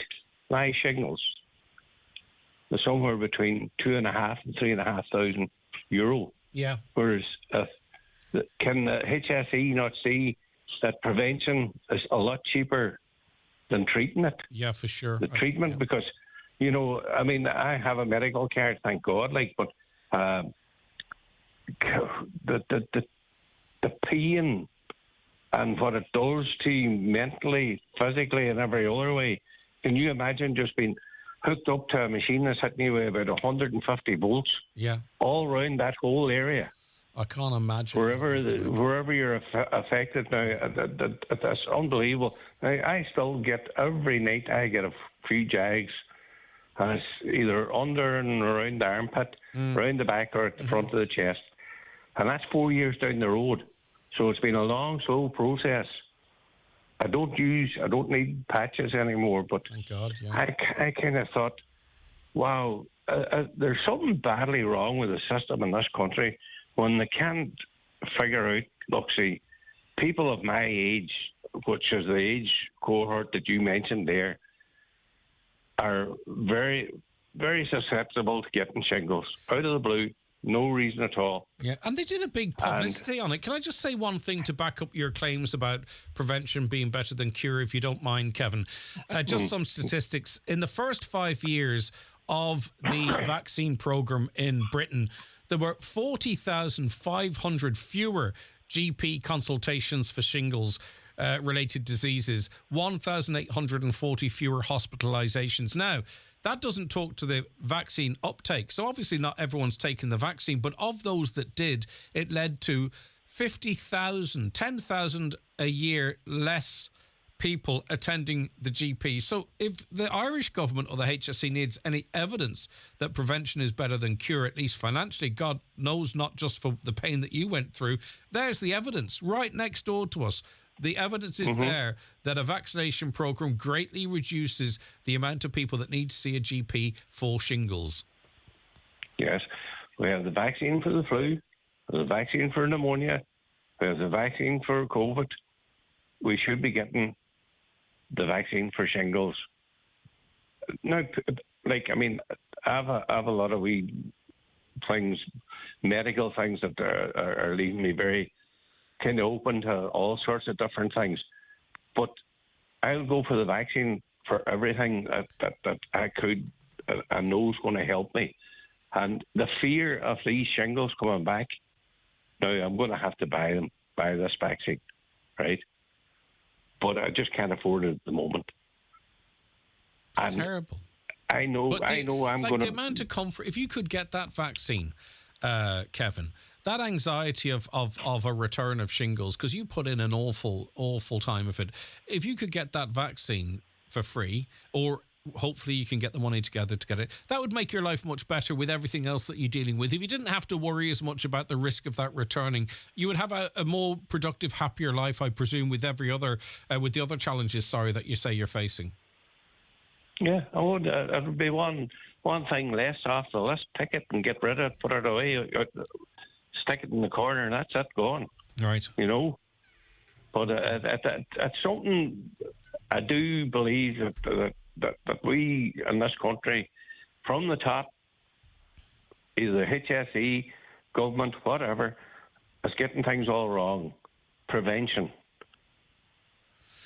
live shingles. They're somewhere between €2,500 and €3,500. Yeah. Whereas can the HSE not see that prevention is a lot cheaper than treating it? Yeah, for sure. The treatment, because, I mean, I have a medical card, thank God, but the pain and what it does to you mentally, physically, and every other way. Can you imagine just being hooked up to a machine that's hitting you with about 150 volts? Yeah. All around that whole area. I can't imagine. Wherever you're affected now, that's unbelievable. I still get, every night I get a few jags, and it's either under and around the armpit, around the back, or at the front of the chest. And that's 4 years down the road. So it's been a long, slow process. I don't need patches anymore, but thank God, yeah. I kind of thought, wow, there's something badly wrong with the system in this country when they can't figure out, look, see, people of my age, which is the age cohort that you mentioned there, are very, very susceptible to getting shingles out of the blue. No reason at all. Yeah, and they did a big publicity on it. Can I just say one thing to back up your claims about prevention being better than cure, if you don't mind, Kevin? Just some statistics. In the first 5 years of the vaccine programme in Britain, there were 40,500 fewer GP consultations for shingles related diseases, 1,840 fewer hospitalisations. Now, that doesn't talk to the vaccine uptake. So obviously not everyone's taken the vaccine, but of those that did, it led to 50,000, 10,000 a year less people attending the GP. So if the Irish government or the HSE needs any evidence that prevention is better than cure, at least financially, God knows, not just for the pain that you went through, there's the evidence right next door to us. The evidence is there that a vaccination programme greatly reduces the amount of people that need to see a GP for shingles. Yes. We have the vaccine for the flu, the vaccine for pneumonia, we have the vaccine for COVID. We should be getting the vaccine for shingles. Now, I have a lot of wee things, medical things that are leaving me very kind of open to all sorts of different things. But I'll go for the vaccine for everything that I could and know is going to help me. And the fear of these shingles coming back, now I'm going to have to buy this vaccine, right? But I just can't afford it at the moment. It's terrible. I know I'm going to... The amount of comfort, if you could get that vaccine, Kevin, that anxiety of a return of shingles, because you put in an awful time of it. If you could get that vaccine for free, or hopefully you can get the money together to get it, that would make your life much better with everything else that you're dealing with. If you didn't have to worry as much about the risk of that returning, you would have a more productive, happier life, I presume, with every other with the other challenges, that you say you're facing. Yeah, I would. It would be one thing less off the list. Pick it and get rid of it, put it away, stick it in the corner, and that's it, gone. Right. But it's something I do believe that we in this country, from the top, either HSE, government, whatever, is getting things all wrong. Prevention.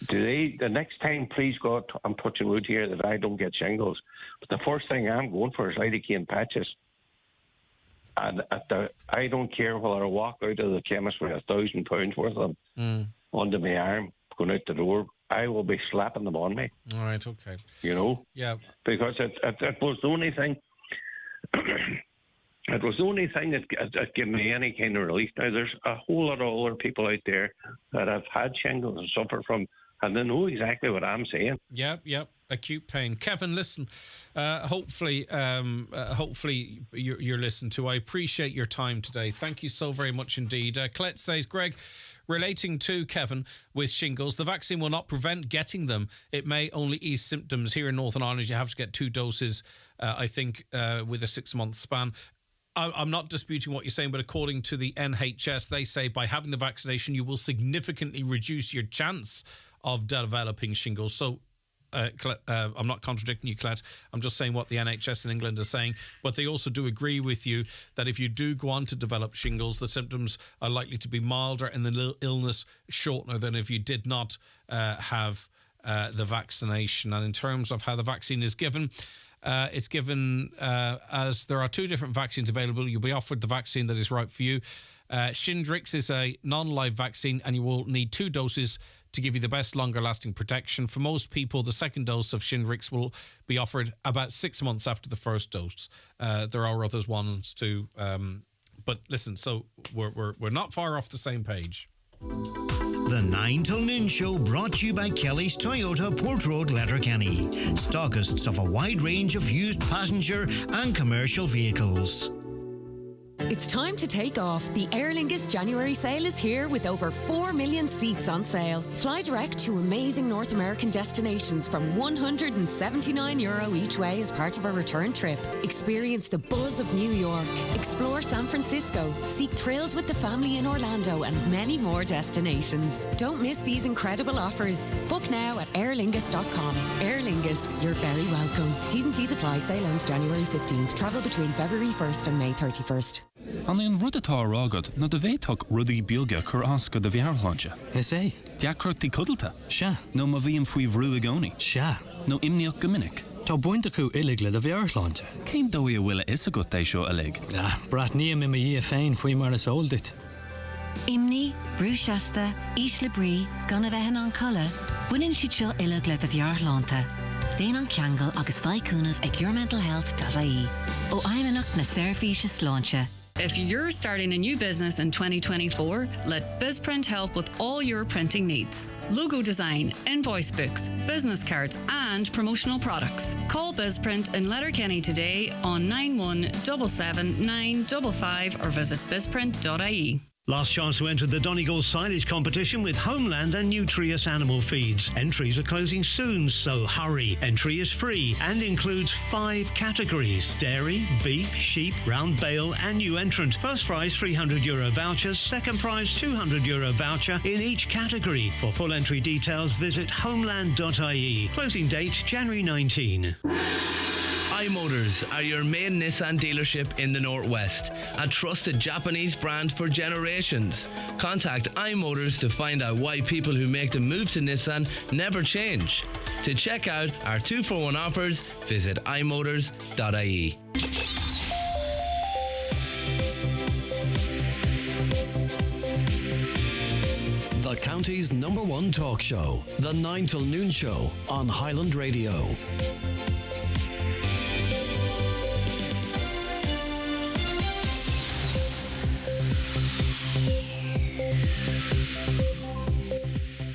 The next time, please God, I'm touching wood here that I don't get shingles, but the first thing I'm going for is lidocaine patches. And I don't care whether I walk out of the chemist with £1,000 worth of them under my arm going out the door. I will be slapping them on me. All right, okay. Yeah. Because it was the only thing. It was the only thing that gave me any kind of relief. Now, there's a whole lot of other people out there that have had shingles and suffer from, and they know exactly what I'm saying. Yep. Acute pain. Kevin, listen, hopefully you're listened to. I appreciate your time today. Thank you so very much indeed. Colette says, Greg, relating to Kevin with shingles, the vaccine will not prevent getting them. It may only ease symptoms. Here in Northern Ireland, you have to get 2 doses, I think, with a 6-month span. I'm not disputing what you're saying, but according to the NHS, they say by having the vaccination, you will significantly reduce your chance of developing shingles. So, I'm not contradicting you, Colette. I'm just saying what the NHS in England are saying. But they also do agree with you that if you do go on to develop shingles, the symptoms are likely to be milder and the illness shorter than if you did not have the vaccination. And in terms of how the vaccine is given, it's given as there are 2 different vaccines available. You'll be offered the vaccine that is right for you. Shingrix is a non-live vaccine, and you will need 2 doses to give you the best longer-lasting protection. For most people, the second dose of Shingrix will be offered about 6 months after the first dose. There are others ones too, but listen. So we're not far off the same page. The 9 till noon show brought to you by Kelly's Toyota Port Road, Letterkenny. Stockists of a wide range of used passenger and commercial vehicles. It's time to take off. The Aer Lingus January sale is here with over 4 million seats on sale. Fly direct to amazing North American destinations from €179 each way as part of a return trip. Experience the buzz of New York. Explore San Francisco. Seek thrills with the family in Orlando and many more destinations. Don't miss these incredible offers. Book now at aerlingus.com. Aer Lingus, you're very welcome. T's and C's apply. Sale ends January 15th. Travel between February 1st and May 31st. An éon rud atá rágad na do bhéadfadh rudaí beaga chur asca do bhearláinte. Is é? Deacrachtaí codalta. Se. No má bhíon faoi bhrú a gcónaí. Se. No imníoch go minic. Tá buinte acu ilig le do bhearláinte. Céim dóí a bhfuil is a go é seo ilig? Brat níam im a dhé féin faoi mar is óldit. Imní, brúseasta, ís le brí, gan a bheithan an colour, buineann siad seo ilig le do bhearláinte. Déan an ceangal agus bhaicúnamh ag yourmentalhealth.ie. Ó aimeanach na service sláinte. If you're starting a new business in 2024, let BizPrint help with all your printing needs. Logo design, invoice books, business cards and promotional products. Call BizPrint in Letterkenny today on 9177 955 or visit bizprint.ie. Last chance to enter the Donegal signage competition with Homeland and Nutrius Animal Feeds. Entries are closing soon, so hurry. Entry is free and includes 5 categories: dairy, beef, sheep, round bale and new entrant. First prize €300 vouchers, second prize €200 voucher in each category. For full entry details, visit homeland.ie. Closing date January 19. iMotors are your main Nissan dealership in the Northwest, a trusted Japanese brand for generations. Contact iMotors to find out why people who make the move to Nissan never change. To check out our 2-for-1 offers, visit imotors.ie. The county's #1 talk show, The 9 till noon show on Highland Radio.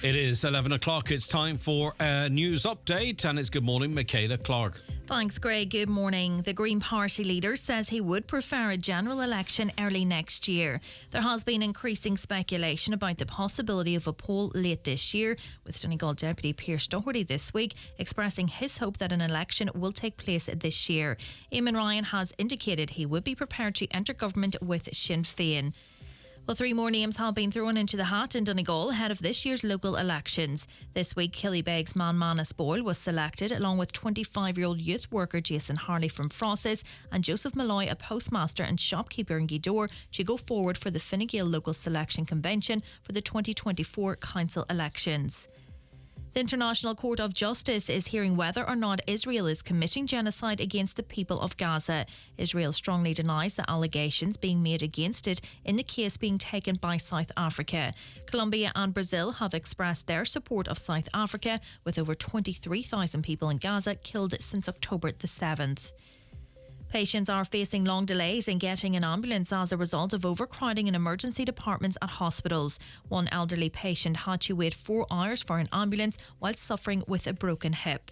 It is 11 o'clock. It's time for a news update, and it's good morning, Michaela Clark. Thanks, Greg. Good morning. The Green Party leader says he would prefer a general election early next year. There has been increasing speculation about the possibility of a poll late this year, with Donegal Deputy Pearse Doherty this week expressing his hope that an election will take place this year. Eamon Ryan has indicated he would be prepared to enter government with Sinn Féin. Well, 3 more names have been thrown into the hat in Donegal ahead of this year's local elections. This week, Killybegs man Manus Boyle was selected, along with 25-year-old youth worker Jason Harley from Frosses and Joseph Malloy, a postmaster and shopkeeper in Gweedore, to go forward for the Fine Gael local selection convention for the 2024 council elections. The International Court of Justice is hearing whether or not Israel is committing genocide against the people of Gaza. Israel strongly denies the allegations being made against it in the case being taken by South Africa. Colombia and Brazil have expressed their support of South Africa, with over 23,000 people in Gaza killed since October the 7th. Patients are facing long delays in getting an ambulance as a result of overcrowding in emergency departments at hospitals. One elderly patient had to wait 4 hours for an ambulance while suffering with a broken hip.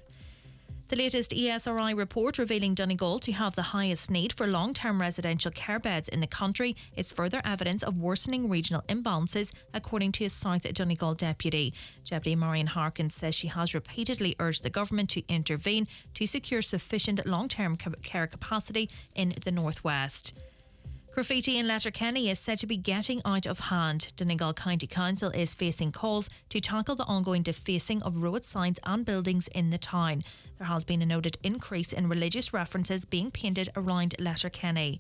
The latest ESRI report revealing Donegal to have the highest need for long-term residential care beds in the country is further evidence of worsening regional imbalances, according to a South Donegal deputy. Deputy Marion Harkins says she has repeatedly urged the government to intervene to secure sufficient long-term care capacity in the northwest. Graffiti in Letterkenny is said to be getting out of hand. Donegal County Council is facing calls to tackle the ongoing defacing of road signs and buildings in the town. There has been a noted increase in religious references being painted around Letterkenny.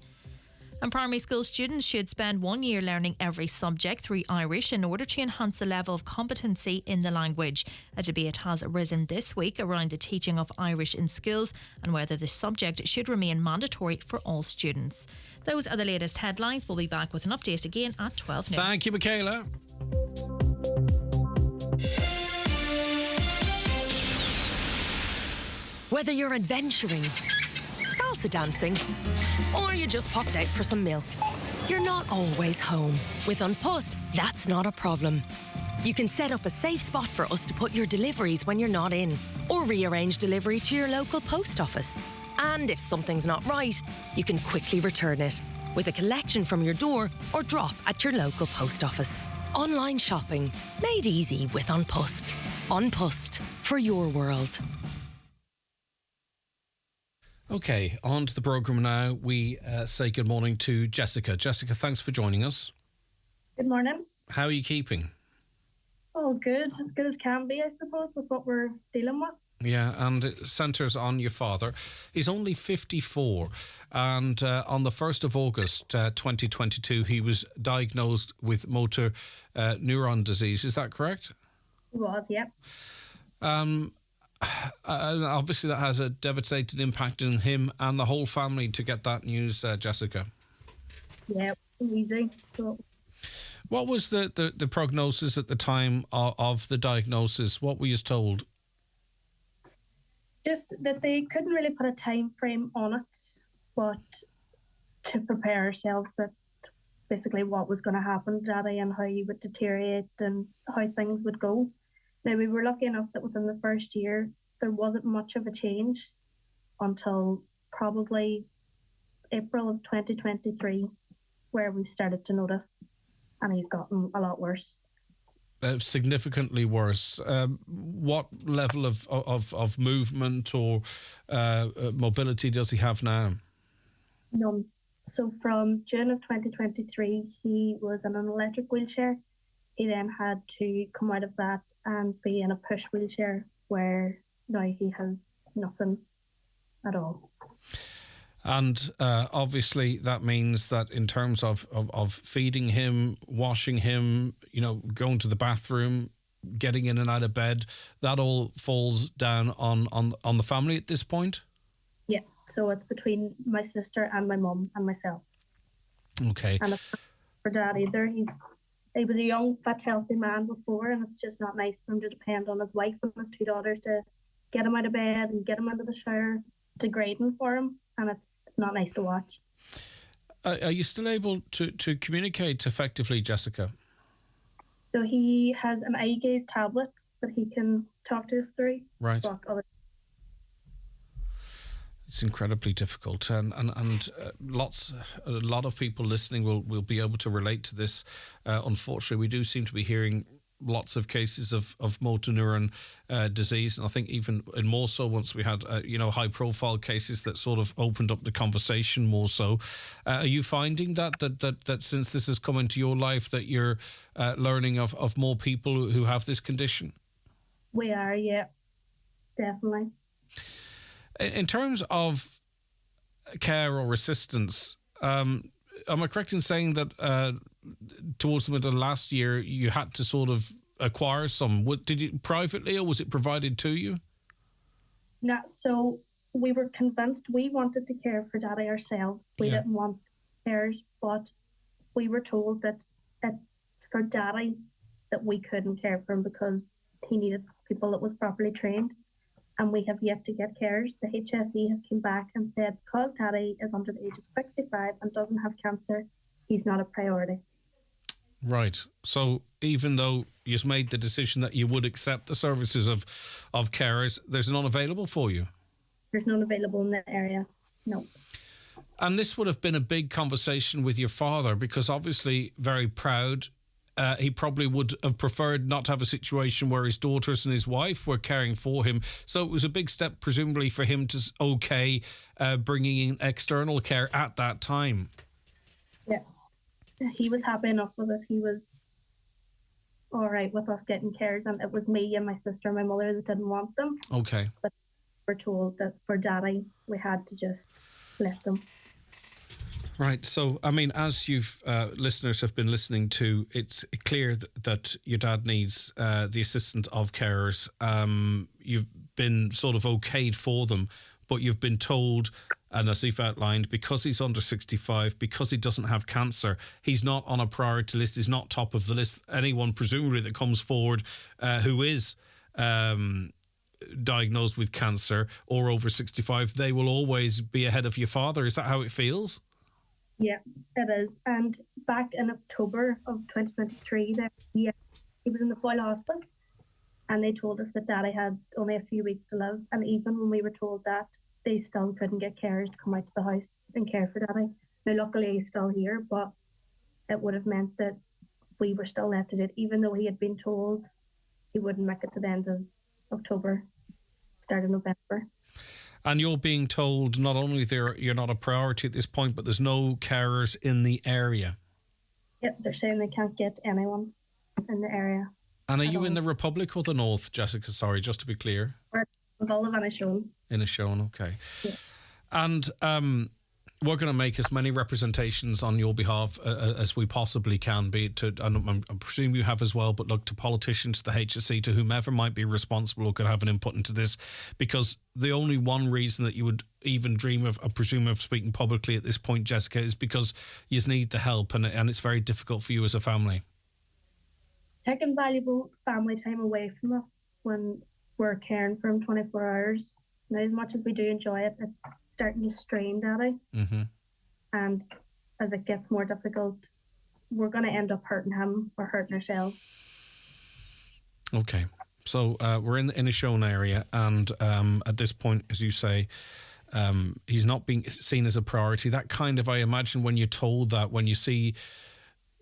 And primary school students should spend 1 year learning every subject through Irish in order to enhance the level of competency in the language. A debate has arisen this week around the teaching of Irish in schools and whether the subject should remain mandatory for all students. Those are the latest headlines. We'll be back with an update again at 12 noon. Thank you, Michaela. Whether you're adventuring, salsa dancing, or you just popped out for some milk, you're not always home. With An Post, that's not a problem. You can set up a safe spot for us to put your deliveries when you're not in, or rearrange delivery to your local post office. And if something's not right, you can quickly return it with a collection from your door or drop at your local post office. Online shopping made easy with An Post. An Post, for your world. Okay, on to the programme now. We say good morning to Jessica. Jessica, thanks for joining us. Good morning. How are you keeping? Oh, good. As good as can be, I suppose, with what we're dealing with. Yeah, and it centres on your father. He's only 54, and on the 1st of August 2022, he was diagnosed with motor neuron disease. Is that correct? He was, yep. Obviously, that has a devastating impact on him and the whole family to get that news, Jessica. Yeah, easy. So, what was the prognosis at the time of the diagnosis? What were you told? Just that they couldn't really put a time frame on it, but to prepare ourselves that basically what was going to happen to Daddy and how he would deteriorate and how things would go. Now, we were lucky enough that within the first year, there wasn't much of a change until probably April of 2023, where we started to notice, and he's gotten a lot worse. Significantly worse. What level of movement or mobility does he have now? None. So from June of 2023, he was in an electric wheelchair. He then had to come out of that and be in a push wheelchair, where now he has nothing at all. And obviously that means that in terms of feeding him, washing him, going to the bathroom, getting in and out of bed, that all falls down on the family at this point? Yeah, so it's between my sister and my mum and myself. Okay. And for Dad either, he was a young, fit, healthy man before, and it's just not nice for him to depend on his wife and his 2 daughters to get him out of bed and get him into the shower, degrading for him, and it's not nice to watch. Are you still able to communicate effectively, Jessica? So he has an eye gaze tablet that he can talk to us through. Right. It's incredibly difficult, and a lot of people listening will be able to relate to this. Unfortunately, we do seem to be hearing lots of cases of motor neuron disease, and I think even more so once we had high profile cases that sort of opened up the conversation more so. Are you finding that since this has come into your life that you're learning of more people who have this condition? We are, yeah, definitely. In terms of care or assistance, am I correct in saying that towards the middle of last year you had to sort of acquire some? Did you privately, or was it provided to you? No, so we were convinced we wanted to care for Daddy ourselves. We didn't want carers, but we were told that for Daddy that we couldn't care for him because he needed people that was properly trained. and we have yet to get carers. The HSE has come back and said because Daddy is under the age of 65 and doesn't have cancer, he's not a priority. Right. So even though you've made the decision that you would accept the services of carers, there's none available for you? There's none available in the area, no. And this would have been a big conversation with your father, because obviously very proud. He probably would have preferred not to have a situation where his daughters and his wife were caring for him. So it was a big step, presumably, for him to bringing in external care at that time. Yeah. He was happy enough with it. He was all right with us getting carers, and it was me and my sister and my mother that didn't want them. Okay. But we were told that for Daddy, we had to just let them. Right. So, I mean, as you've listeners have been listening to, it's clear that your dad needs the assistance of carers. You've been sort of okayed for them, but you've been told, and as you've outlined, because he's under 65, because he doesn't have cancer, he's not on a priority list, he's not top of the list. Anyone, presumably, that comes forward who is diagnosed with cancer or over 65, they will always be ahead of your father. Is that how it feels? Yeah, it is. And back in October of 2023, he was in the Foyle Hospice, and they told us that Daddy had only a few weeks to live. And even when we were told that, they still couldn't get carers to come out to the house and care for Daddy. Now, luckily, he's still here, but it would have meant that we were still left to do it, even though he had been told he wouldn't make it to the end of October, start of November. And you're being told not only you're not a priority at this point, but there's no carers in the area. Yep, they're saying they can't get anyone in the area. And are you in the Republic or the North, Jessica? Sorry, just to be clear. We're in Inishowen. In Inishowen, okay. Yeah. And we're going to make as many representations on your behalf as we possibly can be. And I presume you have as well, but look, to politicians, to the HSE, to whomever might be responsible or could have an input into this, because the only one reason that you would even dream of, I presume, of speaking publicly at this point, Jessica, is because you need the help, and it's very difficult for you as a family. Taking valuable family time away from us when we're caring for him 24 hours. Now, as much as we do enjoy it, it's starting to strain Daddy. Mm-hmm. And as it gets more difficult, we're going to end up hurting him or hurting ourselves. Okay. So we're in the Inishowen area, and at this point, as you say, he's not being seen as a priority. That kind of, I imagine, when you're told that, when you see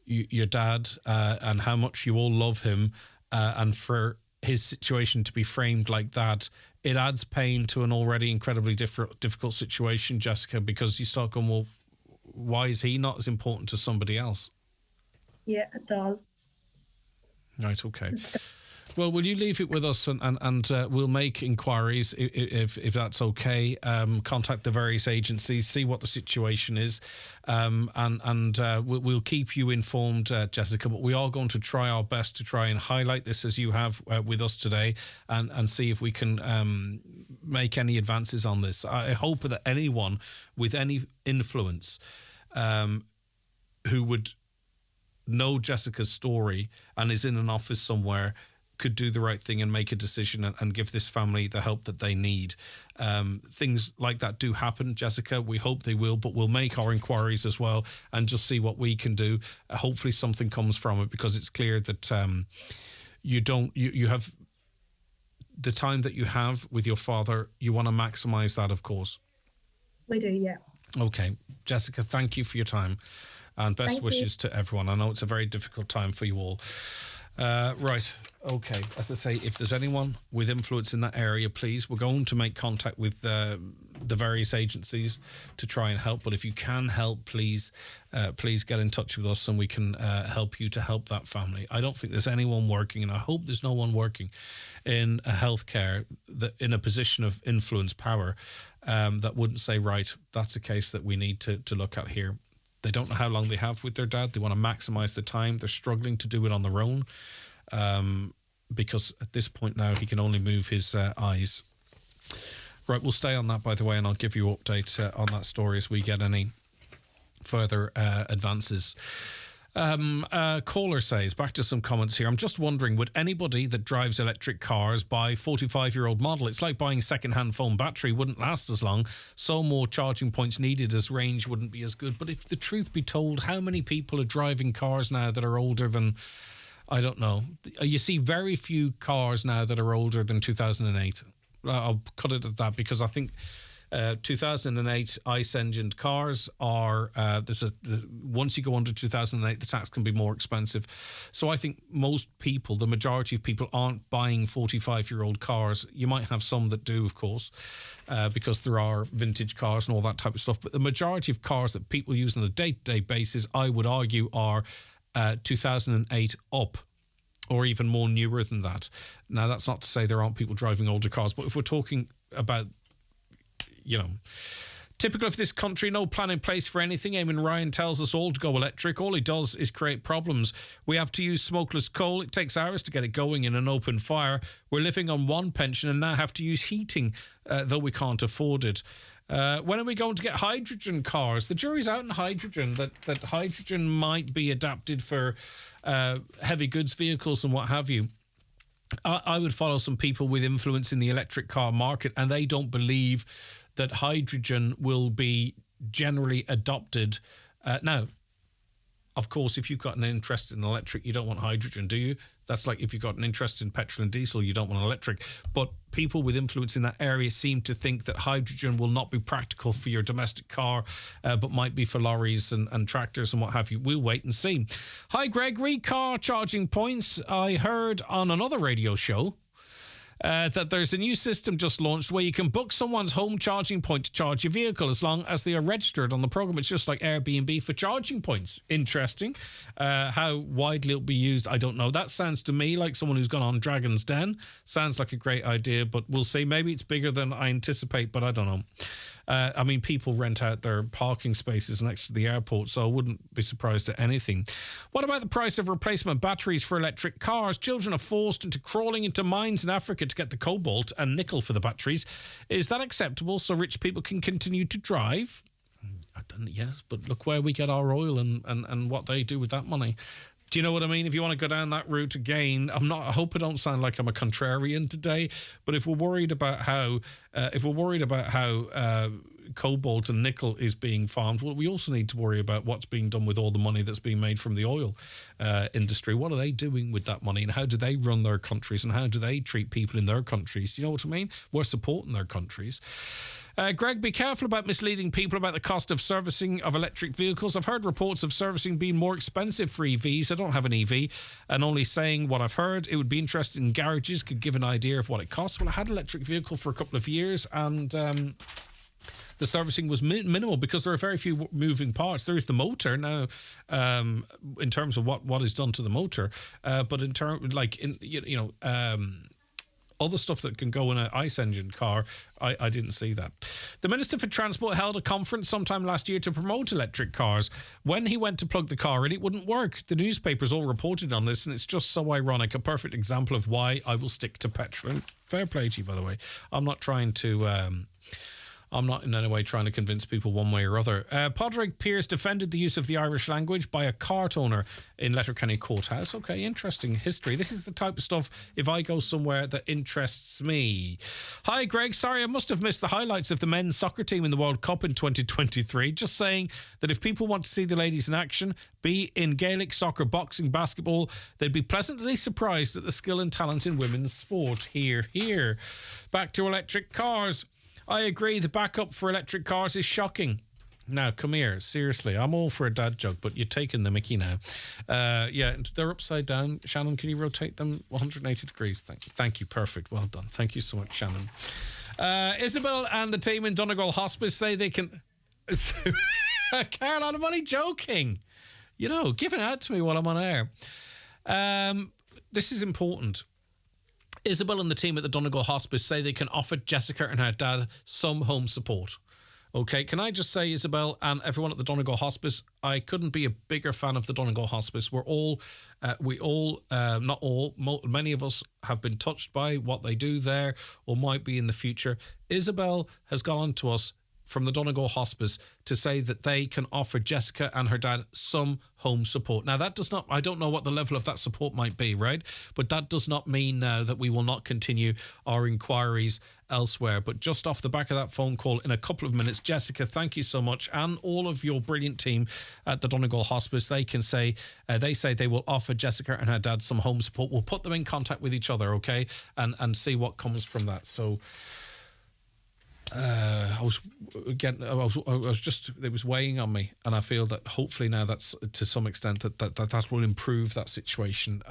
your dad and how much you all love him, and for his situation to be framed like that, it adds pain to an already incredibly difficult situation, Jessica, because you start going, well, why is he not as important to somebody else? Yeah, it does. Right, okay. Well, will you leave it with us, and we'll make inquiries if that's okay. Contact the various agencies, see what the situation is, and we'll keep you informed, Jessica. But we are going to try our best to try and highlight this as you have with us today, and see if we can make any advances on this. I hope that anyone with any influence who would know Jessica's story and is in an office somewhere could do the right thing and make a decision and give this family the help that they need. Things like that do happen, Jessica. We hope they will, but we'll make our inquiries as well and just see what we can do. Hopefully something comes from it, because it's clear that you have the time that you have with your father. You want to maximise that, of course. We do, yeah. Okay. Jessica, thank you for your time, and best wishes to everyone. I know it's a very difficult time for you all. Right, okay. As I say, if there's anyone with influence in that area, please, we're going to make contact with the various agencies to try and help. But if you can help, please get in touch with us, and we can help you to help that family. I don't think there's anyone working, and I hope there's no one working in healthcare that in a position of influence, power, that wouldn't say, right, that's a case that we need to look at here. They don't know how long they have with their dad. They want to maximise the time. They're struggling to do it on their own, because at this point now he can only move his eyes. Right, we'll stay on that, by the way, and I'll give you an update on that story as we get any further advances. Caller says, back to some comments here. I'm just wondering, would anybody that drives electric cars buy 45-year-old model? It's like buying second-hand phone battery, wouldn't last as long. So more charging points needed as range wouldn't be as good. But if the truth be told, how many people are driving cars now that are older than, I don't know. You see very few cars now that are older than 2008. I'll cut it at that because I think 2008 ICE-engined cars are once you go under 2008, the tax can be more expensive. So I think most people, the majority of people, aren't buying 45-year-old cars. You might have some that do, of course, because there are vintage cars and all that type of stuff. But the majority of cars that people use on a day-to-day basis, I would argue, are 2008 up, or even more newer than that. Now, that's not to say there aren't people driving older cars, but if we're talking about, typical of this country, no plan in place for anything. Eamon Ryan tells us all to go electric. All he does is create problems. We have to use smokeless coal. It takes hours to get it going in an open fire. We're living on one pension and now have to use heating, though we can't afford it. When are we going to get hydrogen cars? The jury's out on hydrogen, that hydrogen might be adapted for heavy goods vehicles and what have you. I would follow some people with influence in the electric car market, and they don't believe that hydrogen will be generally adopted. Now, of course, if you've got an interest in electric, you don't want hydrogen, do you? That's like if you've got an interest in petrol and diesel, you don't want electric. But people with influence in that area seem to think that hydrogen will not be practical for your domestic car, but might be for lorries and tractors and what have you. We'll wait and see. Hi, Gregory. Car charging points. I heard on another radio show that there's a new system just launched where you can book someone's home charging point to charge your vehicle as long as they are registered on the program. It's just like Airbnb for charging points. Interesting. How widely it'll be used, I don't know. That sounds to me like someone who's gone on Dragon's Den. Sounds like a great idea, but we'll see. Maybe it's bigger than I anticipate, but I don't know. I mean, people rent out their parking spaces next to the airport, so I wouldn't be surprised at anything. What about the price of replacement batteries for electric cars? Children are forced into crawling into mines in Africa to get the cobalt and nickel for the batteries. Is that acceptable so rich people can continue to drive? Yes, but look where we get our oil and what they do with that money. Do you know what I mean? If you want to go down that route again, I hope I don't sound like I'm a contrarian today, but if we're worried about how cobalt and nickel is being farmed, well, we also need to worry about what's being done with all the money that's being made from the oil industry. What are they doing with that money, and how do they run their countries, and how do they treat people in their countries? Do you know what I mean? We're supporting their countries. Greg, be careful about misleading people about the cost of servicing of electric vehicles. I've heard reports of servicing being more expensive for EVs. I don't have an EV, and only saying what I've heard. It would be interesting in garages, could give an idea of what it costs. Well, I had an electric vehicle for a couple of years, and the servicing was minimal because there are very few moving parts. There is the motor now, in terms of what is done to the motor, but in terms other stuff that can go in an ICE engine car, I didn't see that. The Minister for Transport held a conference sometime last year to promote electric cars. When he went to plug the car in, it wouldn't work. The newspapers all reported on this, and it's just so ironic. A perfect example of why I will stick to petrol. Fair play to you, by the way. I'm not in any way trying to convince people one way or other. Padraig Pearse defended the use of the Irish language by a cart owner in Letterkenny Courthouse. Okay, interesting history. This is the type of stuff, if I go somewhere, that interests me. Hi, Greg. Sorry, I must have missed the highlights of the men's soccer team in the World Cup in 2023. Just saying that if people want to see the ladies in action, be in Gaelic, soccer, boxing, basketball, they'd be pleasantly surprised at the skill and talent in women's sport. Here, here. Back to electric cars. I agree, the backup for electric cars is shocking. Now, come here, seriously, I'm all for a dad joke, but you're taking the mickey now. Yeah, they're upside down. Shannon, can you rotate them 180 degrees? Thank you, perfect, well done. Thank you so much, Shannon. Isabel and the team in Donegal Hospice say they can... Caroline, I'm only joking. You know, give it out to me while I'm on air. This is important. Isabel and the team at the Donegal Hospice say they can offer Jessica and her dad some home support. Okay, can I just say, Isabel and everyone at the Donegal Hospice, I couldn't be a bigger fan of the Donegal Hospice. Many of us have been touched by what they do there or might be in the future. Isabel has gone on to us from the Donegal Hospice to say that they can offer Jessica and her dad some home support. Now, that does not, I don't know what the level of that support might be, right? But that does not mean now that we will not continue our inquiries elsewhere. But just off the back of that phone call in a couple of minutes, Jessica, thank you so much. And all of your brilliant team at the Donegal Hospice, they say they will offer Jessica and her dad some home support. We'll put them in contact with each other, okay? And see what comes from that. So it was weighing on me, and I feel that hopefully now that's to some extent that will improve that situation.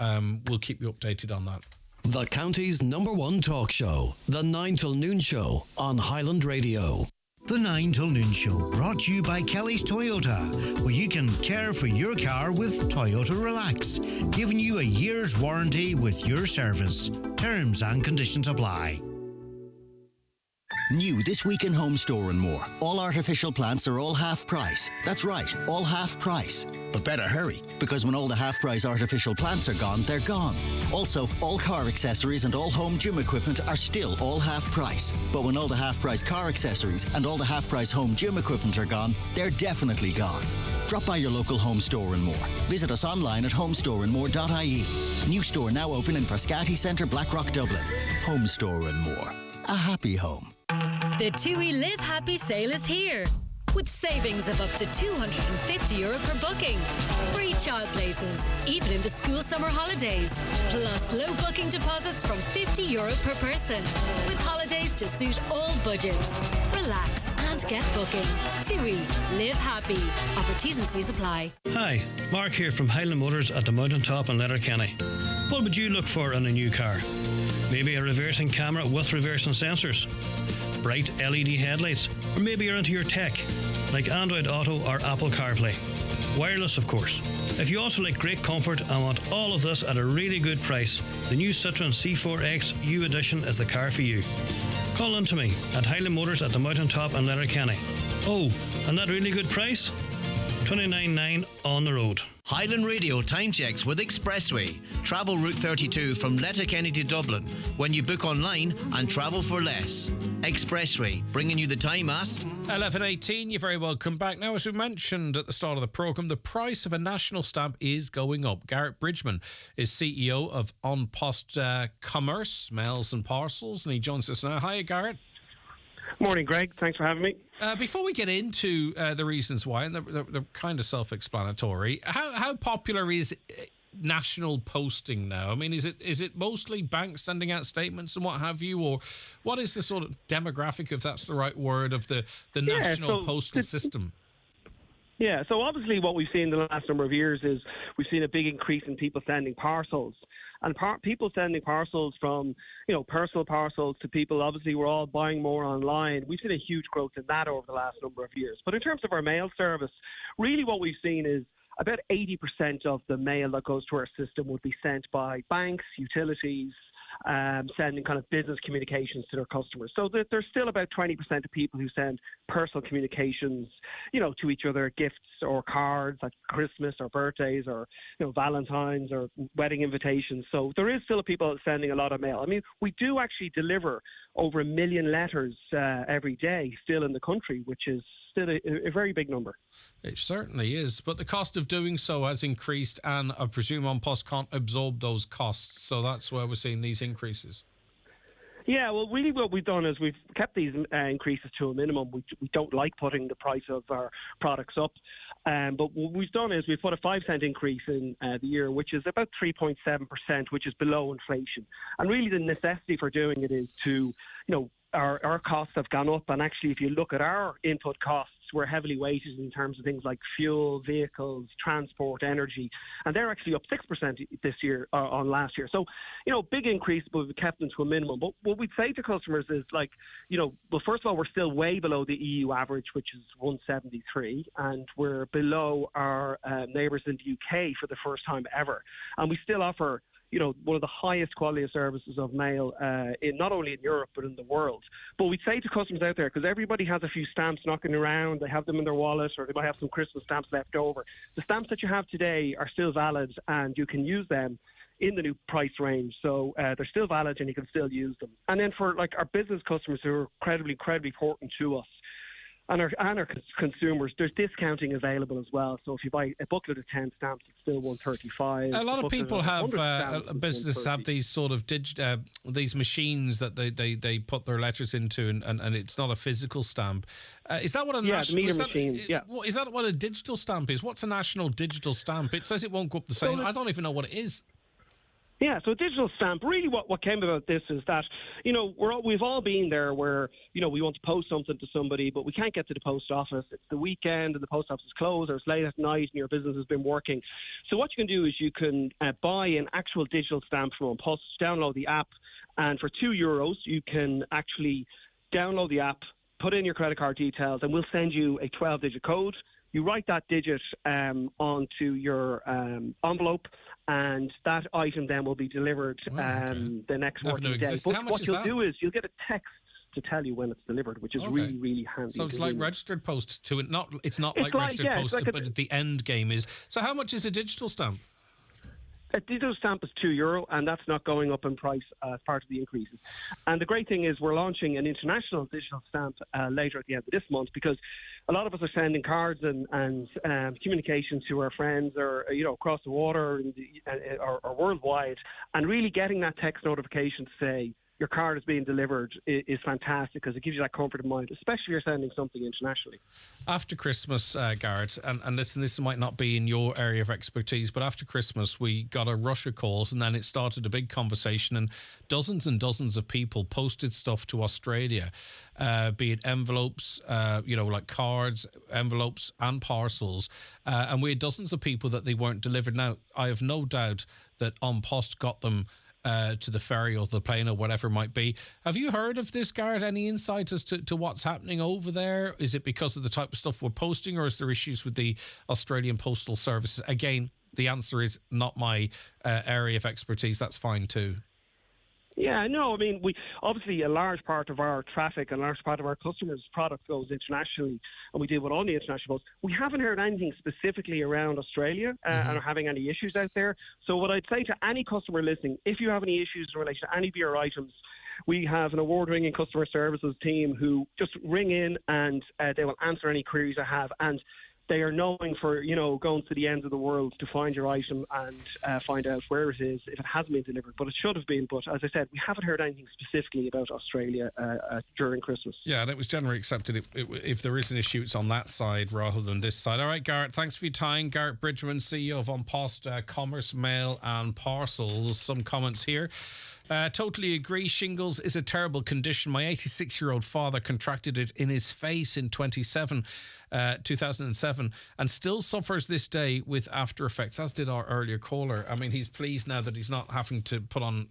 We'll keep you updated on that. The county's #1 talk show, The 9 till Noon Show on Highland Radio. The 9 till Noon Show, brought to you by Kelly's Toyota, where you can care for your car with Toyota Relax, giving you a year's warranty with your service. Terms and conditions apply. New this week in Home Store and More. All artificial plants are all half price. That's right, all half price. But better hurry, because when all the half price artificial plants are gone, they're gone. Also, all car accessories and all home gym equipment are still all half price. But when all the half price car accessories and all the half price home gym equipment are gone, they're definitely gone. Drop by your local Home Store and More. Visit us online at homestoreandmore.ie. New store now open in Frascati Centre, Blackrock, Dublin. Home Store and More. A happy home. The TUI Live Happy sale is here, with savings of up to €250 per booking. Free child places, even in the school summer holidays. Plus low booking deposits from €50 per person, with holidays to suit all budgets. Relax and get booking. TUI Live Happy. Offer T's and C's apply. Hi, Mark here from Highland Motors at the Mountaintop in Letterkenny. What would you look for in a new car? Maybe a reversing camera with reversing sensors, bright LED headlights, or maybe you're into your tech, like Android Auto or Apple CarPlay. Wireless, of course. If you also like great comfort and want all of this at a really good price, the new Citroen C4X U Edition is the car for you. Call in to me at Highland Motors at the Mountaintop in Letterkenny. Oh, and that really good price? $29,900 on the road. Highland Radio time checks with Expressway. Travel Route 32 from Letterkenny to Dublin when you book online and travel for less. Expressway, bringing you the time at 11:18. You're very welcome back. Now, as we mentioned at the start of the programme, the price of a national stamp is going up. Garrett Bridgman is CEO of On Post Commerce, Mails and Parcels, and he joins us now. Hi, Garrett. Morning, Greg. Thanks for having me. Before we get into the reasons why, and they're kind of self-explanatory, how popular is national posting now? I mean, is it mostly banks sending out statements and what have you, or what is the sort of demographic, if that's the right word, of the national postal system? Yeah, so obviously what we've seen in the last number of years is we've seen a big increase in people sending parcels. And people sending parcels from, personal parcels to people, obviously we're all buying more online. We've seen a huge growth in that over the last number of years. But in terms of our mail service, really what we've seen is about 80% of the mail that goes to our system would be sent by banks, utilities, sending kind of business communications to their customers. So there's still about 20% of people who send personal communications, to each other, gifts or cards like Christmas or birthdays or, Valentine's or wedding invitations. So there is still people sending a lot of mail. I mean, we do actually deliver over 1 million letters every day still in the country, which is still a very big number. It certainly is, but the cost of doing so has increased, and I presume On Post can't absorb those costs, so that's where we're seeing these increases. Yeah, well, really what we've done is we've kept these increases to a minimum. We don't like putting the price of our products up, but what we've done is we've put a 5-cent increase in the year, which is about 3.7%, which is below inflation. And really the necessity for doing it is to, our costs have gone up, and actually if you look at our input costs, we're heavily weighted in terms of things like fuel, vehicles, transport, energy, and they're actually up 6% this year on last year. So, big increase, but we've kept them to a minimum. But what we'd say to customers is well, first of all, we're still way below the EU average, which is 173, and we're below our neighbours in the UK for the first time ever. And we still offer one of the highest quality of services of mail in not only in Europe but in the world. But we'd say to customers out there, because everybody has a few stamps knocking around, they have them in their wallet, or they might have some Christmas stamps left over. The stamps that you have today are still valid, and you can use them in the new price range. So they're still valid and you can still use them. And then for our business customers who are incredibly important to us, And our consumers, there's discounting available as well. So if you buy a booklet of 10 stamps, it's still $135. A lot of people have businesses have these sort of these machines that they put their letters into, and it's not a physical stamp. Is that what a national machines? Yeah. Is that what a digital stamp is? What's a national digital stamp? It says it won't go up the same. So I don't even know what it is. Yeah, so a digital stamp, really what came about this is that, we've all been there where, we want to post something to somebody, but we can't get to the post office. It's the weekend and the post office is closed, or it's late at night and your business has been working. So what you can do is you can buy an actual digital stamp from An Post, download the app, and for €2, you can actually download the app, put in your credit card details, and we'll send you a 12-digit code. You write that digit onto your envelope, and that item then will be delivered the next working day. But what you'll do is you'll get a text to tell you when it's delivered, which is really, really handy. So it's like registered post to it. It's not like registered post, but the end game is. So how much is a digital stamp? A digital stamp is €2, and that's not going up in price as part of the increases. And the great thing is we're launching an international digital stamp later at the end of this month, because a lot of us are sending cards and communication to our friends, or across the water or worldwide, and really getting that text notification to say your card is being delivered is fantastic, because it gives you that comfort of mind, especially if you're sending something internationally. After Christmas, Garrett, and listen, this might not be in your area of expertise, but after Christmas we got a rush of calls, and then it started a big conversation, and dozens of people posted stuff to Australia, be it envelopes, like cards, envelopes and parcels, and we had dozens of people that they weren't delivered. Now, I have no doubt that An Post got them to the ferry or the plane or whatever it might be. Have you heard of this, Garrett? Any insight as to what's happening over there? Is it because of the type of stuff we're posting, or is there issues with the Australian Postal Services? Again, the answer is not my area of expertise. That's fine too. Yeah, no, I mean, we obviously a large part of our traffic and a large part of our customers' product goes internationally, and we deal with all the international posts. We haven't heard anything specifically around Australia and are having any issues out there. So what I'd say to any customer listening, if you have any issues in relation to any of your items, we have an award-winning customer services team who just ring in and they will answer any queries I have. And they are knowing for, going to the ends of the world to find your item and find out where it is if it hasn't been delivered. But it should have been. But as I said, we haven't heard anything specifically about Australia during Christmas. Yeah, and it was generally accepted. If there is an issue, it's on that side rather than this side. All right, Garrett, thanks for your time. Garrett Bridgman, CEO of An Post, Commerce, Mail and Parcels. Some comments here. Totally agree. Shingles is a terrible condition. My 86-year-old father contracted it in his face in 2007 and still suffers this day with after effects, as did our earlier caller. I mean, he's pleased now that he's not having to put on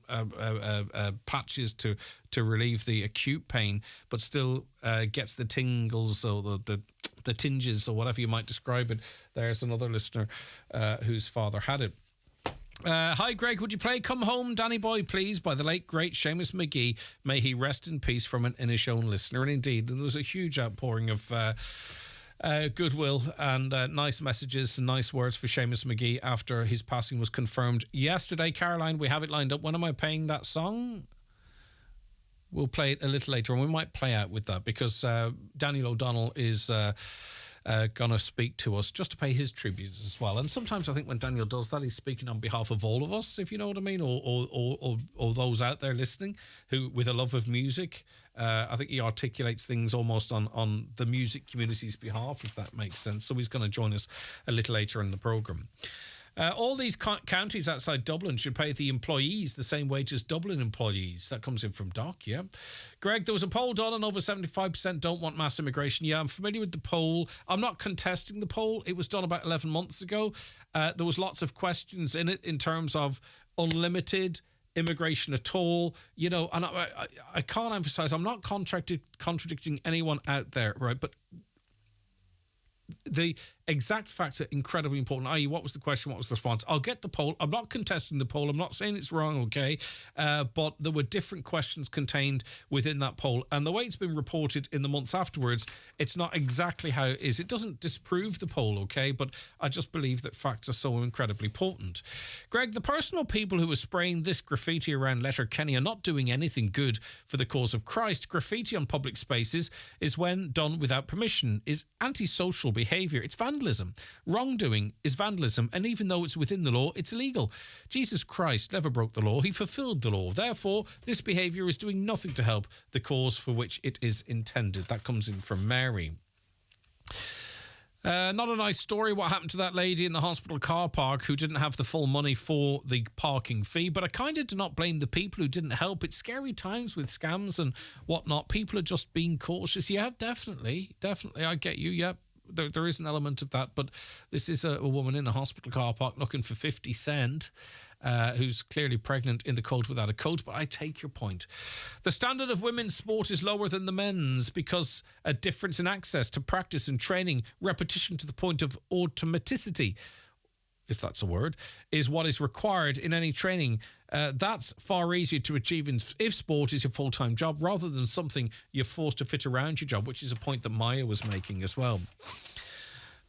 patches to relieve the acute pain, but still gets the tingles or the tinges or whatever you might describe it. There's another listener whose father had it. Hi, Greg. Would you play Come Home, Danny Boy, please, by the late, great Seamus McGee? May he rest in peace, from an Inishowen listener. And indeed, there was a huge outpouring of goodwill and nice messages and nice words for Seamus McGee after his passing was confirmed yesterday. Caroline, we have it lined up. When am I playing that song? We'll play it a little later, and we might play out with that because Daniel O'Donnell is going to speak to us just to pay his tribute as well. And sometimes I think when Daniel does that, he's speaking on behalf of all of us, if you know what I mean, or those out there listening who, with a love of music, I think he articulates things almost on the music community's behalf, if that makes sense. So he's going to join us a little later in the programme. All these counties outside Dublin should pay the employees the same wage as Dublin employees. That comes in from Doc, yeah. Greg, there was a poll done and over 75% don't want mass immigration. Yeah, I'm familiar with the poll. I'm not contesting the poll. It was done about 11 months ago. There was lots of questions in it in terms of unlimited immigration at all, and I can't emphasise, I'm not contradicting anyone out there, right? But the exact facts are incredibly important, i.e. what was the question, what was the response. I'll get the poll. I'm not contesting the poll. I'm not saying it's wrong, okay? But there were different questions contained within that poll. And the way it's been reported in the months afterwards, it's not exactly how it is. It doesn't disprove the poll, okay? But I just believe that facts are so incredibly important. Greg, the person or people who are spraying this graffiti around Letterkenny are not doing anything good for the cause of Christ. Graffiti on public spaces is, when done without permission, is antisocial behaviour. It's vandalism. Wrongdoing is vandalism, and even though it's within the law, it's illegal. Jesus Christ never broke the law. He fulfilled the law. Therefore, this behaviour is doing nothing to help the cause for which it is intended. That comes in from Mary. Not a nice story what happened to that lady in the hospital car park who didn't have the full money for the parking fee, but I kind of do not blame the people who didn't help. It's scary times with scams and whatnot. People are just being cautious. Yeah, definitely, I get you. Yeah, there is an element of that, but this is a woman in a hospital car park looking for 50 cent. Who's clearly pregnant in the cold without a coat, but I take your point. The standard of women's sport is lower than the men's because a difference in access to practice and training, repetition to the point of automaticity, if that's a word, is what is required in any training. That's far easier to achieve if sport is your full-time job rather than something you're forced to fit around your job, which is a point that Maya was making as well.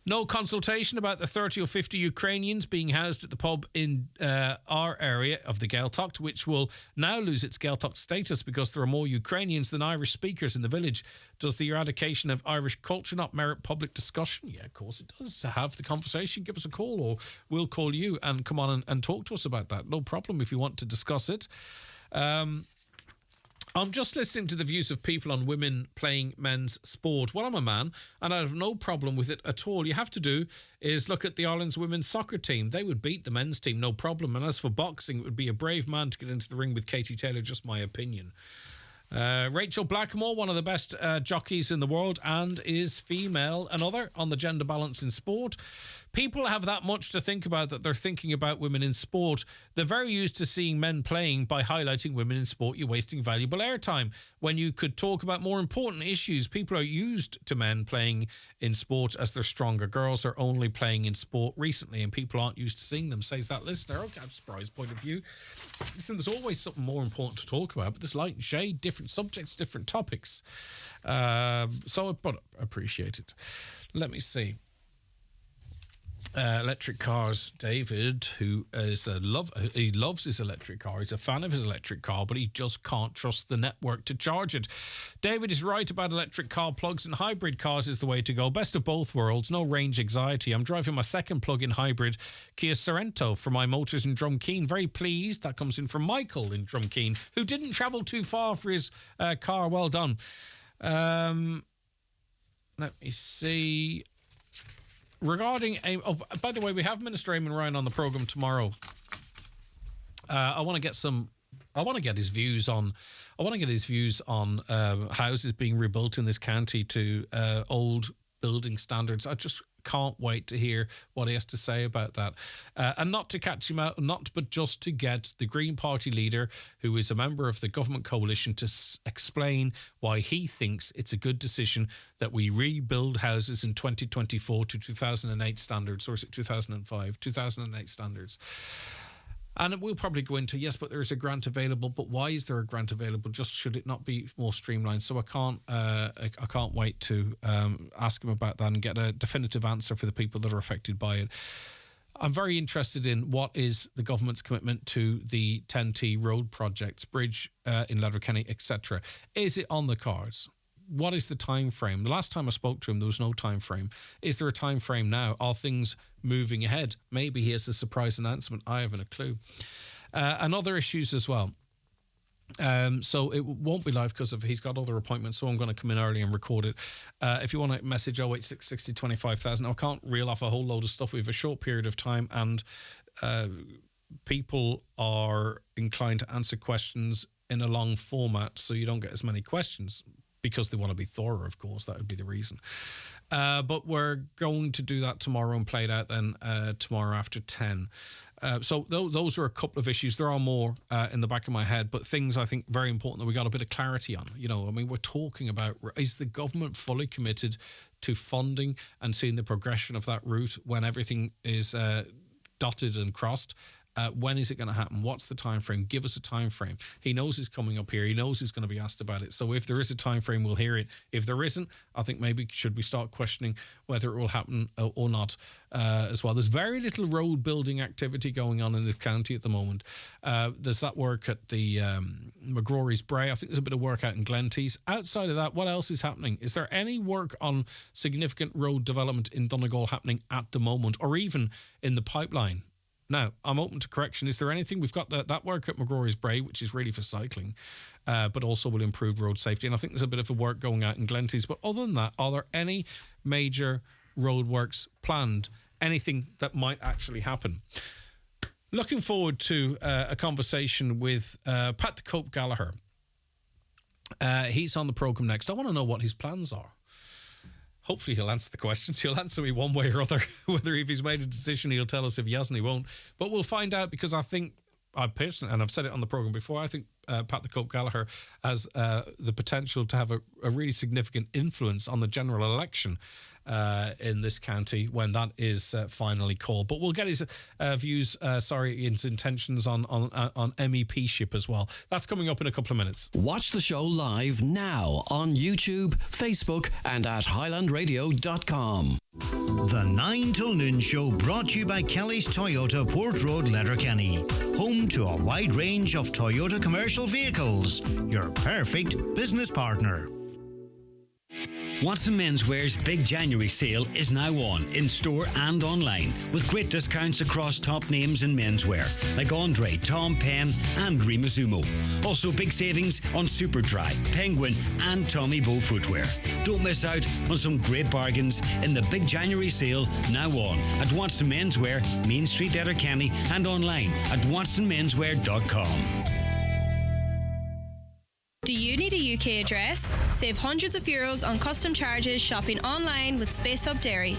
No consultation about the 30 or 50 Ukrainians being housed at the pub in our area of the Gaeltacht, which will now lose its Gaeltacht status because there are more Ukrainians than Irish speakers in the village. Does the eradication of Irish culture not merit public discussion? Yeah, of course it does. Have the conversation, give us a call, or we'll call you and come on and talk to us about that. No problem if you want to discuss it. I'm just listening to the views of people on women playing men's sport. Well, I'm a man, and I have no problem with it at all. You have to do is look at the Ireland's women's soccer team. They would beat the men's team, no problem. And as for boxing, it would be a brave man to get into the ring with Katie Taylor, just my opinion. Rachel Blackmore, one of the best jockeys in the world and is female. Another on the gender balance in sport. People have that much to think about that they're thinking about women in sport. They're very used to seeing men playing. By highlighting women in sport, you're wasting valuable airtime. When you could talk about more important issues, people are used to men playing in sport as they're stronger. Girls are only playing in sport recently and people aren't used to seeing them, says that listener. Okay, I'm surprised point of view. Listen, there's always something more important to talk about, but there's light and shade, different subjects, different topics. So I appreciate it. Let me see. Electric cars. David, who is he loves his electric car. He's a fan of his electric car, but he just can't trust the network to charge it. David is right about electric car plugs, and hybrid cars is the way to go. Best of both worlds, no range anxiety. I'm driving my second plug-in hybrid Kia Sorento for my motors in Drumkeen. Very pleased. That comes in from Michael in Drumkeen, who didn't travel too far for his car. Well done. Let me see. Regarding, by the way, we have Minister Eamon Ryan on the programme tomorrow. I want to get his views on houses being rebuilt in this county to old building standards. I just can't wait to hear what he has to say about that. And not to catch him out, but just to get the Green Party leader, who is a member of the government coalition, to explain why he thinks it's a good decision that we rebuild houses in 2024 to 2008 standards, or is it 2005? 2008 standards. And we'll probably go into, yes, but there is a grant available. But why is there a grant available? Just should it not be more streamlined? So I can't wait to ask him about that and get a definitive answer for the people that are affected by it. I'm very interested in what is the government's commitment to the 10T road projects, bridge in Letterkenny, etc. Is it on the cards? What is the time frame? The last time I spoke to him, there was no time frame. Is there a time frame now? Are things moving ahead? Maybe he has a surprise announcement. I haven't a clue. And other issues as well. So it won't be live because he's got other appointments, so I'm going to come in early and record it. If you want to message 086 60 25,000, I can't reel off a whole load of stuff. We have a short period of time, and people are inclined to answer questions in a long format, so you don't get as many questions. Because they want to be thorough, of course. That would be the reason. But we're going to do that tomorrow and play it out then tomorrow after 10. So those are a couple of issues. There are more in the back of my head, but things I think very important that we got a bit of clarity on. We're talking about, is the government fully committed to funding and seeing the progression of that route when everything is dotted and crossed? When is it going to happen? What's the time frame? Give us a time frame. He knows he's coming up here. He knows he's going to be asked about it. So if there is a time frame, we'll hear it. If there isn't, I think maybe should we start questioning whether it will happen or not as well. There's very little road building activity going on in this county at the moment. There's that work at the McGrory's Bray. I think there's a bit of work out in Glentees. Outside of that, what else is happening? Is there any work on significant road development in Donegal happening at the moment, or even in the pipeline? Now, I'm open to correction. Is there anything? We've got that work at McGrory's Bray, which is really for cycling, but also will improve road safety. And I think there's a bit of a work going out in Glentees. But other than that, are there any major road works planned? Anything that might actually happen? Looking forward to a conversation with Pat the Cope Gallagher. He's on the programme next. I want to know what his plans are. Hopefully he'll answer the questions. He'll answer me one way or other. Whether if he's made a decision, he'll tell us. If he hasn't, he won't. But we'll find out, because I think, I personally, and I've said it on the programme before, I think Pat the Cope Gallagher has the potential to have a really significant influence on the general election in this county when that is finally called. But we'll get his views, his intentions on MEP-ship as well. That's coming up in a couple of minutes. Watch the show live now on YouTube, Facebook and at highlandradio.com. The 9 till noon show brought to you by Kelly's Toyota Port Road, Letterkenny. Home to a wide range of Toyota commercial vehicles. Your perfect business partner. Watson Menswear's big January sale is now on, in store and online, with great discounts across top names in menswear, like Andre, Tom Penn and Rimazumo. Also big savings on Superdry, Penguin and Tommy Bow footwear. Don't miss out on some great bargains in the big January sale now on at Watson Menswear, Main Street, Letterkenny, and online at watsonmenswear.com. Do you need a UK address? Save hundreds of euros on custom charges shopping online with Space Hub Dairy.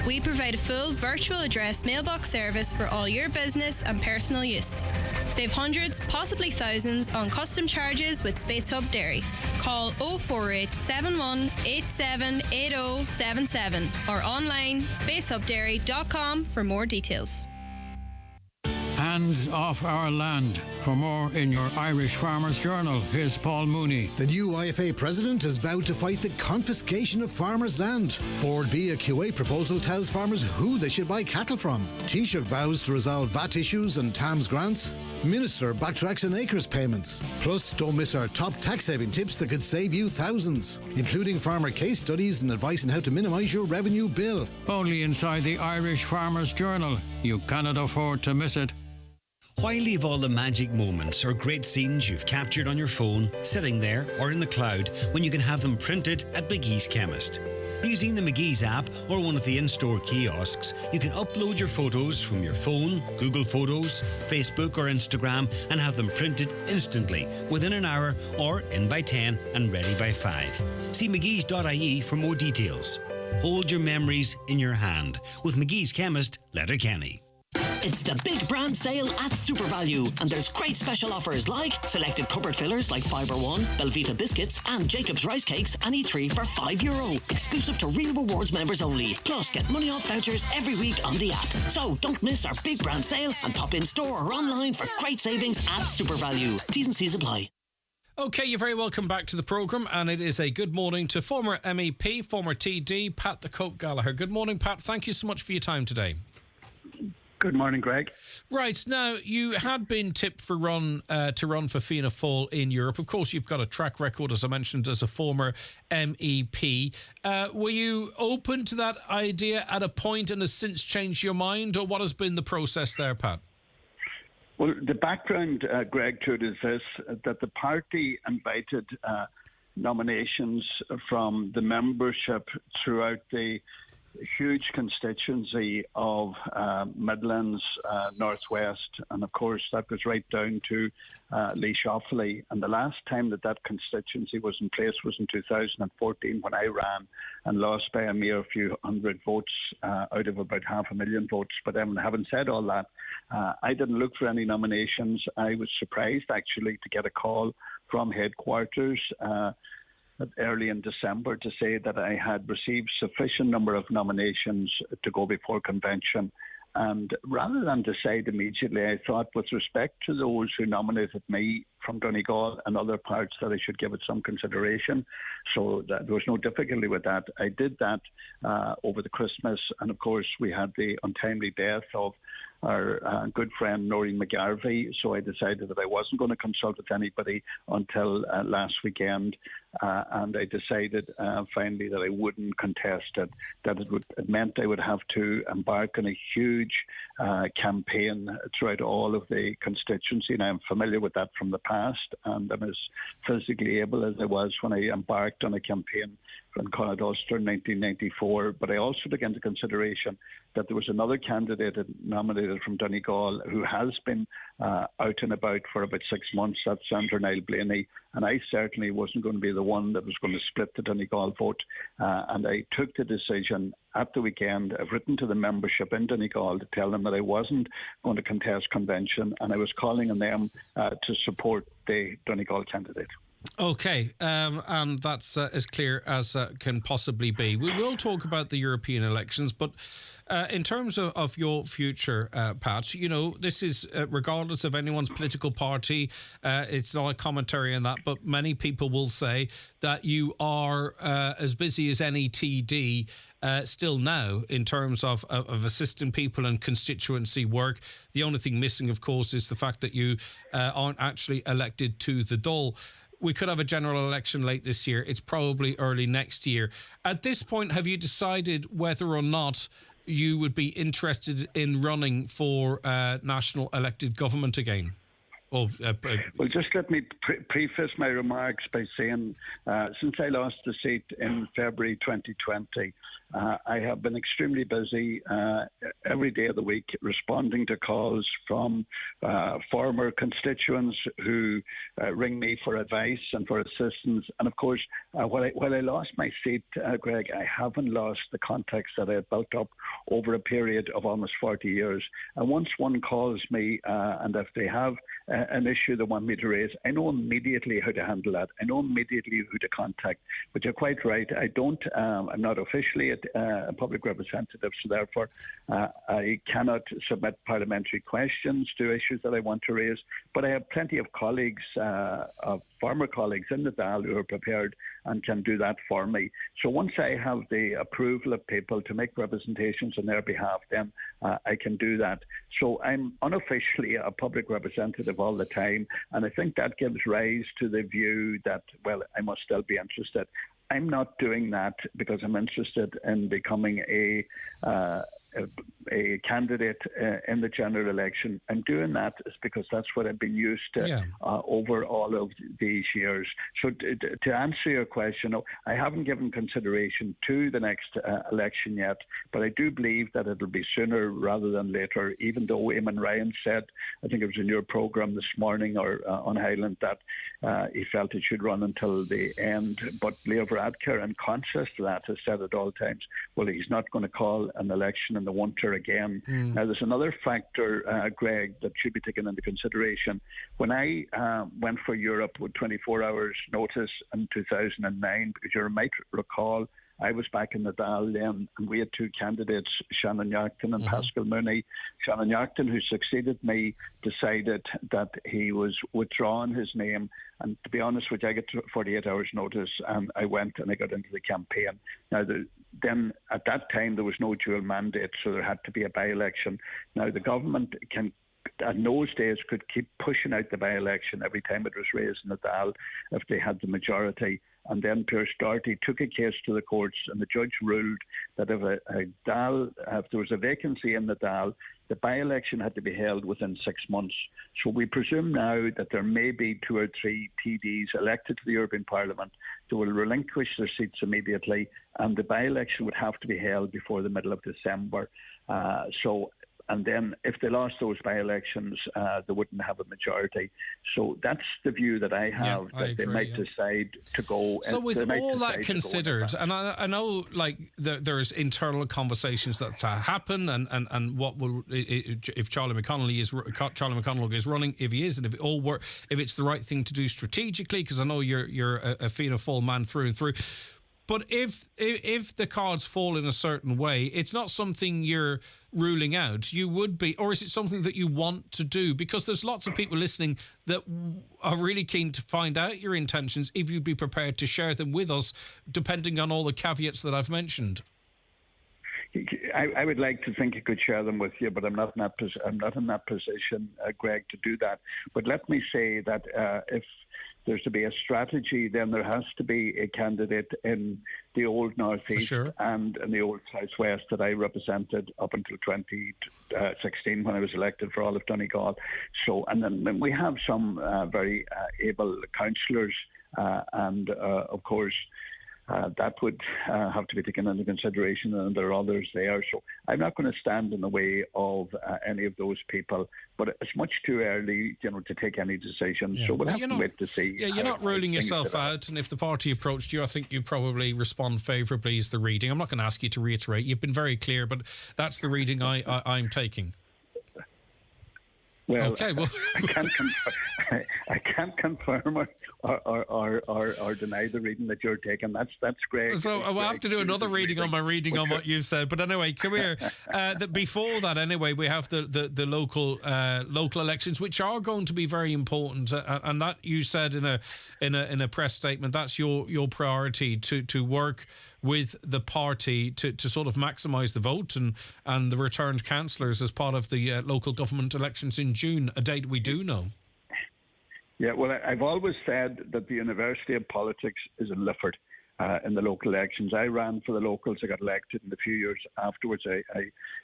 We provide a full virtual address mailbox service for all your business and personal use. Save hundreds, possibly thousands, on custom charges with Space Hub Dairy. Call 048 71 87 8077 or online spacehubdairy.com for more details. Hands off our land. For more in your Irish Farmers Journal, here's Paul Mooney. The new IFA president has vowed to fight the confiscation of farmers' land. Board B, a QA proposal, tells farmers who they should buy cattle from. Taoiseach vows to resolve VAT issues and TAMS grants. Minister backtracks on acres payments. Plus, don't miss our top tax-saving tips that could save you thousands, including farmer case studies and advice on how to minimise your revenue bill. Only inside the Irish Farmers Journal. You cannot afford to miss it. Why leave all the magic moments or great scenes you've captured on your phone sitting there or in the cloud when you can have them printed at McGee's Chemist? Using the McGee's app or one of the in-store kiosks, you can upload your photos from your phone, Google Photos, Facebook or Instagram and have them printed instantly within an hour or in by 10 and ready by 5. See mcgees.ie for more details. Hold your memories in your hand with McGee's Chemist, Letterkenny. It's the big brand sale at Super Value, and there's great special offers like selected cupboard fillers like Fibre One, Belvita biscuits, and Jacob's rice cakes, any 3 for €5. Exclusive to Real Rewards members only. Plus, get money off vouchers every week on the app. So don't miss our big brand sale and pop in store or online for great savings at Super Value. T's and C's apply. Okay, you're very welcome back to the programme, and it is a good morning to former MEP, former TD, Pat the Cope Gallagher. Good morning, Pat. Thank you so much for your time today. Good morning, Greg. Right, now, you had been tipped for to run for Fianna Fáil in Europe. Of course, you've got a track record, as I mentioned, as a former MEP. Were you open to that idea at a point and has since changed your mind, or what has been the process there, Pat? Well, the background, Greg, to it is this, that the party invited nominations from the membership throughout the huge constituency of Midlands, Northwest, and of course that goes right down to Lee Shoffley. And the last time that constituency was in place was in 2014 when I ran and lost by a mere few hundred votes out of about 500,000 votes. But having said all that, I didn't look for any nominations. I was surprised actually to get a call from headquarters early in December to say that I had received sufficient number of nominations to go before convention. And rather than decide immediately, I thought with respect to those who nominated me from Donegal and other parts that I should give it some consideration. So that there was no difficulty with that. I did that over the Christmas, and of course we had the untimely death of our good friend Noreen McGarvey, so I decided that I wasn't going to consult with anybody until last weekend, and I decided finally that I wouldn't contest it, that it meant I would have to embark on a huge campaign throughout all of the constituency, and I'm familiar with that from the past, and I'm as physically able as I was when I embarked on a campaign in Connacht Ulster in 1994, but I also took into consideration that there was another candidate nominated from Donegal who has been out and about for about 6 months. That's Sandra Niall Blaney, and I certainly wasn't going to be the one that was going to split the Donegal vote, and I took the decision at the weekend. I've written to the membership in Donegal to tell them that I wasn't going to contest convention, and I was calling on them to support the Donegal candidate. Okay, and that's as clear as can possibly be. We will talk about the European elections, but in terms of your future, Pat, you know, this is regardless of anyone's political party, it's not a commentary on that, but many people will say that you are as busy as any TD still now in terms of assisting people and constituency work. The only thing missing, of course, is the fact that you aren't actually elected to the Dáil. We could have a general election late this year. It's probably early next year. At this point, have you decided whether or not you would be interested in running for national elected government again? Well, just let me preface my remarks by saying since I lost the seat in February 2020, I have been extremely busy every day of the week responding to calls from former constituents who ring me for advice and for assistance. And of course, while I lost my seat, Greg, I haven't lost the contacts that I had built up over a period of almost 40 years. And once one calls me and if they have an issue they want me to raise, I know immediately how to handle that. I know immediately who to contact. But you're quite right. I'm not officially a public representative, so therefore I cannot submit parliamentary questions to issues that I want to raise. But I have plenty of colleagues, former colleagues in the Dáil who are prepared and can do that for me. So once I have the approval of people to make representations on their behalf, then I can do that. So I'm unofficially a public representative all the time, and I think that gives rise to the view that, well, I must still be interested. I'm not doing that because I'm interested in becoming a candidate in the general election. I'm doing that is because that's what I've been used to over all of these years. So to answer your question, I haven't given consideration to the next election yet, but I do believe that it'll be sooner rather than later, even though Eamon Ryan said, I think it was in your programme this morning or on Highland, that he felt it should run until the end. But Leo Varadkar, in contrast to that, has said at all times, well, he's not going to call an election in the winter again. Now, there's another factor, Greg, that should be taken into consideration. When I went for Europe with 24 hours notice in 2009, because you might recall, I was back in the Dáil then, and we had two candidates, Shannon Yackton and Pascal Mooney. Shannon Yackton, who succeeded me, decided that he was withdrawing his name. And to be honest with you, I got 48 hours notice, and I went and I got into the campaign. Now, then at that time, there was no dual mandate, so there had to be a by-election. Now, the government can in those days could keep pushing out the by-election every time it was raised in the Dáil if they had the majority. And then Pierce Doherty took a case to the courts, and the judge ruled that if there was a vacancy in the Dáil, the by-election had to be held within 6 months. So we presume now that there may be 2 or 3 TDs elected to the European Parliament who will relinquish their seats immediately, and the by-election would have to be held before the middle of December. And then if they lost those by-elections, they wouldn't have a majority. So that's the view that I have, they might decide to go. So with all that considered, and I know like there's internal conversations that happen, and what will, if Charlie McConnell is running, if he is, and if it all work, if it's the right thing to do strategically, because I know you're a Fianna Fáil man through and through. But if the cards fall in a certain way, it's not something you're ruling out. You would be, or is it something that you want to do? Because there's lots of people listening that are really keen to find out your intentions, if you'd be prepared to share them with us, depending on all the caveats that I've mentioned. I would like to think I could share them with you, but I'm not in that position, Greg, to do that. But let me say that if there's to be a strategy, then there has to be a candidate in the old North East and in the old South West that I represented up until 2016 when I was elected for Olive Donegal. So, and then we have some very able councillors, and of course. That would have to be taken into consideration, and there are others there. So I'm not going to stand in the way of any of those people, but it's much too early, to take any decision. Yeah. So we'll have to wait to see. Yeah, you're not ruling yourself out, and if the party approached you, I think you'd probably respond favourably is the reading. I'm not going to ask you to reiterate. You've been very clear, but that's the reading I'm taking. Well, okay, well. I can't confirm or deny the reading that you're taking. That's great. So I'll have to do another reading on my reading on what you've said. But anyway, come here. Before that, anyway, we have the local elections, which are going to be very important. And that you said in a press statement, that's your priority to work with the party to sort of maximise the vote and the returned councillors as part of the local government elections in June, a date we do know. Yeah, well, I've always said that the University of Politics is in Lifford in the local elections. I ran for the locals. I got elected, and a few years afterwards I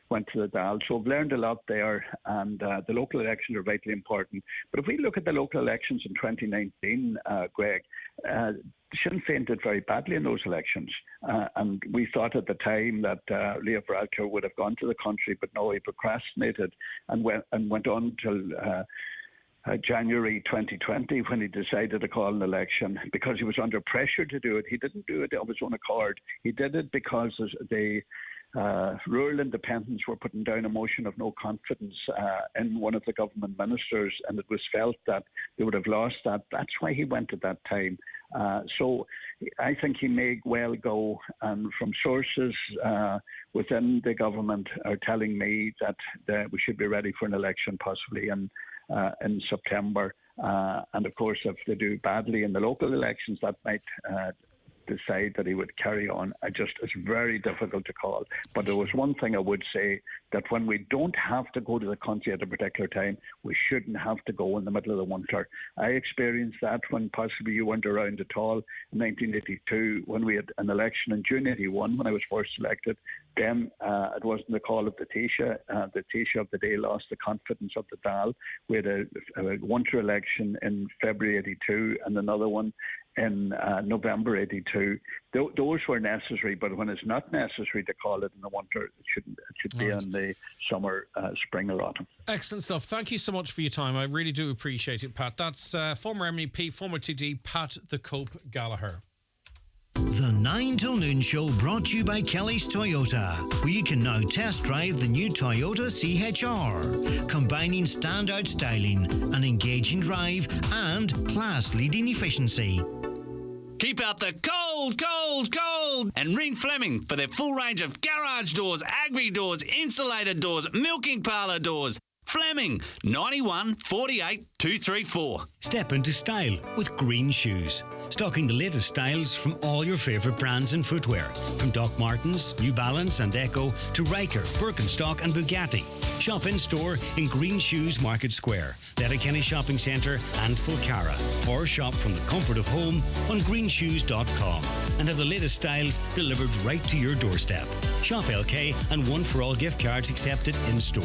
went to the Dáil. So I've learned a lot there, and the local elections are vitally important. But if we look at the local elections in 2019, Greg, Sinn Féin did very badly in those elections, and we thought at the time that Leo Varadkar would have gone to the country, but no, he procrastinated and went on till January 2020 when he decided to call an election because he was under pressure to do it. He didn't do it of his own accord. He did it because the rural independents were putting down a motion of no confidence in one of the government ministers, and it was felt that they would have lost that. That's why he went at that time. So I think he may well go, and from sources within the government are telling me that we should be ready for an election possibly in September. And of course, if they do badly in the local elections, that might decide that he would carry on. It's very difficult to call. But there was one thing I would say, that when we don't have to go to the country at a particular time, we shouldn't have to go in the middle of the winter. I experienced that when possibly you weren't around at all in 1982, when we had an election in June 81 when I was first elected. Then it wasn't the call of the Taoiseach. The Taoiseach of the day lost the confidence of the Dáil. We had a winter election in February 82 and another one in November 82. Those were necessary, but when it's not necessary to call it in the winter, it should be in the summer, spring or autumn. Excellent stuff. Thank you so much for your time. I really do appreciate it, Pat. That's former MEP, former TD, Pat the Cope Gallagher. The 9 till Noon Show brought to you by Kelly's Toyota, where you can now test drive the new Toyota CHR, combining standout styling, an engaging drive and class-leading efficiency. Keep out the cold, cold, cold, and ring Fleming for their full range of garage doors, agri doors, insulated doors, milking parlour doors. Fleming, 91 48 234. Step into style with Green Shoes. Stocking the latest styles from all your favourite brands and footwear. From Doc Martens, New Balance and Echo to Riker, Birkenstock and Bugatti. Shop in store in Green Shoes Market Square, Letterkenny Shopping Centre and Fulcara. Or shop from the comfort of home on greenshoes.com and have the latest styles delivered right to your doorstep. Shop LK and One for All gift cards accepted in store.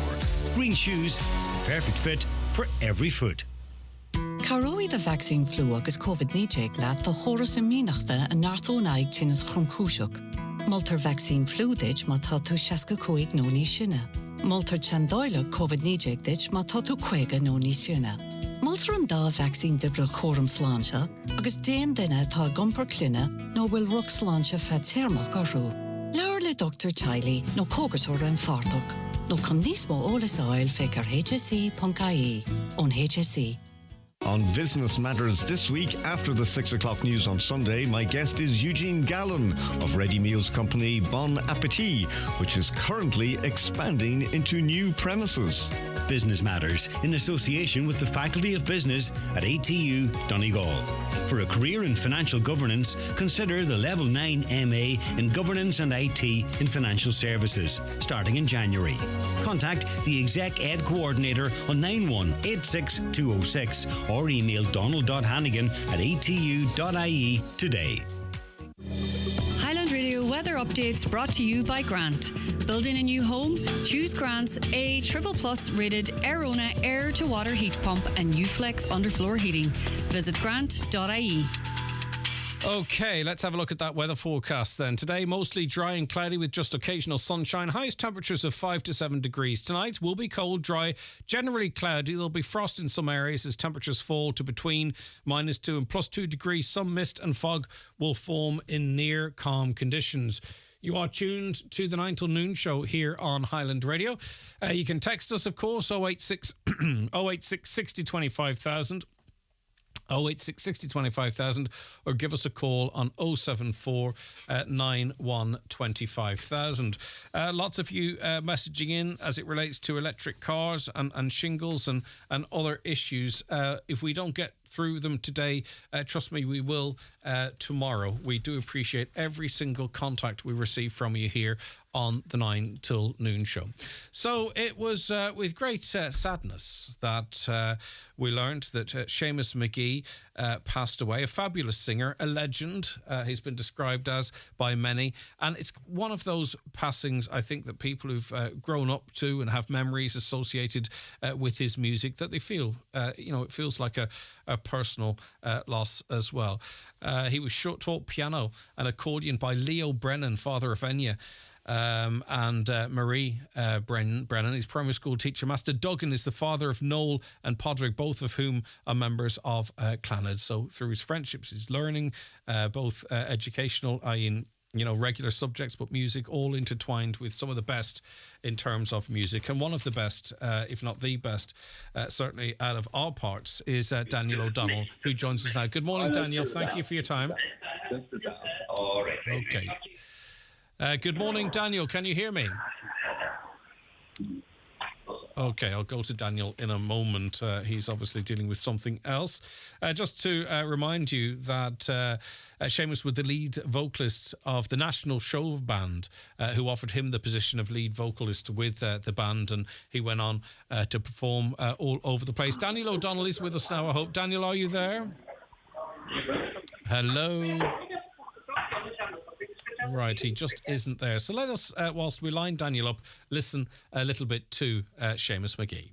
Green Shoes, perfect fit for every foot. Caróí the vaccine flu agus COVID-19 leat tá chóras in mínachta a náirtónaigh tinnas chromcúiseach. Multar vaccine flu dit má tá tú 65 nóí sinne. Multar chandáile COVID-19 dit má tá tú 5 nóí sinne. Multar an dá vaccine dibre chóram sláinte agus déan duine tá gumpar cluine nó bhfuil ruch sláinte fe téarmach arú. Leir le Dr. Tiley nó cógasúra an fartach nó chun níos mó ólas áil fécar hsc.ie ón HSC. On Business Matters this week, after the 6 o'clock news on Sunday, my guest is Eugene Gallen of ready meals company Bon Appetit, which is currently expanding into new premises. Business Matters in association with the Faculty of Business at ATU Donegal. For a career in financial governance, consider the Level 9 MA in Governance and IT in Financial Services, starting in January. Contact the Exec Ed Coordinator on 9186206 or email donald.hannigan@atu.ie today. Highland Radio weather updates brought to you by Grant. Building a new home? Choose Grant's A++ rated Airona air to water heat pump and Uflex underfloor heating. Visit grant.ie. Okay, let's have a look at that weather forecast then. Today, mostly dry and cloudy with just occasional sunshine. Highest temperatures of 5 to 7 degrees. Tonight will be cold, dry, generally cloudy. There'll be frost in some areas as temperatures fall to between -2 and +2 degrees. Some mist and fog will form in near calm conditions. You are tuned to the 9 till noon show here on Highland Radio. You can text us, of course, 086 60 25,000. 086 60 25,000 or give us a call on 074 91 25,000. Lots of you messaging in as it relates to electric cars and shingles and other issues. If we don't get through them today, trust me, we will tomorrow. We do appreciate every single contact we receive from you here on the 9 till noon show. So it was with great sadness that we learned that Seamus McGee passed away, a fabulous singer, a legend, he's been described as by many, and it's one of those passings I think that people who've grown up to and have memories associated with his music, that they feel, it feels like a personal loss as well. He was taught piano and accordion by Leo Brennan, father of Enya, and Marie Brennan, his primary school teacher. Master Duggan is the father of Noel and Podrick, both of whom are members of Clanad. So through his friendships, his learning, both educational, i.e. regular subjects, but music, all intertwined with some of the best in terms of music. And one of the best, if not the best, certainly out of our parts, is Daniel O'Donnell, who joins us now. Good morning, Daniel. Thank you for your time. Okay. Good morning, Daniel. Can you hear me? Okay, I'll go to Daniel in a moment. He's obviously dealing with something else. Just to remind you that Seamus was the lead vocalist of the National Show Band, who offered him the position of lead vocalist with the band, and he went on to perform all over the place. Daniel O'Donnell is with us now, I hope. Daniel, are you there? Hello? Right, he just isn't there. So let us, whilst we line Daniel up, listen a little bit to Seamus McGee.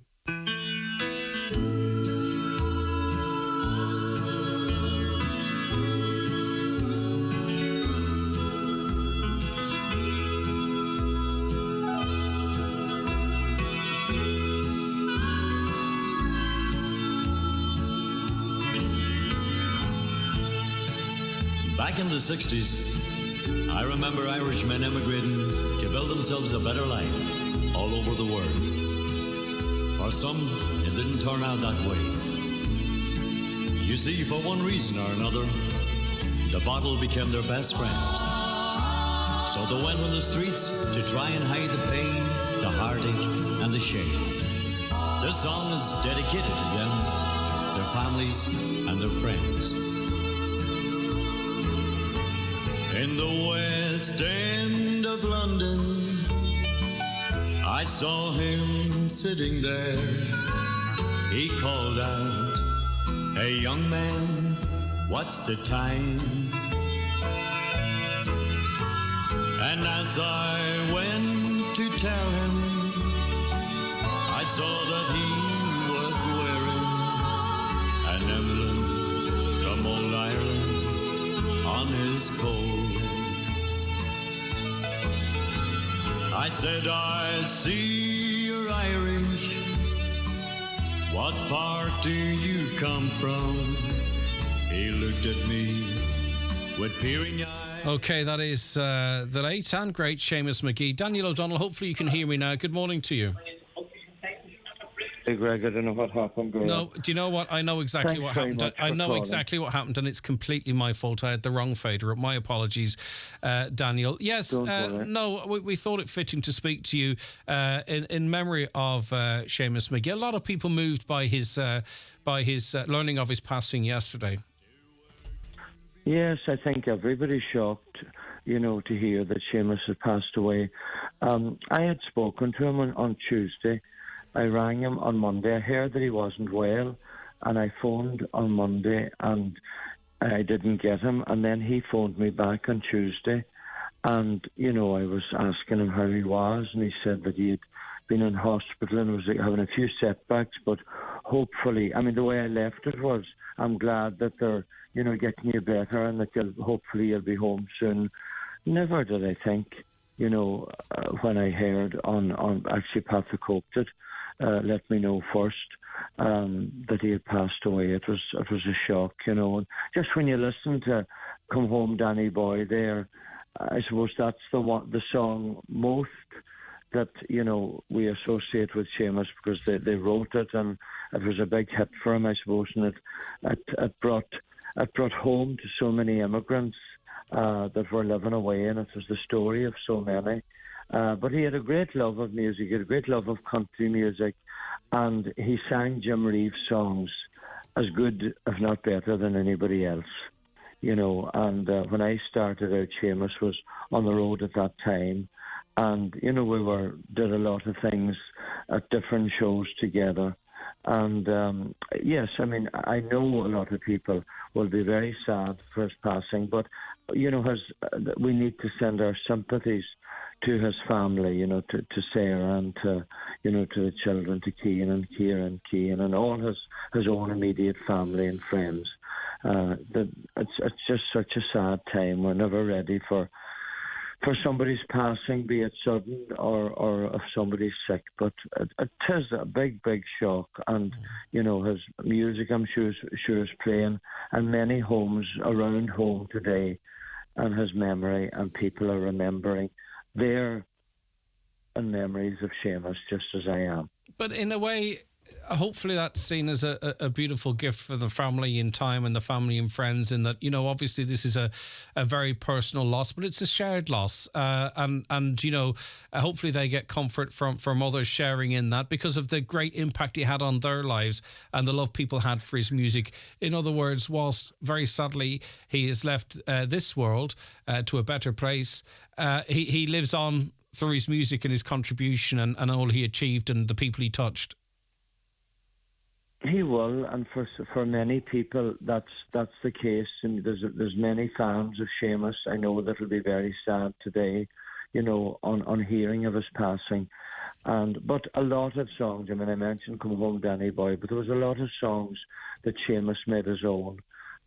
Back in the 60s, I remember Irishmen emigrating to build themselves a better life all over the world. For some, it didn't turn out that way. You see, for one reason or another, the bottle became their best friend. So they went on the streets to try and hide the pain, the heartache, and the shame. This song is dedicated to them, their family, families and their friends. In the West End of London, I saw him sitting there. He called out, "Hey young man, what's the time?" And as I went to tell him, I saw that he was wearing an emblem from old Ireland on his coat. I said, "I see you're Irish. What part do you come from?" He looked at me with peering eyes. Okay, that is the late and great Seamus McGee. Daniel O'Donnell, hopefully you can hear me now. Good morning to you. Hey Greg, I don't know what happened. No, do you know what? I know exactly Thanks what very happened. much I for know calling. exactly what happened, and it's completely my fault. I had the wrong fader up. My apologies, Daniel. Yes, Don't worry. no, we thought it fitting to speak to you in memory of Seamus McGee. A lot of people moved by his learning of his passing yesterday. Yes, I think everybody's shocked, to hear that Seamus had passed away. I had spoken to him on Tuesday. I rang him on Monday. I heard that he wasn't well, and I phoned on Monday, and I didn't get him. And then he phoned me back on Tuesday, and, I was asking him how he was, and he said that he had been in hospital and was having a few setbacks, but hopefully, the way I left it was, I'm glad that they're, getting you better and that hopefully you'll be home soon. Never did I think, when I heard on actually Patrick Hope did let me know first that he had passed away. It was a shock, And just when you listen to "Come Home, Danny Boy" there, I suppose that's the song most that we associate with Seamus, because they wrote it and it was a big hit for him, I suppose, and it brought home to so many immigrants that were living away, and it was the story of so many. But he had a great love of music, he had a great love of country music, and he sang Jim Reeves songs as good, if not better, than anybody else. And when I started out, Seamus was on the road at that time, and we did a lot of things at different shows together. And yes, I know a lot of people will be very sad for his passing, but we need to send our sympathies to his family, to Sarah and to the children, to Cian and Ciara and Cian and all his own immediate family and friends. It's just such a sad time. We're never ready for somebody's passing, be it sudden or if somebody's sick. But it is a big, big shock. And, his music, I'm sure is playing in many homes around home today, and his memory, and people are remembering their memories of Seamus, just as I am. But in a way, hopefully that's seen as a beautiful gift for the family in time and the family and friends, in that, obviously this is a very personal loss, but it's a shared loss. And hopefully they get comfort from others sharing in that, because of the great impact he had on their lives and the love people had for his music. In other words, whilst very sadly he has left this world to a better place, he lives on through his music and his contribution and all he achieved and the people he touched. He will, and for many people, that's the case. And there's many fans of Seamus, I know, that will be very sad today, on hearing of his passing. But a lot of songs, I mentioned "Come Home, Danny Boy," but there was a lot of songs that Seamus made his own,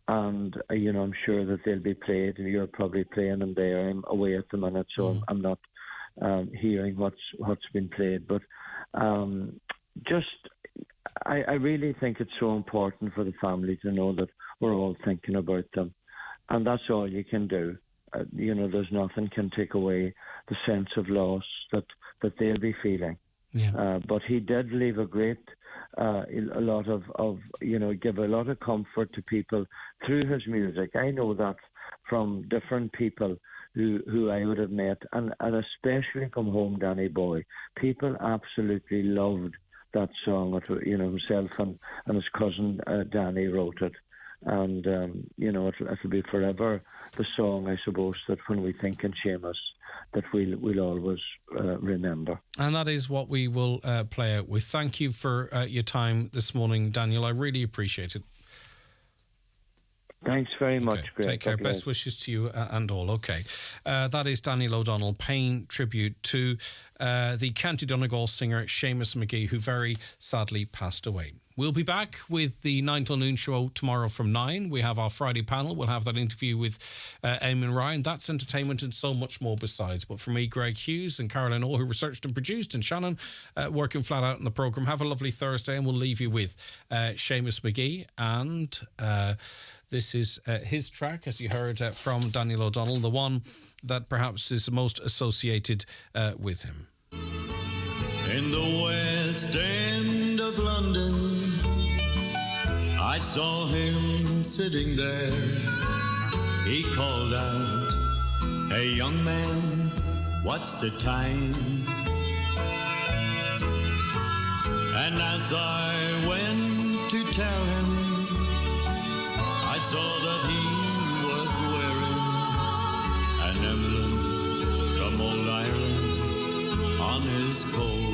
and I'm sure that they'll be played. You're probably playing them there. I'm away at the minute, so I'm not hearing what's been played. But I really think it's so important for the family to know that we're all thinking about them, and that's all you can do. There's nothing can take away the sense of loss that they'll be feeling. Yeah. But he did leave a lot of give a lot of comfort to people through his music. I know that from different people who I would have met, and especially "Come Home, Danny Boy." People absolutely loved that song. Himself and his cousin Danny wrote it. And, it'll be forever the song, I suppose, that when we think in Seamus, that we'll always remember. And that is what we will play out with. Thank you for your time this morning, Daniel. I really appreciate it. Thanks very much, Greg. Take care. Best wishes to you and all. Okay. That is Daniel O'Donnell paying tribute to the County Donegal singer Seamus McGee, who very sadly passed away. We'll be back with the 9 till noon show tomorrow from 9. We have our Friday panel. We'll have that interview with Eamon Ryan. That's entertainment and so much more besides. But for me, Greg Hughes and Caroline Orr, who researched and produced, and Shannon working flat out in the programme, have a lovely Thursday, and we'll leave you with Seamus McGee. And this is his track, as you heard from Daniel O'Donnell, the one that perhaps is most associated with him. In the West End of London, I saw him sitting there. He called out, "Hey young man, what's the time?" And as I went to tell him, I saw that he was wearing an emblem from old Ireland on his coat.